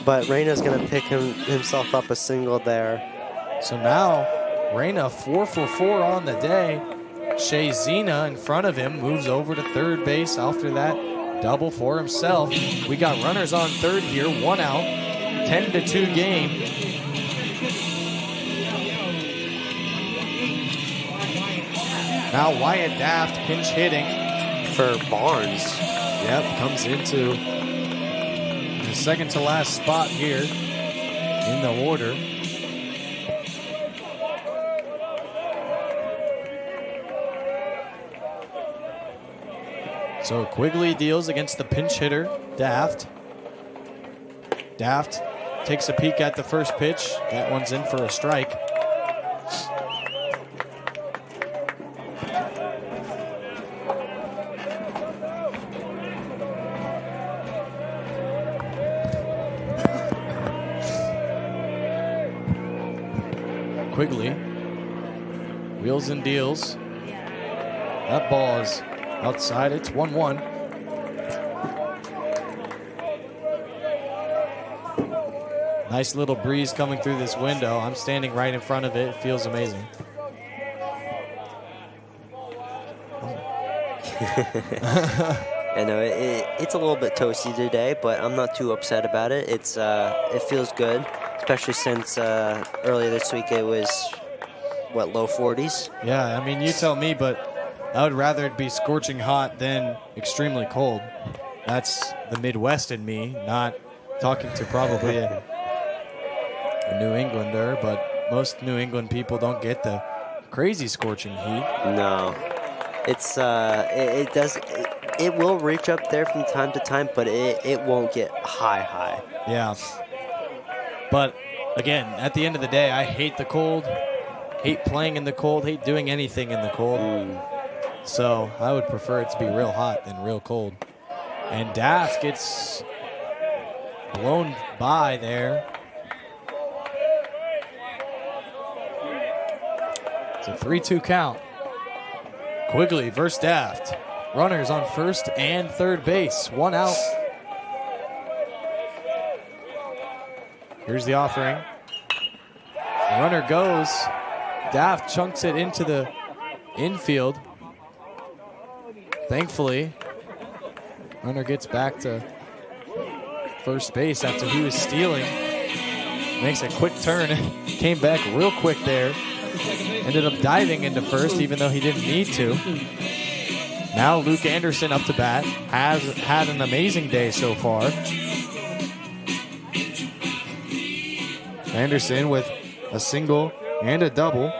But Reyna's gonna pick himself up a single there. So now Reyna 4 for 4 on the day. Shea Zena in front of him moves over to third base after that double for himself. We got runners on third here, 1 out, 10-2 game. Now Wyatt Daft pinch hitting for Barnes. Yep, comes into the second to last spot here in the order. So Quigley deals against the pinch hitter, Daft. Daft takes a peek at the first pitch. That one's in for a strike. Quigley wheels and deals. That ball is outside. It's 1-1. Nice little breeze coming through this window. I'm standing right in front of it. It feels amazing. I know it's a little bit toasty today, but I'm not too upset about it. It feels good, especially since earlier this week it was low 40s. Yeah, I mean, you tell me, but I would rather it be scorching hot than extremely cold. That's the Midwest in me, not talking to probably a New Englander, but most New England people don't get the crazy scorching heat. No, it's it will reach up there from time to time, but it won't get high. Yeah, but again, at the end of the day, I hate the cold, hate playing in the cold, hate doing anything in the cold. So I would prefer it to be real hot than real cold. And Daft gets blown by there. It's a 3-2 count. Quigley versus Daft. Runners on first and third base. 1 out. Here's the offering. The runner goes. Daft chunks it into the infield. Thankfully, runner gets back to first base after he was stealing. Makes a quick turn. Came back real quick there. Ended up diving into first even though he didn't need to. Now Luke Anderson up to bat. Has had an amazing day so far. Anderson with a single and a double.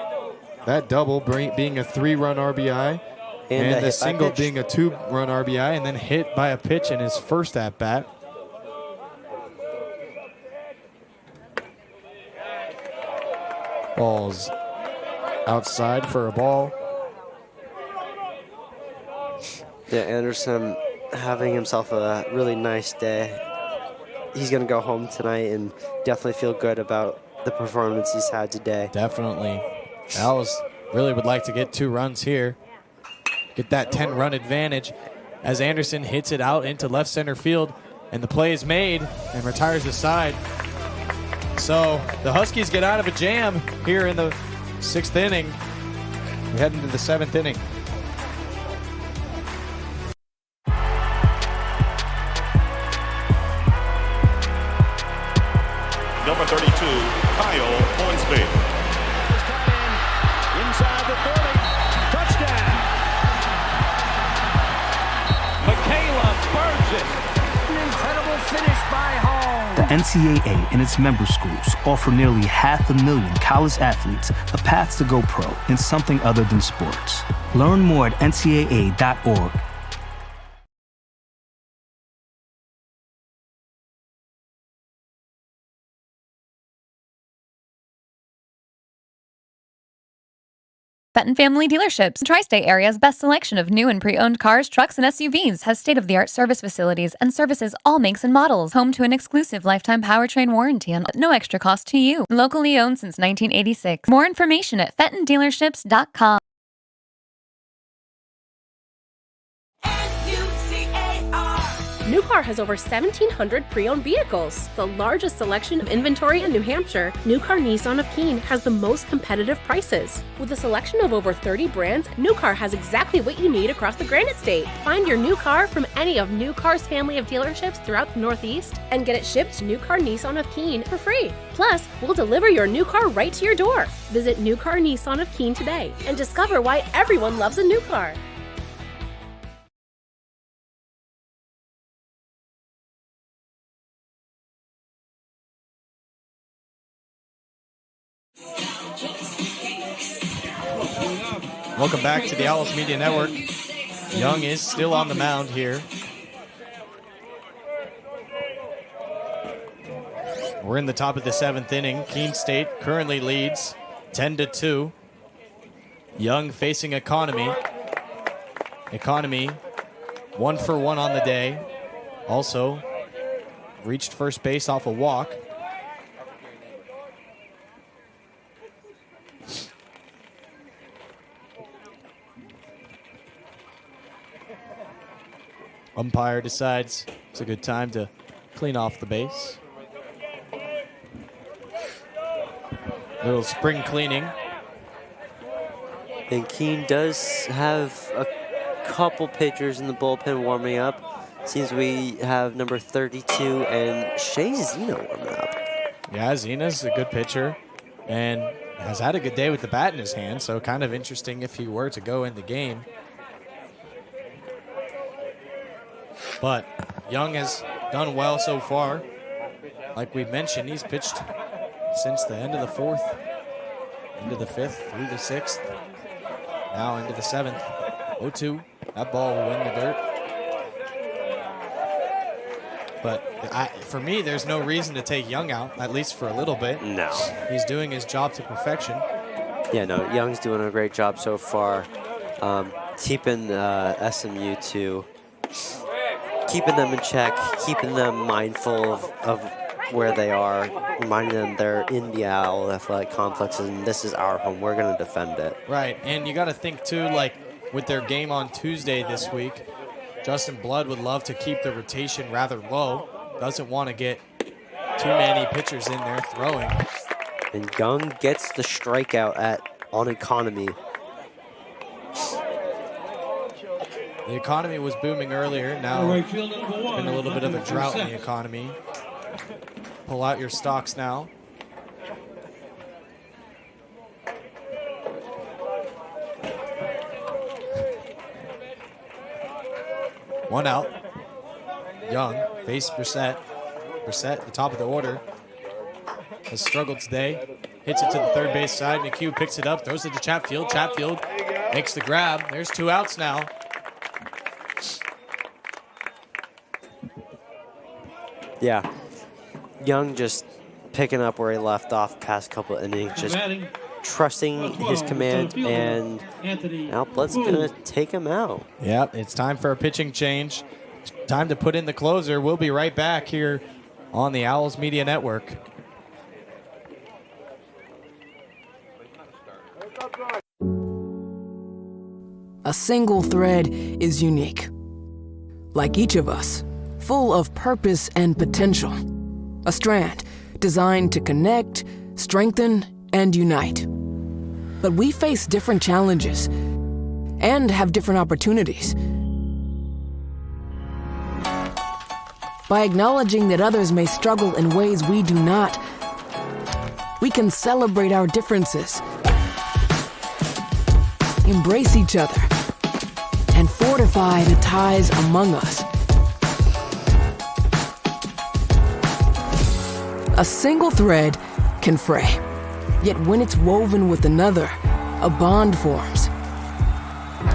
That double being a 3-run RBI. And the single being a 2-run RBI, and then hit by a pitch in his first at-bat. Ball's outside for a ball. Yeah, Anderson having himself a really nice day. He's going to go home tonight and definitely feel good about the performance he's had today. Definitely. Owls really would like to get 2 runs here. Get that 10-run advantage as Anderson hits it out into left center field, and the play is made and retires the side. So the Huskies get out of a jam here in the 6th inning. We head into the 7th inning. Number 32, Kyle Hornsby. Inside the 30. Touchdown. Michaela burns it. An incredible finish by Hall. The NCAA and its member schools offer nearly 500,000 college athletes a path to go pro in something other than sports. Learn more at ncaa.org. Fenton Family Dealerships, Tri-State Area's best selection of new and pre-owned cars, trucks, and SUVs, has state-of-the-art service facilities and services all makes and models. Home to an exclusive lifetime powertrain warranty on no extra cost to you. Locally owned since 1986. More information at fentondealerships.com. New Car has over 1,700 pre-owned vehicles. The largest selection of inventory in New Hampshire, New Car Nissan of Keene has the most competitive prices. With a selection of over 30 brands, New Car has exactly what you need across the Granite State. Find your new car from any of New Car's family of dealerships throughout the Northeast and get it shipped to New Car Nissan of Keene for free. Plus, we'll deliver your new car right to your door. Visit New Car Nissan of Keene today and discover why everyone loves a new car. Welcome back to the Owls Media Network. Young is still on the mound here. We're in the top of the 7th inning. Keene State currently leads 10-2. Young facing Economy. Economy 1 for 1 on the day. Also reached first base off a walk. Umpire decides it's a good time to clean off the base. Little spring cleaning. And Keene does have a couple pitchers in the bullpen warming up. Seems we have number 32 and Shea Zena warming up. Yeah, Zena's a good pitcher and has had a good day with the bat in his hand, so kind of interesting if he were to go in the game. But Young has done well so far. Like we mentioned, he's pitched since the end of the 4th, into the 5th, through the 6th, now into the 7th. 0-2. That ball will win the dirt. But for me, there's no reason to take Young out, at least for a little bit. No. He's doing his job to perfection. Yeah, no, Young's doing a great job so far. Keeping SMU to keeping them in check, keeping them mindful of where they are, reminding them they're in the Owl Athletic Complex and this is our home. We're going to defend it. Right, and you got to think too, like with their game on Tuesday this week, Justin Blood would love to keep the rotation rather low. Doesn't want to get Too many pitchers in there throwing. And Young gets the strikeout on Economy. The Economy was booming earlier. Now it's been a little bit of a drought in the Economy. Pull out your stocks now. One out. Young face Brissett. Brissett, the top of the order, has struggled today. Hits it to the third base side. McHugh picks it up, throws it to Chatfield. Chatfield makes the grab. There's 2 outs now. Yeah. Young just picking up where he left off past couple innings, just trusting his command, and now Blood's gonna take him out. Yeah, it's time for a pitching change. Time to put in the closer. We'll be right back here on the Owls Media Network. A single thread is unique. Like each of us, full of purpose and potential. A strand designed to connect, strengthen, and unite. But we face different challenges and have different opportunities. By acknowledging that others may struggle in ways we do not, we can celebrate our differences, embrace each other, and fortify the ties among us. A single thread can fray, yet when it's woven with another, a bond forms.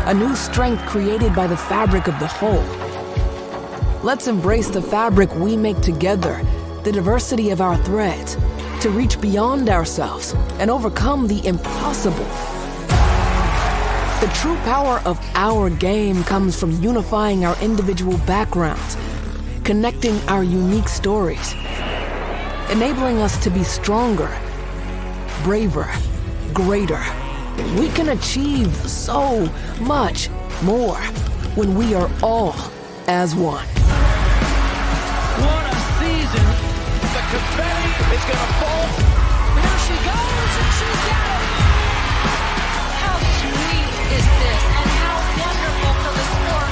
A new strength created by the fabric of the whole. Let's embrace the fabric we make together, the diversity of our threads, to reach beyond ourselves and overcome the impossible. The true power of our game comes from unifying our individual backgrounds, connecting our unique stories, enabling us to be stronger, braver, greater. We can achieve so much more when we are all as one. What a season. The confetti is going to fall. There she goes, and she's got it. How sweet is this, and how wonderful for the sport.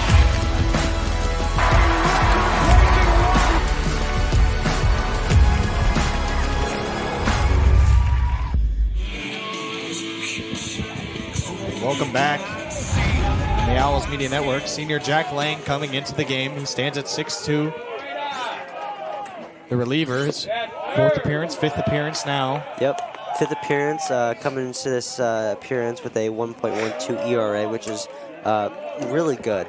Welcome back on the Owls Media Network. Senior Jack Lang coming into the game. He stands at 6'2". The reliever, his 4th appearance, 5th appearance now. Yep, 5th appearance, coming into this appearance with a 1.12 ERA, which is really good.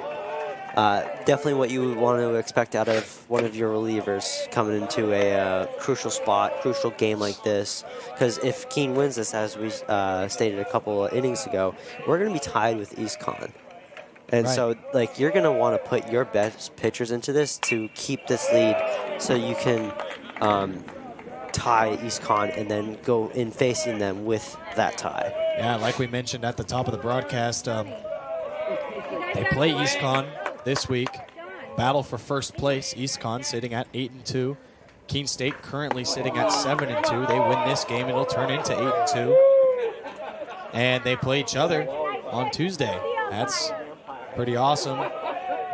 Definitely what you would want to expect out of one of your relievers coming into a crucial spot, crucial game like this. Because if Keene wins this, as we stated a couple of innings ago, we're going to be tied with East Con. And so, like, you're going to want to put your best pitchers into this to keep this lead so you can tie East Con and then go in facing them with that tie. Yeah, like we mentioned at the top of the broadcast, they play East Con this week. Battle for first place. East Con sitting at 8-2. Keene State currently sitting at 7-2. They win this game, it'll turn into 8-2. And they play each other on Tuesday. That's pretty awesome.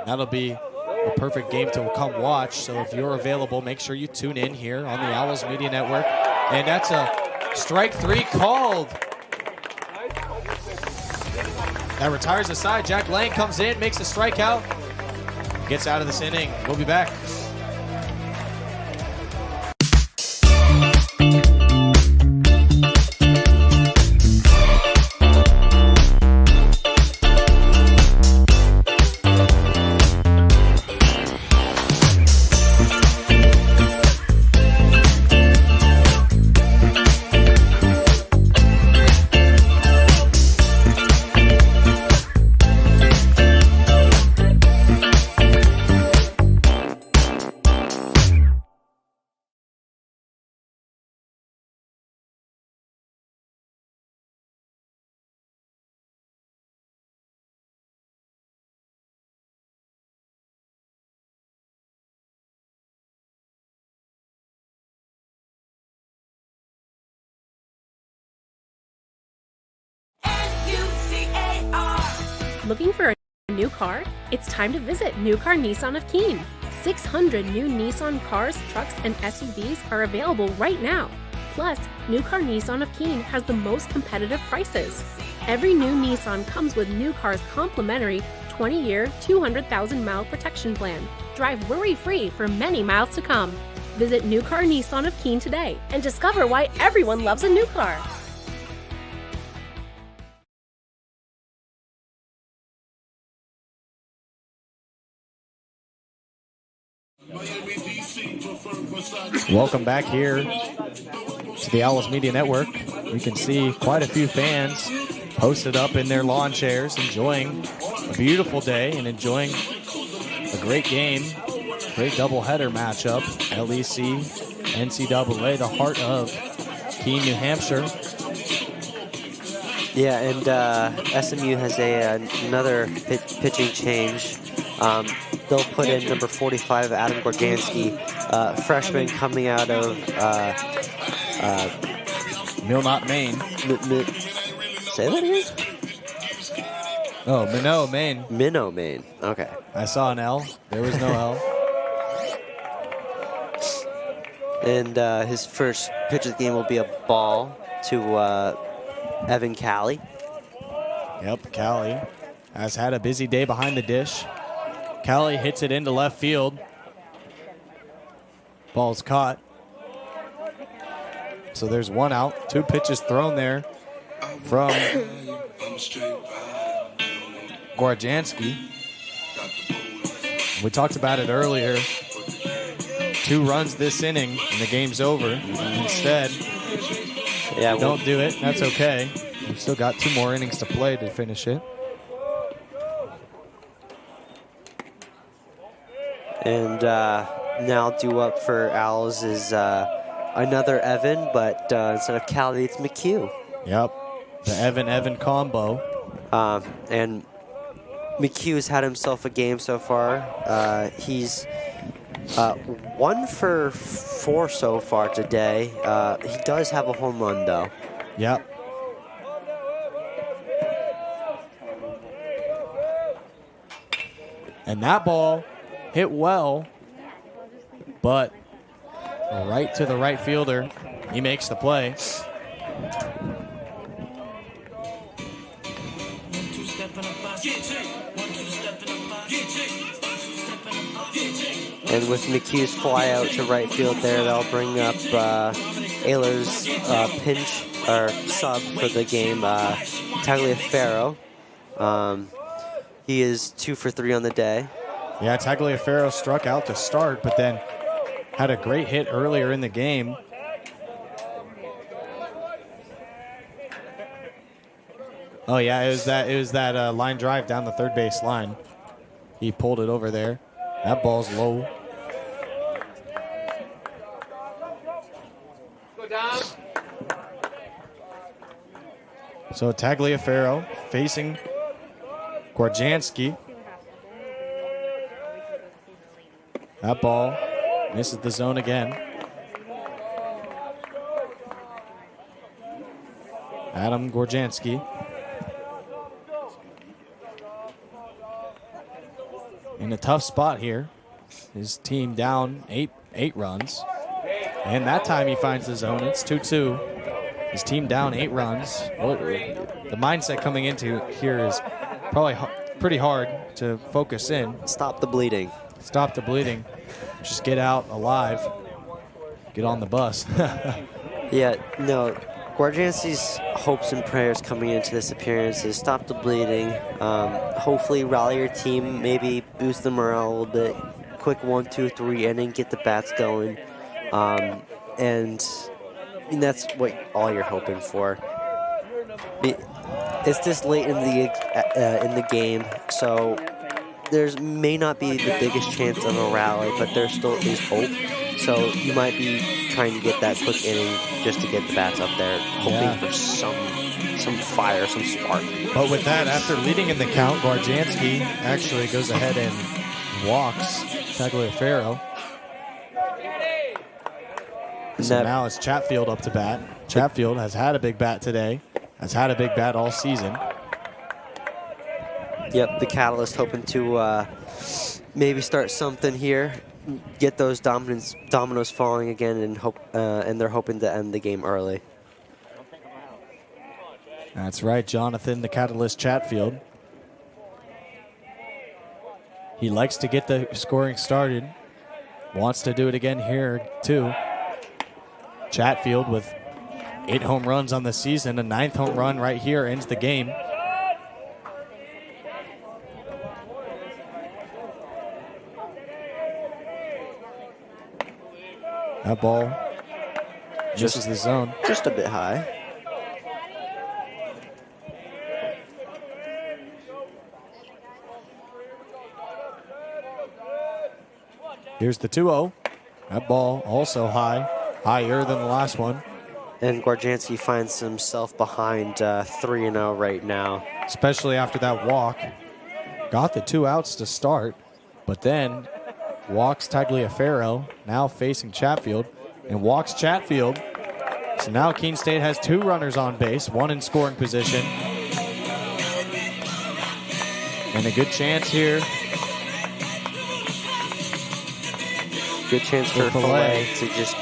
That'll be a perfect game to come watch. So if you're available, make sure you tune in here on the Owls Media Network. And that's a strike 3 called. That retires the side. Jack Lang comes in, makes a strikeout, gets out of this inning. We'll be back. Looking for a new car? It's time to visit New Car Nissan of Keene. 600 new Nissan cars, trucks, and SUVs are available right now. Plus, New Car Nissan of Keene has the most competitive prices. Every new Nissan comes with New Car's complimentary 20-year, 200,000-mile protection plan. Drive worry-free for many miles to come. Visit New Car Nissan of Keene today and discover why everyone loves a new car. Welcome back here to the Owls Media Network. You can see quite a few fans posted up in their lawn chairs, enjoying a beautiful day and enjoying a great game, great doubleheader matchup. LEC, NCAA, the heart of Keene, New Hampshire. Yeah, and SMU has another pitching change. They'll put in number 45, Adam Gorganski, freshman coming out of Milnot, Maine. Say that again? Oh, Minot, Maine. Minot, Maine. Okay. I saw an L. There was no L. And his first pitch of the game will be a ball to Evan Calley. Yep, Calley has had a busy day behind the dish. Calley hits it into left field. Ball's caught. So there's one out. 2 pitches thrown there from Gorjanski. We talked about it earlier. 2 runs this inning and the game's over. Instead, yeah, don't do it. That's okay. We've still got 2 more innings to play to finish it. And now due up for Owls is another Evan, but instead of Calley, it's McHugh. Yep, the Evan combo. And McHugh's had himself a game so far. He's 1 for 4 so far today. He does have a home run, though. Yep. And that ball hit well, but right to the right fielder. He makes the play. And with McHugh's fly out to right field there, they'll bring up Ayler's pinch or sub for the game, Tagliaferro. He is 2 for 3 on the day. Yeah, Tagliaferro struck out to start, but then had a great hit earlier in the game. Oh yeah, it was that line drive down the third base line. He pulled it over there. That ball's low. Go down. So Tagliaferro facing Gorjanski. That ball misses the zone again. Adam Gorjanski. In a tough spot here. His team down eight runs. And that time he finds the zone. It's 2-2. His team down 8 runs. The mindset coming into here is probably pretty hard to focus in. Stop the bleeding. Stop the bleeding. Just get out alive. Get on the bus. Yeah, no. Gorjanski's hopes and prayers coming into this appearance is stop the bleeding. Hopefully rally your team, maybe boost the morale a little bit. Quick 1, 2, 3 inning, get the bats going. And that's what all you're hoping for. It's this late in the game, so there's may not be the biggest chance of a rally, but there still is hope. So you might be trying to get that quick inning just to get the bats up there, hoping for some fire, some spark. But with that, after leading in the count, Gorjanski actually goes ahead and walks Tagliaferro. So now it's Chatfield up to bat. Chatfield has had a big bat today. Has had a big bat all season. Yep, the Catalyst hoping to maybe start something here, get those dominoes falling again, and they're hoping to end the game early. That's right, Jonathan, the Catalyst Chatfield. He likes to get the scoring started. Wants to do it again here, too. Chatfield with 8 home runs on the season. A 9th home run right here ends the game. That ball misses the zone. Just a bit high. Here's the 2-0. That ball also high, higher than the last one. And Gwarjanski finds himself behind 3-0 right now. Especially after that walk. Got the 2 outs to start, but then walks Tagliaferro, now facing Chatfield, and walks Chatfield. So now Keene State has 2 runners on base, 1 in scoring position. And a good chance here. Good chance for Filet to just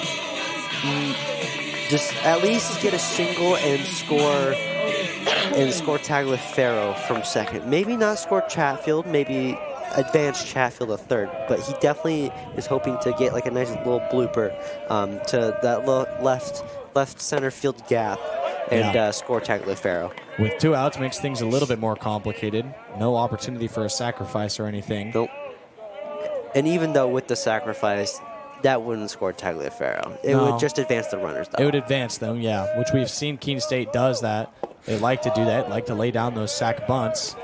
at least get a single and score Tagliaferro from second. Maybe not score Chatfield, maybe advance Chatfield to third, but he definitely is hoping to get like a nice little blooper to that left center field gap and score Tagliaferro. With 2 outs makes things a little bit more complicated. No opportunity for a sacrifice or anything. Nope. And even though with the sacrifice, that wouldn't score Tagliaferro. It would just advance the runners, though. It would advance them, yeah, which we've seen Keene State does that. They like to do that, like to lay down those sack bunts.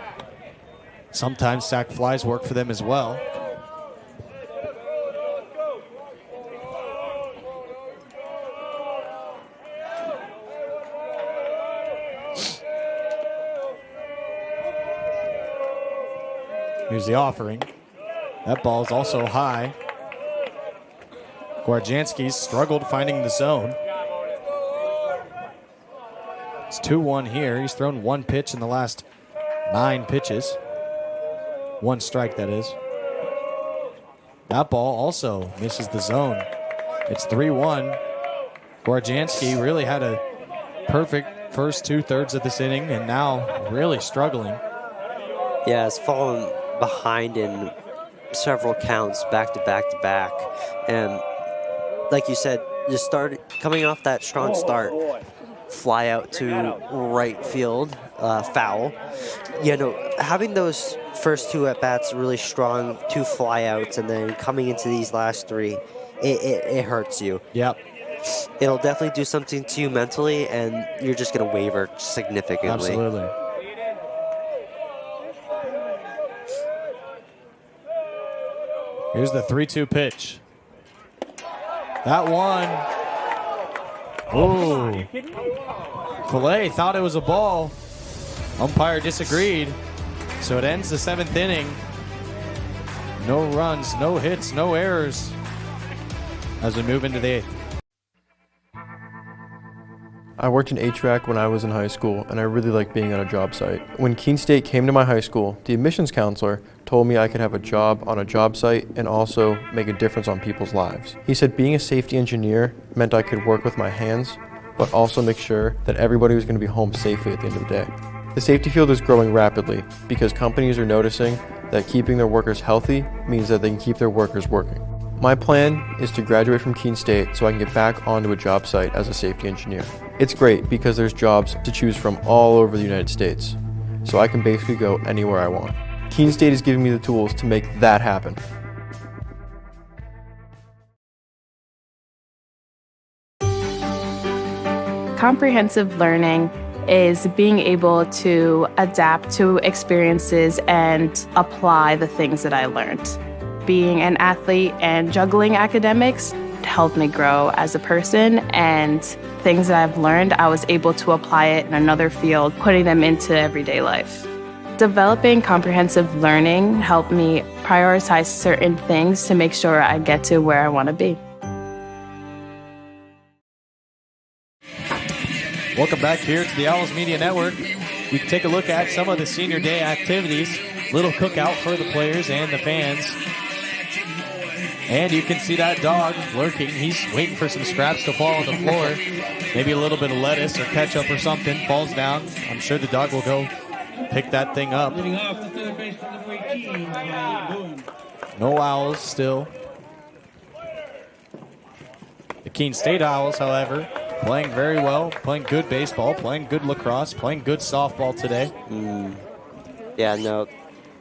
Sometimes sack flies work for them as well. Here's the offering. That ball's also high. Gwarjanski's struggled finding the zone. It's 2-1 here. He's thrown 1 pitch in the last 9 pitches. 1 strike, that is. That ball also misses the zone. It's 3-1. Gwarjanski really had a perfect first 2/3 of this inning and now really struggling. Yeah, it's fallen behind in several counts back to back to back. And like you said, just started coming off that strong start, fly out to right field, foul. You know, having those first 2 at-bats really strong, 2 flyouts, and then coming into these last 3, it hurts you. Yep. It'll definitely do something to you mentally, and you're just going to waver significantly. Absolutely. Here's the 3-2 pitch. That one. Oh. Filet thought it was a ball. Umpire disagreed. So it ends the 7th inning. No runs, no hits, no errors as we move into the 8th. I worked in HVAC when I was in high school, and I really liked being on a job site. When Keene State came to my high school, the admissions counselor told me I could have a job on a job site and also make a difference on people's lives. He said being a safety engineer meant I could work with my hands, but also make sure that everybody was going to be home safely at the end of the day. The safety field is growing rapidly because companies are noticing that keeping their workers healthy means that they can keep their workers working. My plan is to graduate from Keene State so I can get back onto a job site as a safety engineer. It's great because there's jobs to choose from all over the United States, so I can basically go anywhere I want. Keene State is giving me the tools to make that happen. Comprehensive learning is being able to adapt to experiences and apply the things that I learned. Being an athlete and juggling academics helped me grow as a person, and things that I've learned, I was able to apply it in another field, putting them into everyday life. Developing comprehensive learning helped me prioritize certain things to make sure I get to where I want to be. Welcome back here to the Owls Media Network. We can take a look at some of the senior day activities. little cookout for the players and the fans. And you can see that dog lurking. He's waiting for some scraps to fall on the floor. Maybe a little bit of lettuce or ketchup or something falls down. I'm sure the dog will go pick that thing up. Leading off the third baseman, number 18, Boone. No Owls still. The Keene State Owls, however, playing very well, playing good baseball, playing good lacrosse, playing good softball today. Yeah, no,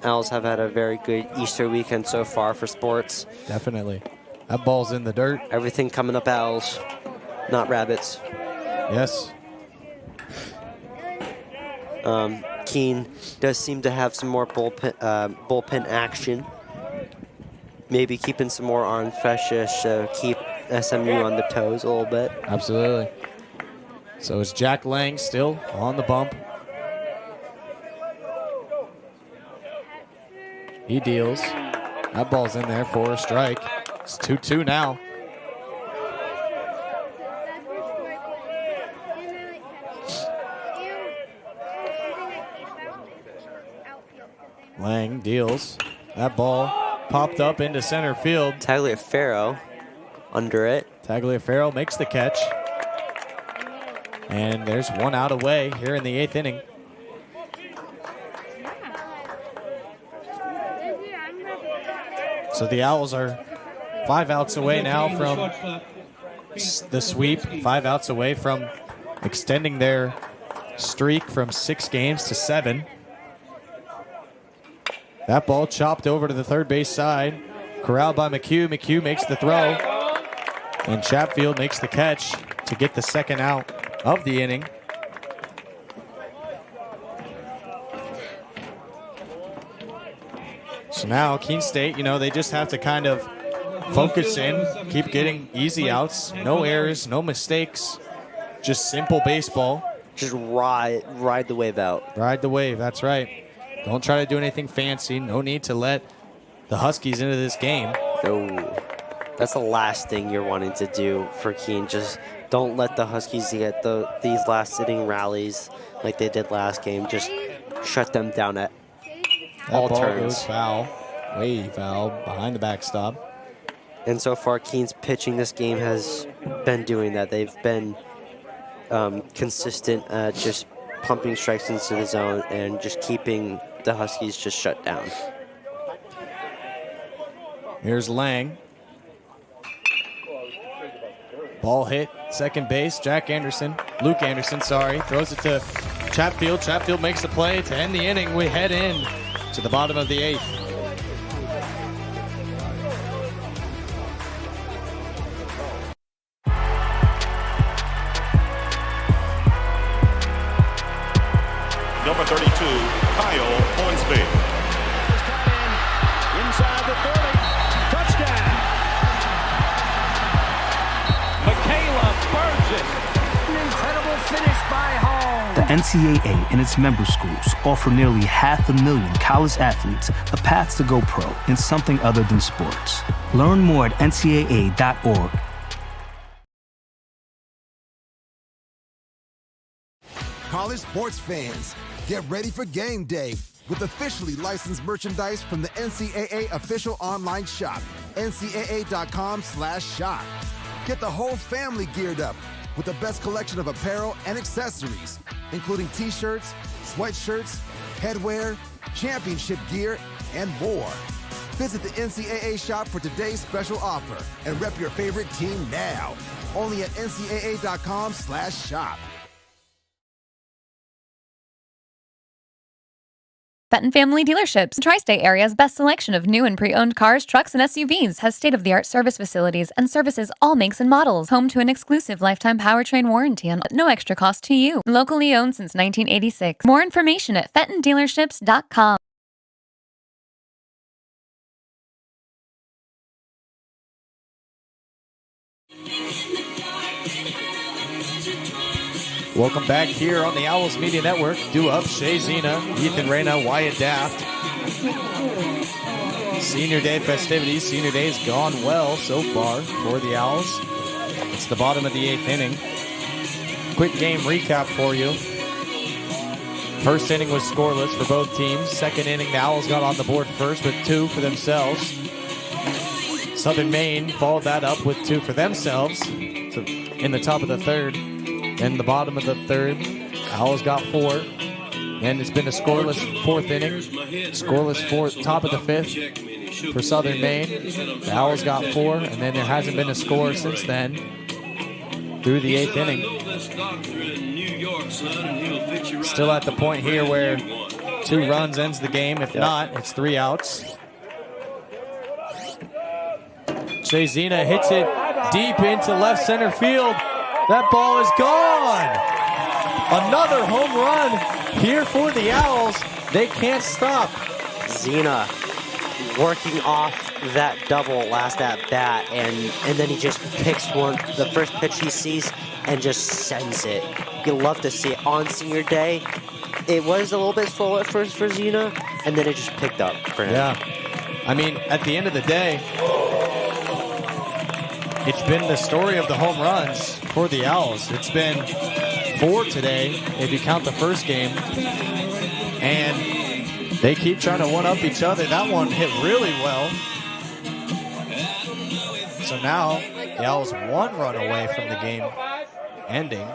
Owls have had a very good Easter weekend so far for sports. Definitely. That ball's in the dirt. Everything coming up Owls, not Rabbits. Yes. Keene does seem to have some more bullpen action. Maybe keeping some more arms fresh to keep SMU on the toes a little bit. Absolutely. So is Jack Lang still on the bump. He deals. That ball's in there for a strike. It's 2-2 now. Lang deals. That ball popped up into center field. Tagliaferro under it. Tagliaferro makes the catch. And there's one out away here in the 8th inning. So the Owls are 5 outs away now from the sweep. 5 outs away from extending their streak from 6 games to 7. That ball chopped over to the third base side. Corralled by McHugh. McHugh makes the throw. And Chatfield makes the catch to get the second out of the inning. So now Keene State, they just have to kind of focus in, keep getting easy outs, no errors, no mistakes, just simple baseball. Just ride the wave out. Ride the wave, that's right. Don't try to do anything fancy. No need to let the Huskies into this game. No, that's the last thing you're wanting to do for Keene. Just don't let the Huskies get these last inning rallies like they did last game. Just shut them down at all ball turns. Goes foul, way foul, behind the backstop. And so far, Keene's pitching this game has been doing that. They've been consistent at just pumping strikes into the zone and just keeping the Huskies just shut down. Here's Lang. Ball hit, second base, Luke Anderson, throws it to Chatfield. Chatfield makes the play to end the inning. We head in to the bottom of the 8th. Number 32, Kyle Hornsby. Inside the 30. Touchdown. Michaela Burgess. An incredible finish by Hall. The NCAA and its member schools offer nearly 500,000 college athletes a path to go pro in something other than sports. Learn more at ncaa.org. College sports fans, get ready for game day with officially licensed merchandise from the NCAA official online shop, ncaa.com/shop. Get the whole family geared up with the best collection of apparel and accessories, including t-shirts, sweatshirts, headwear, championship gear, and more. Visit the NCAA shop for today's special offer and rep your favorite team now. Only at ncaa.com/shop. Fenton Family Dealerships, Tri-State Area's best selection of new and pre-owned cars, trucks, and SUVs, has state-of-the-art service facilities and services all makes and models. Home to an exclusive lifetime powertrain warranty and no extra cost to you. Locally owned since 1986. More information at FentonDealerships.com. Welcome back here on the Owls Media Network. Due up, Shea Zena, Ethan Reyna, Wyatt Daft. Senior Day festivities. Senior Day's gone well so far for the Owls. It's the bottom of the 8th inning. Quick game recap for you. First inning was scoreless for both teams. Second inning, the Owls got on the board first with 2 for themselves. Southern Maine followed that up with 2 for themselves in the top of the third. Then the bottom of the third, Owls got 4. And it's been a scoreless 4th inning. Scoreless top of the 5th for Southern Maine. The Owls got 4, and then there hasn't been a score since then through the 8th inning. Still at the point here where 2 runs ends the game. If not, it's 3 outs. Shea Zena hits it deep into left center field. That ball is gone. Another home run here for the Owls. They can't stop. Zena working off that double last at bat, and then he just picks the first pitch he sees and just sends it. You'd love to see it on senior day. It was a little bit slow at first for Zena, and then it just picked up for him. Yeah. I mean, at the end of the day, it's been the story of the home runs for the Owls. It's been 4 today, if you count the first game. And they keep trying to one-up each other. That one hit really well. So now, the Owls 1 run away from the game ending.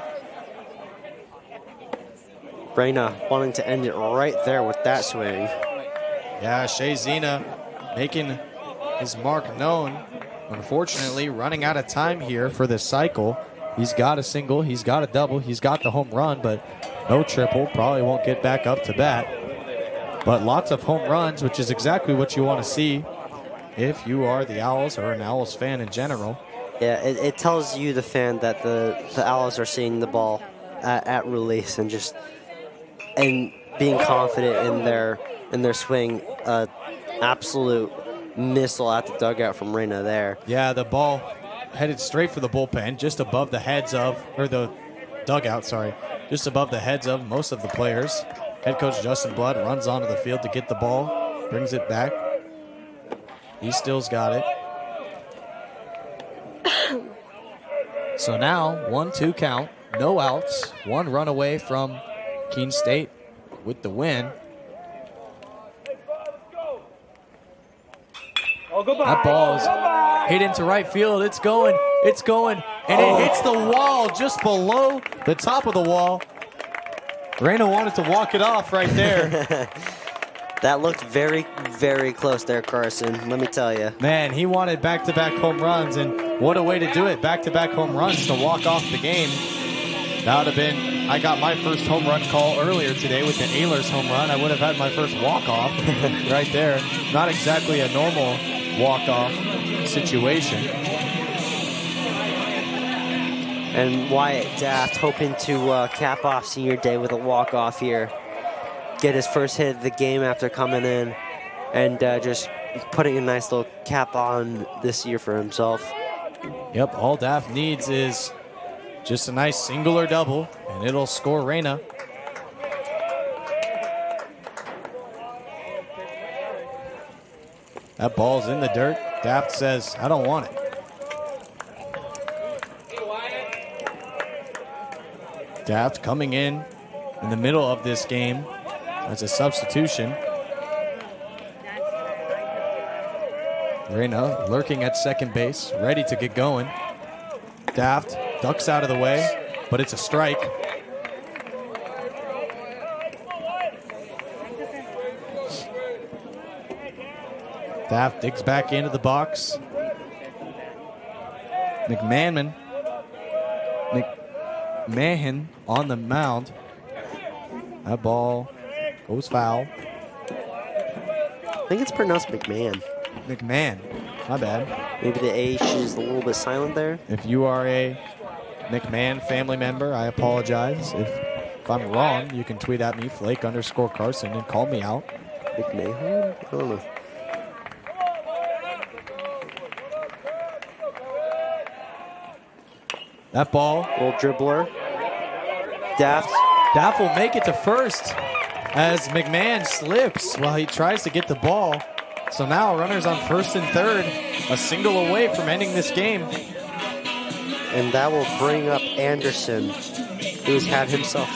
Reyna wanting to end it right there with that swing. Yeah, Shea Zena making his mark known. Unfortunately, running out of time here for this cycle. He's got a single, he's got a double, he's got the home run, but no triple. Probably won't get back up to bat. But lots of home runs, which is exactly what you want to see if you are the Owls or an Owls fan in general. Yeah, it tells you, the fan, that the Owls are seeing the ball at release and being confident in their swing. Absolute missile at the dugout from Reyna there. Yeah, the ball headed straight for the bullpen, just above the heads of, or the dugout, sorry, just above the heads of most of the players. Head coach Justin Blood runs onto the field to get the ball, brings it back. He still's got it. So now, 1-2 count, no outs, 1 run away from Keene State with the win. That ball is hit into right field. It's going, and it hits the wall just below the top of the wall. Reyna wanted to walk it off right there. That looked very, very close there, Carson, let me tell you. Man, he wanted back-to-back home runs, and what a way to do it. Back-to-back home runs to walk off the game. That would have been, I got my first home run call earlier today with the Ehlers home run. I would have had my first walk-off right there. Not exactly a normal walk-off situation. And Wyatt Daft hoping to cap off senior day with a walk-off here. Get his first hit of the game after coming in, and just putting a nice little cap on this year for himself. Yep, all Daft needs is just a nice single or double, and it'll score Reyna. That ball's in the dirt. Daft says, I don't want it. Daft coming in the middle of this game as a substitution. Reyna lurking at second base, ready to get going. Daft ducks out of the way, but it's a strike. Daft digs back into the box. McMahon on the mound. That ball goes foul. I think it's pronounced McMahon. McMahon, my bad. Maybe the H is a little bit silent there. If you are a McMahon family member, I apologize. If I'm wrong, you can tweet at me, Flake_Carson, and call me out. McMahon? I don't know. That ball. Little dribbler. Daft will make it to first as McMahon slips while he tries to get the ball. So now runners on first and third, a single away from ending this game. And that will bring up Anderson, who's had himself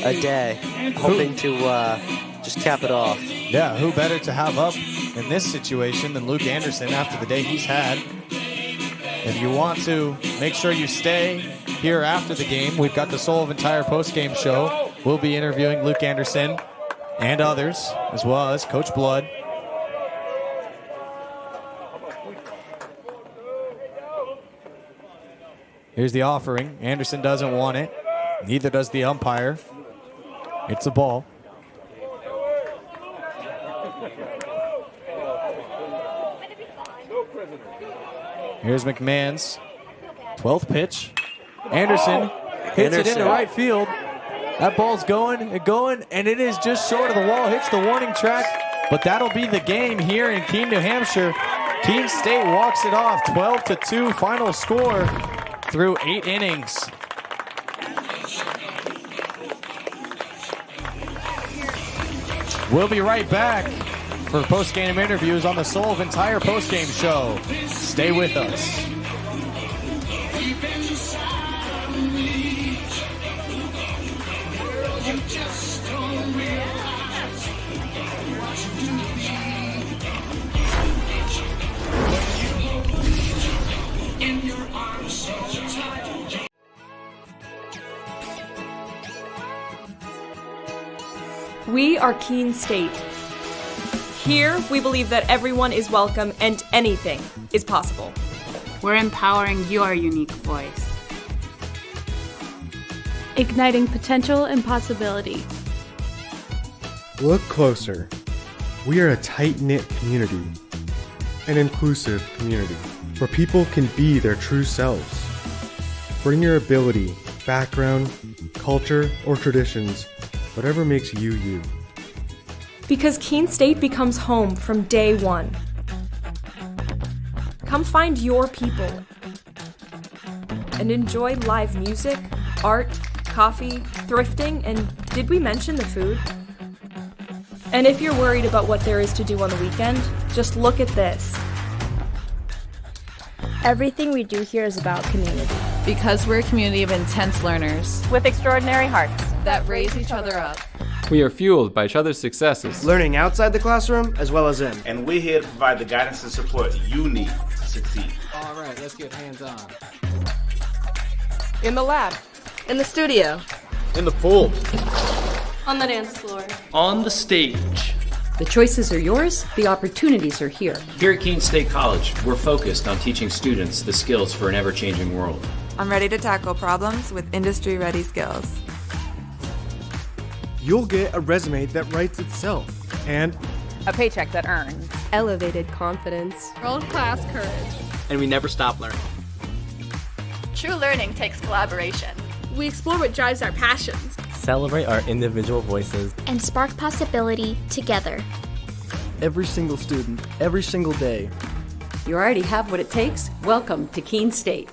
a day, hoping to just cap it off. Yeah, who better to have up in this situation than Luke Anderson after the day he's had? If you want to, make sure you stay here after the game. We've got the Soul of Entire post-game show. We'll be interviewing Luke Anderson and others, as well as Coach Blood. Here's the offering. Anderson doesn't want it. Neither does the umpire. It's a ball. Here's McMahon's 12th pitch. Anderson hits it into right field. That ball's going, and it is just short of the wall. Hits the warning track, but that'll be the game here in Keene, New Hampshire. Keene State walks it off, 12-2 final score through 8 innings. We'll be right back for post-game interviews on the Soul of Entire post-game show. Stay with us. We are Keene State. Here, we believe that everyone is welcome and anything is possible. We're empowering your unique voice. Igniting potential and possibility. Look closer. We are a tight-knit community, an inclusive community, where people can be their true selves. Bring your ability, background, culture, or traditions, whatever makes you you. Because Keene State becomes home from day one. Come find your people and enjoy live music, art, coffee, thrifting, and did we mention the food? And if you're worried about what there is to do on the weekend, just look at this. Everything we do here is about community. Because we're a community of intense learners with extraordinary hearts that raise each other up. We are fueled by each other's successes. Learning outside the classroom as well as in. And we're here to provide the guidance and support you need to succeed. All right, let's get hands-on. In the lab. In the studio. In the pool. On the dance floor. On the stage. The choices are yours, the opportunities are here. Here at Keene State College, we're focused on teaching students the skills for an ever-changing world. I'm ready to tackle problems with industry-ready skills. You'll get a resume that writes itself and a paycheck that earns. Elevated confidence. World-class courage. And we never stop learning. True learning takes collaboration. We explore what drives our passions. Celebrate our individual voices. And spark possibility together. Every single student, every single day. You already have what it takes. Welcome to Keene State.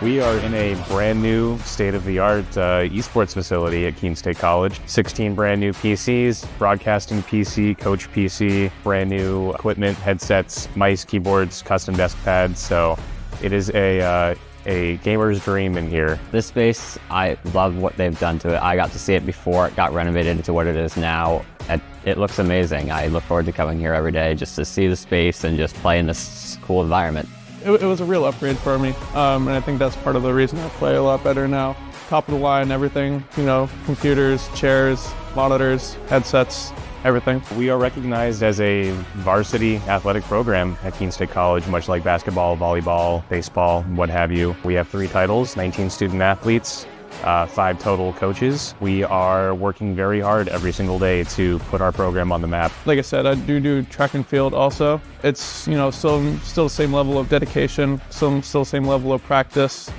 We are in a brand new state-of-the-art esports facility at Keene State College. 16 brand new PCs, broadcasting PC, coach PC, brand new equipment, headsets, mice, keyboards, custom desk pads. So it is a gamer's dream in here. This space, I love what they've done to it. I got to see it before it got renovated into what it is now. It looks amazing. I look forward to coming here every day just to see the space and just play in this cool environment. It was a real upgrade for me, and I think that's part of the reason I play a lot better now. Top of the line, everything, computers, chairs, monitors, headsets, everything. We are recognized as a varsity athletic program at Keene State College, much like basketball, volleyball, baseball, what have you. We have 3 titles, 19 student athletes, 5 total coaches. We are working very hard every single day to put our program on the map. Like I said, I do track and field also. It's still the same level of dedication, still the same level of practice.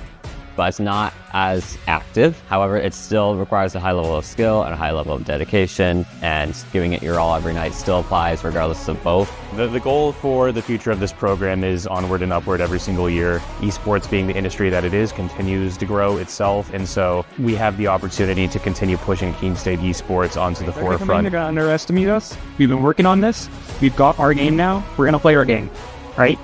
But it's not as active. However, it still requires a high level of skill and a high level of dedication, and giving it your all every night still applies regardless of both. The goal for the future of this program is onward and upward every single year. Esports, being the industry that it is, continues to grow itself, and so we have the opportunity to continue pushing Keene State esports onto the forefront. You're gonna underestimate us. We've been working on this. We've got our game now. We're gonna play our game, right?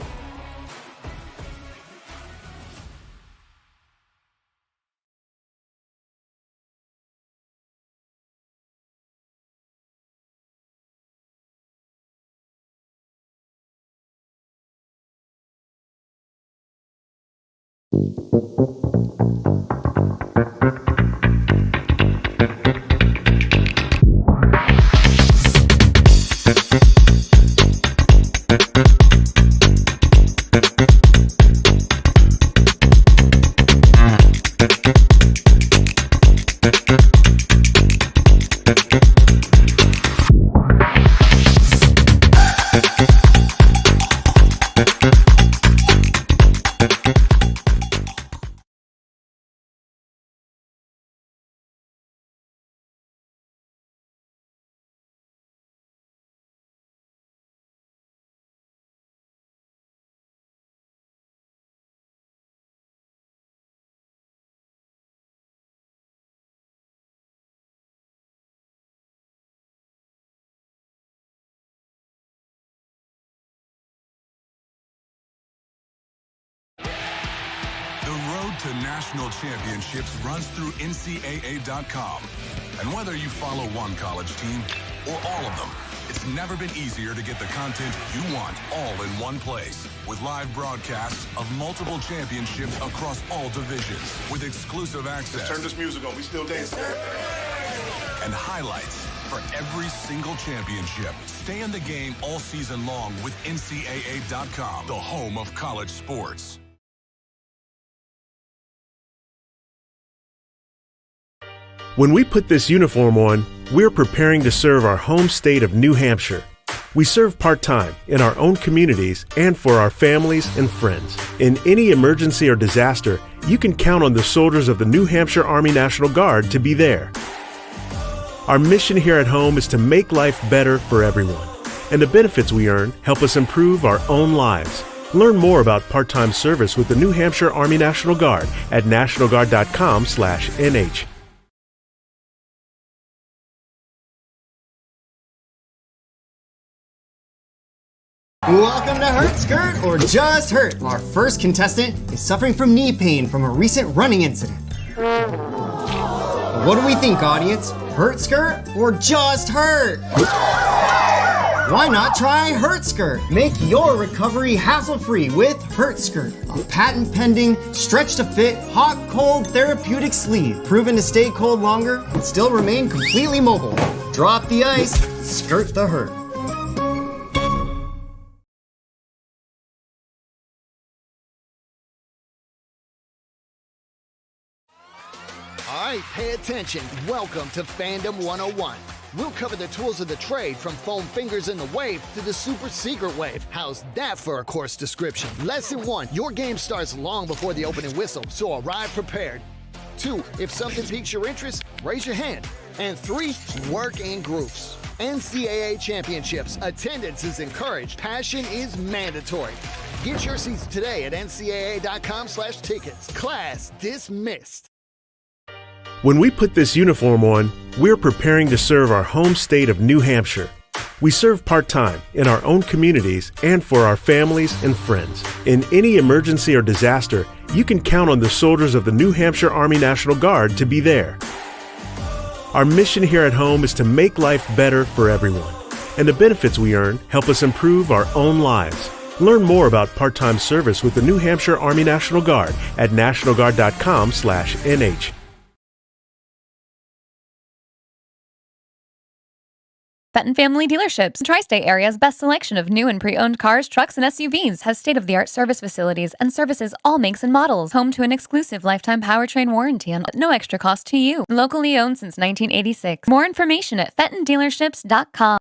The road to national championships runs through NCAA.com. And whether you follow one college team or all of them, it's never been easier to get the content you want all in one place. With live broadcasts of multiple championships across all divisions. With exclusive access. Turn this music on, we still dancing. And highlights for every single championship. Stay in the game all season long with NCAA.com, the home of college sports. When we put this uniform on, we're preparing to serve our home state of New Hampshire. We serve part-time in our own communities and for our families and friends. In any emergency or disaster, you can count on the soldiers of the New Hampshire Army National Guard to be there. Our mission here at home is to make life better for everyone, and the benefits we earn help us improve our own lives. Learn more about part-time service with the New Hampshire Army National Guard at nationalguard.com/NH. Welcome to Hurt Skirt or Just Hurt. Our first contestant is suffering from knee pain from a recent running incident. What do we think, audience? Hurt Skirt or Just Hurt? Why not try Hurt Skirt? Make your recovery hassle-free with Hurt Skirt, a patent-pending, stretch-to-fit, hot-cold therapeutic sleeve, proven to stay cold longer and still remain completely mobile. Drop the ice, skirt the hurt. All right, pay attention. Welcome to Fandom 101. We'll cover the tools of the trade from foam fingers in the wave to the super secret wave. How's that for a course description? Lesson 1, your game starts long before the opening whistle, so arrive prepared. 2, if something piques your interest, raise your hand. And 3, work in groups. NCAA championships, attendance is encouraged, passion is mandatory. Get your seats today at ncaa.com/tickets. Class dismissed. When we put this uniform on, we're preparing to serve our home state of New Hampshire. We serve part-time in our own communities and for our families and friends. In any emergency or disaster, you can count on the soldiers of the New Hampshire Army National Guard to be there. Our mission here at home is to make life better for everyone, and the benefits we earn help us improve our own lives. Learn more about part-time service with the New Hampshire Army National Guard at nationalguard.com/NH. Fenton Family Dealerships, Tri-State Area's best selection of new and pre-owned cars, trucks, and SUVs, has state-of-the-art service facilities and services all makes and models. Home to an exclusive lifetime powertrain warranty and no extra cost to you. Locally owned since 1986. More information at fentondealerships.com.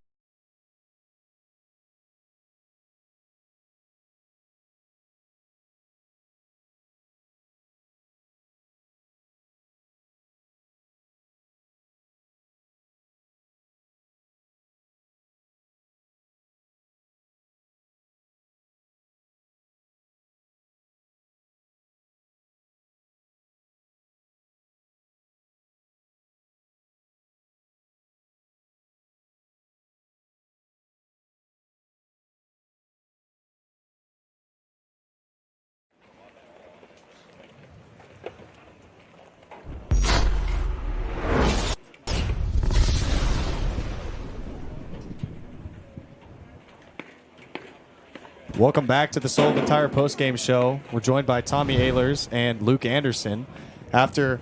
Welcome back to the Sullivan Tire postgame show. We're joined by Tommy Ehlers and Luke Anderson. After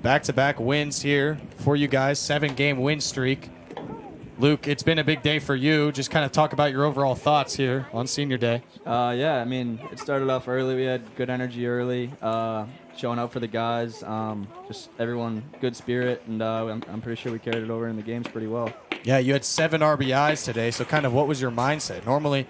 back-to-back wins here for you guys, 7-game win streak. Luke, it's been a big day for you. Just kind of talk about your overall thoughts here on senior day. Yeah, I mean, it started off early. We had good energy early, showing up for the guys. Just everyone, good spirit, and I'm pretty sure we carried it over in the games pretty well. Yeah, you had 7 RBIs today, so kind of what was your mindset? Normally,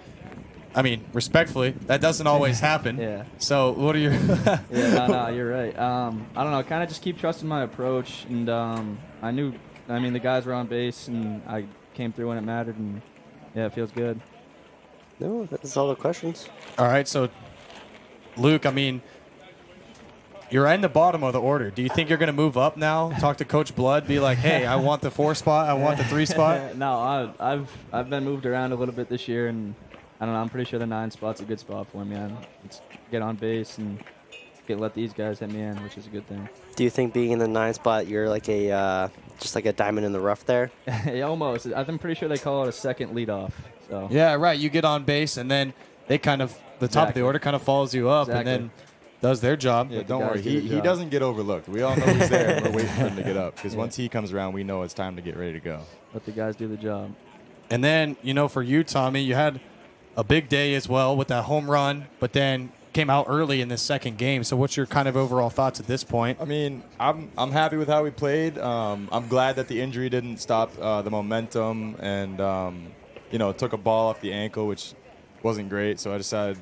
I mean, respectfully, that doesn't always happen. Yeah. So what are your... Yeah, no, you're right. I don't know, kind of just keep trusting my approach, and the guys were on base, and I came through when it mattered, and yeah, it feels good. No, that's all the questions. All right, so Luke, I mean, you're in the bottom of the order. Do you think you're going to move up now? Talk to Coach Blood, be like, hey, I want the 4 spot, I want the 3 spot? No, I've been moved around a little bit this year, and I don't know, I'm pretty sure the 9 spot's a good spot for me. Let's get on base and let these guys hit me in, which is a good thing. Do you think being in the 9 spot, you're like just like a diamond in the rough there? Yeah, almost. I'm pretty sure they call it a second leadoff. So. Yeah, right. You get on base, and then they kind of, the top of the order kind of follows you up and then does their job. Yeah, don't worry. He doesn't get overlooked. We all know he's there, and we're waiting for him to get up. Because once he comes around, we know it's time to get ready to go. Let the guys do the job. And then, for you, Tommy, you had a big day as well with that home run, but then came out early in this second game. So what's your kind of overall thoughts at this point? I mean, I'm happy with how we played. I'm glad that the injury didn't stop the momentum, and took a ball off the ankle, which wasn't great. So I decided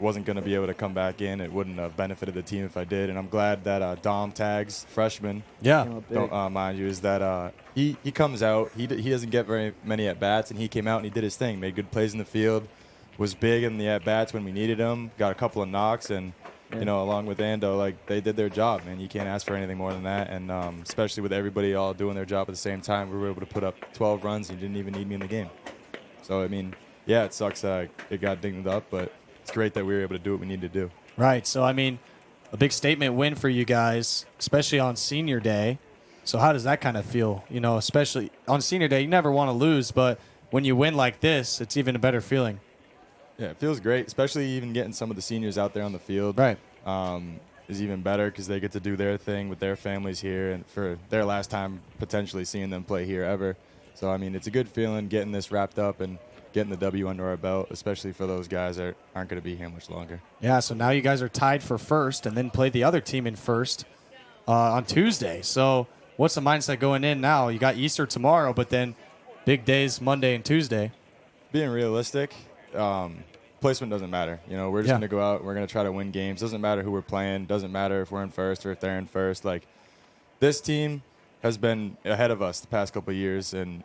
wasn't going to be able to come back in. It wouldn't have benefited the team if I did. And I'm glad that Dom Tags, freshman, mind you, is that he comes out. He doesn't get very many at-bats, and he came out and he did his thing, made good plays in the field, was big in the at-bats when we needed him, got a couple of knocks, and along with Ando, they did their job, man. You can't ask for anything more than that, and especially with everybody all doing their job at the same time, we were able to put up 12 runs, and he didn't even need me in the game. So, I mean, yeah, it sucks that it got dinged up, but it's great that we were able to do what we needed to do. Right, so, I mean, a big statement win for you guys, especially on senior day. So how does that kind of feel? Especially on senior day, you never want to lose, but when you win like this, it's even a better feeling. Yeah, it feels great, especially even getting some of the seniors out there on the field. Right. Is even better because they get to do their thing with their families here and for their last time potentially seeing them play here ever. So, I mean, it's a good feeling getting this wrapped up and getting the W under our belt, especially for those guys that aren't going to be here much longer. Yeah, so now you guys are tied for first and then play the other team in first on Tuesday. So what's the mindset going in now? You got Easter tomorrow, but then big days Monday and Tuesday. Being realistic, placement doesn't matter. We're just going to go out. We're going to try to win games. Doesn't matter who we're playing. Doesn't matter if we're in first or if they're in first. This team has been ahead of us the past couple of years, and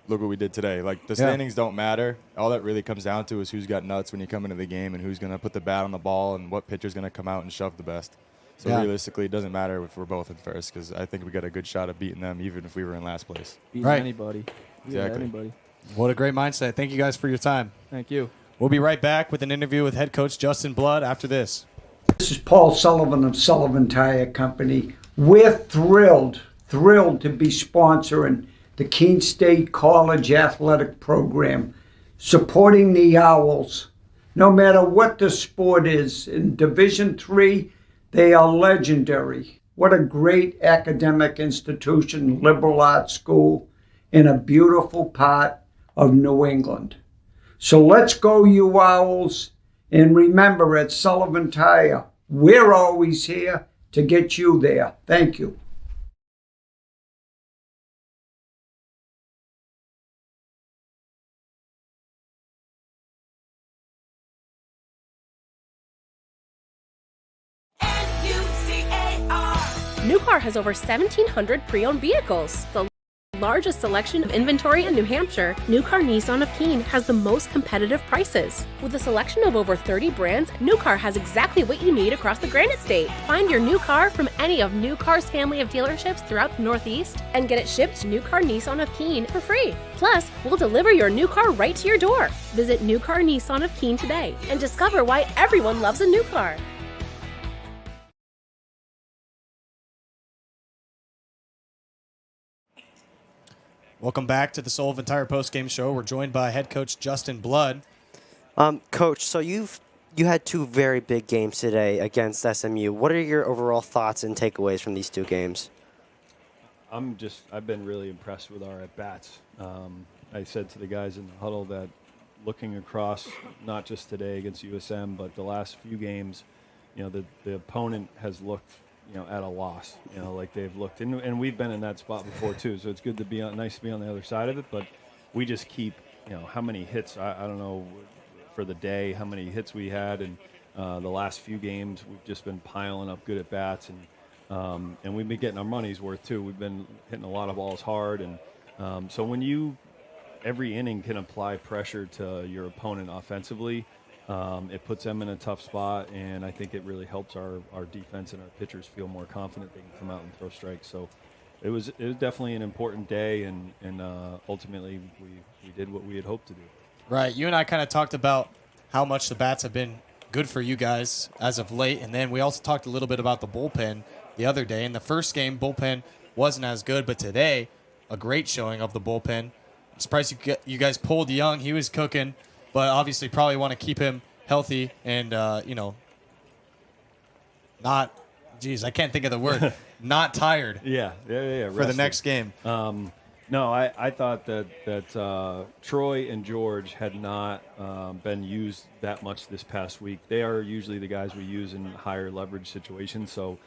look what we did today. The standings don't matter. All that really comes down to is who's got nuts when you come into the game and who's going to put the bat on the ball and what pitcher's going to come out and shove the best. So realistically, it doesn't matter if we're both in first because I think we got a good shot at beating them even if we were in last place. Beat anybody. Exactly. Anybody. What a great mindset. Thank you guys for your time. Thank you. We'll be right back with an interview with head coach Justin Blood after this. This is Paul Sullivan of Sullivan Tire Company. We're thrilled to be sponsoring the Keene State College Athletic Program, supporting the Owls. No matter what the sport is, in Division III, they are legendary. What a great academic institution, liberal arts school, in a beautiful part of New England. So let's go, you Owls, and remember at Sullivan Tire, we're always here to get you there. Thank you. New Car has over 1,700 pre-owned vehicles, the largest selection of inventory in New Hampshire. New Car Nissan of Keene has the most competitive prices. With a selection of over 30 brands, New Car has exactly what you need across the Granite State. Find your new car from any of New Car's family of dealerships throughout the Northeast and get it shipped to New Car Nissan of Keene for free. Plus, we'll deliver your new car right to your door. Visit New Car Nissan of Keene today and discover why everyone loves a new car. Welcome back to the Sullivan Tire postgame show. We're joined by head coach Justin Blood. Coach, so you had two very big games today against SMU. What are your overall thoughts and takeaways from these two games? I've been really impressed with our at-bats. I said to the guys in the huddle that looking across, not just today against USM, but the last few games, the opponent has looked, at a loss. Like they've looked, and we've been in that spot before too. So it's good to be nice to be on the other side of it. But we just keep, how many hits? I don't know for the day how many hits we had, and the last few games we've just been piling up good at bats, and we've been getting our money's worth too. We've been hitting a lot of balls hard, and so when you every inning can apply pressure to your opponent offensively, it puts them in a tough spot, and I think it really helps our defense and our pitchers feel more confident they can come out and throw strikes. So it was definitely an important day, and ultimately we did what we had hoped to do. Right. You and I kind of talked about how much the bats have been good for you guys as of late, and then we also talked a little bit about the bullpen the other day. In the first game, bullpen wasn't as good, but today, a great showing of the bullpen. I'm surprised you guys pulled Young. He was cooking, but obviously probably want to keep him healthy and, not, geez, I can't think of the word, not tired. Yeah. For the next game. No, I thought that Troy and George had not been used that much this past week. They are usually the guys we use in higher leverage situations. So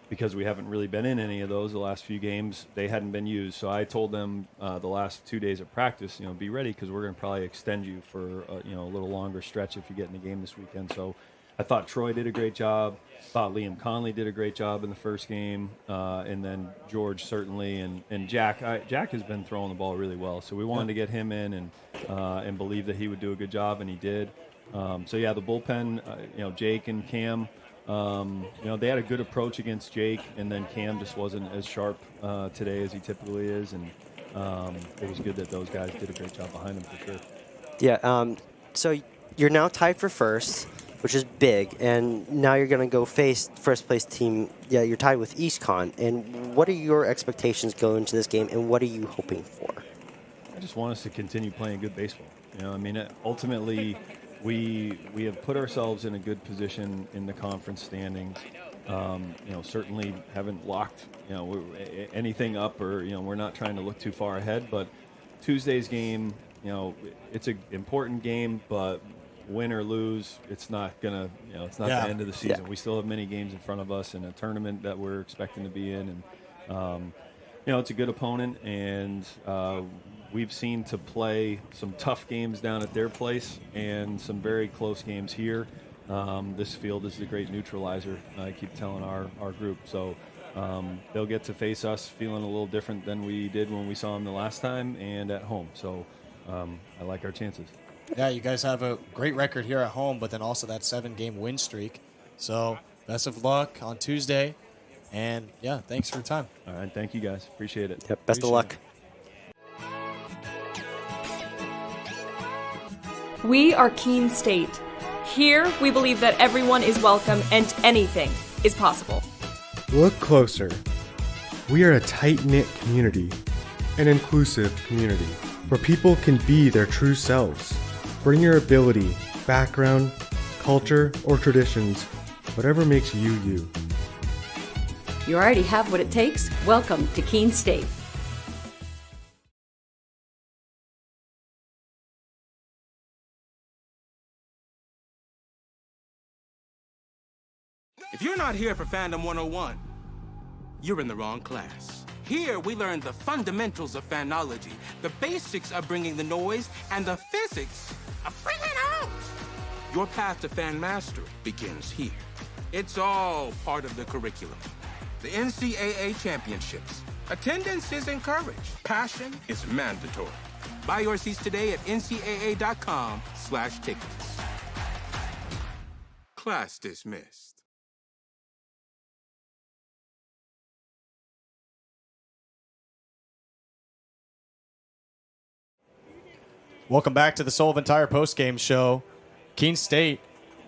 because we haven't really been in any of those the last few games, they hadn't been used. So I told them the last 2 days of practice, be ready because we're going to probably extend you for a little longer stretch if you get in the game this weekend. So I thought Troy did a great job. Thought Liam Conley did a great job in the first game, and then George certainly, and Jack. Jack has been throwing the ball really well, so we wanted to get him in and believe that he would do a good job, and he did. So yeah, the bullpen, Jake and Cam. They had a good approach against Jake, and then Cam just wasn't as sharp today as he typically is, and it was good that those guys did a great job behind him for sure. Yeah. So you're now tied for first, which is big, and now you're going to go face first place team. Yeah, you're tied with EastCon. And what are your expectations going into this game, and what are you hoping for? I just want us to continue playing good baseball. Ultimately, we have put ourselves in a good position in the conference standings. Certainly haven't locked anything up, or we're not trying to look too far ahead. But Tuesday's game, it's an important game, but win or lose, it's not gonna, it's not the end of the season. We still have many games in front of us and a tournament that we're expecting to be in, and it's a good opponent, and we've seen to play some tough games down at their place and some very close games here. This field is a great neutralizer. I keep telling our group, so they'll get to face us feeling a little different than we did when we saw them the last time and at home. So I like our chances. Yeah, you guys have a great record here at home, but then also that 7-game win streak. So best of luck on Tuesday. And, yeah, thanks for your time. All right, thank you, guys. Appreciate it. Yep, best of luck. We are Keene State. Here, we believe that everyone is welcome and anything is possible. Look closer. We are a tight-knit community, an inclusive community, where people can be their true selves. Bring your ability, background, culture, or traditions, whatever makes you you. You already have what it takes. Welcome to Keene State. If you're not here for Fandom 101, you're in the wrong class. Here, we learn the fundamentals of fanology, the basics of bringing the noise, and the physics of bringing it out. Your path to fan mastery begins here. It's all part of the curriculum. The NCAA Championships. Attendance is encouraged. Passion is mandatory. Buy your seats today at ncaa.com/tickets. Class dismissed. Welcome back to the Sullivan Tire postgame show. Keene State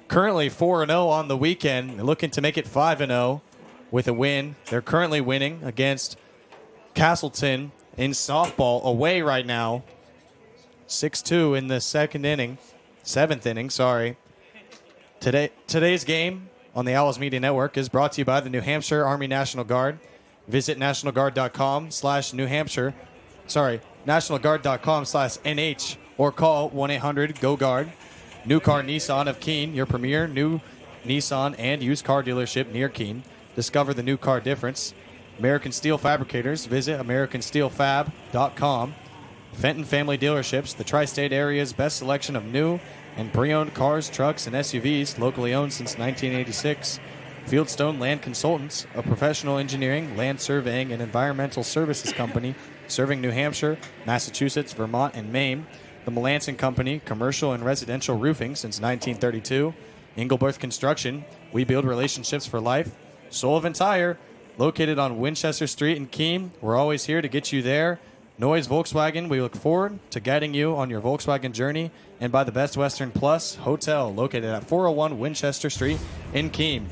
currently 4-0 on the weekend. They're looking to make it 5-0 with a win. They're currently winning against Castleton in softball away right now. 6-2 in the second inning. Seventh inning, sorry. Today's game on the Owls Media Network is brought to you by the New Hampshire Army National Guard. Visit nationalguard.com/New Hampshire. Sorry, nationalguard.com/NH or call 1-800-GO-GUARD. New Car Nissan of Keene, your premier new Nissan and used car dealership near Keene. Discover the new car difference. American Steel Fabricators. Visit americansteelfab.com. Fenton Family Dealerships, the tri-state area's best selection of new and pre-owned cars, trucks, and SUVs, locally owned since 1986. Fieldstone Land Consultants, a professional engineering, land surveying, and environmental services company serving New Hampshire, Massachusetts, Vermont, and Maine. The Melanson Company, commercial and residential roofing since 1932. Engelberth Construction, we build relationships for life. Sullivan Tire, located on Winchester Street in Keene. We're always here to get you there. Noise Volkswagen, we look forward to guiding you on your Volkswagen journey. And by the Best Western Plus Hotel, located at 401 Winchester Street in Keene.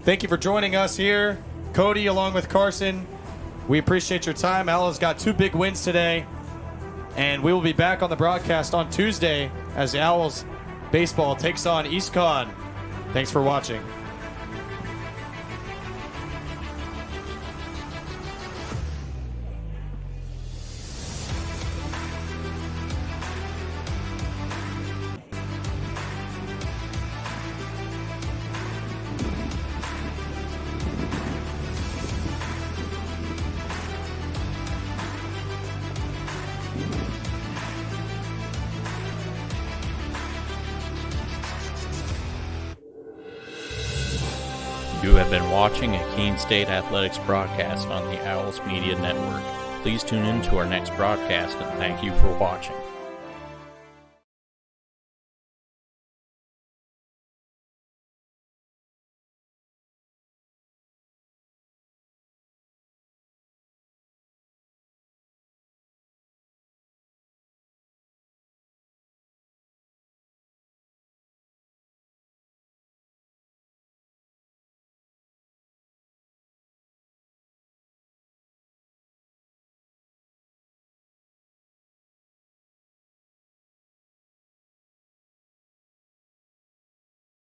Thank you for joining us here. Cody, along with Carson, we appreciate your time. Owls got 2 big wins today. And we will be back on the broadcast on Tuesday as the Owls baseball takes on East Con. Thanks for watching. You have been watching a Keene State Athletics broadcast on the Owls Media Network. Please tune in to our next broadcast and thank you for watching.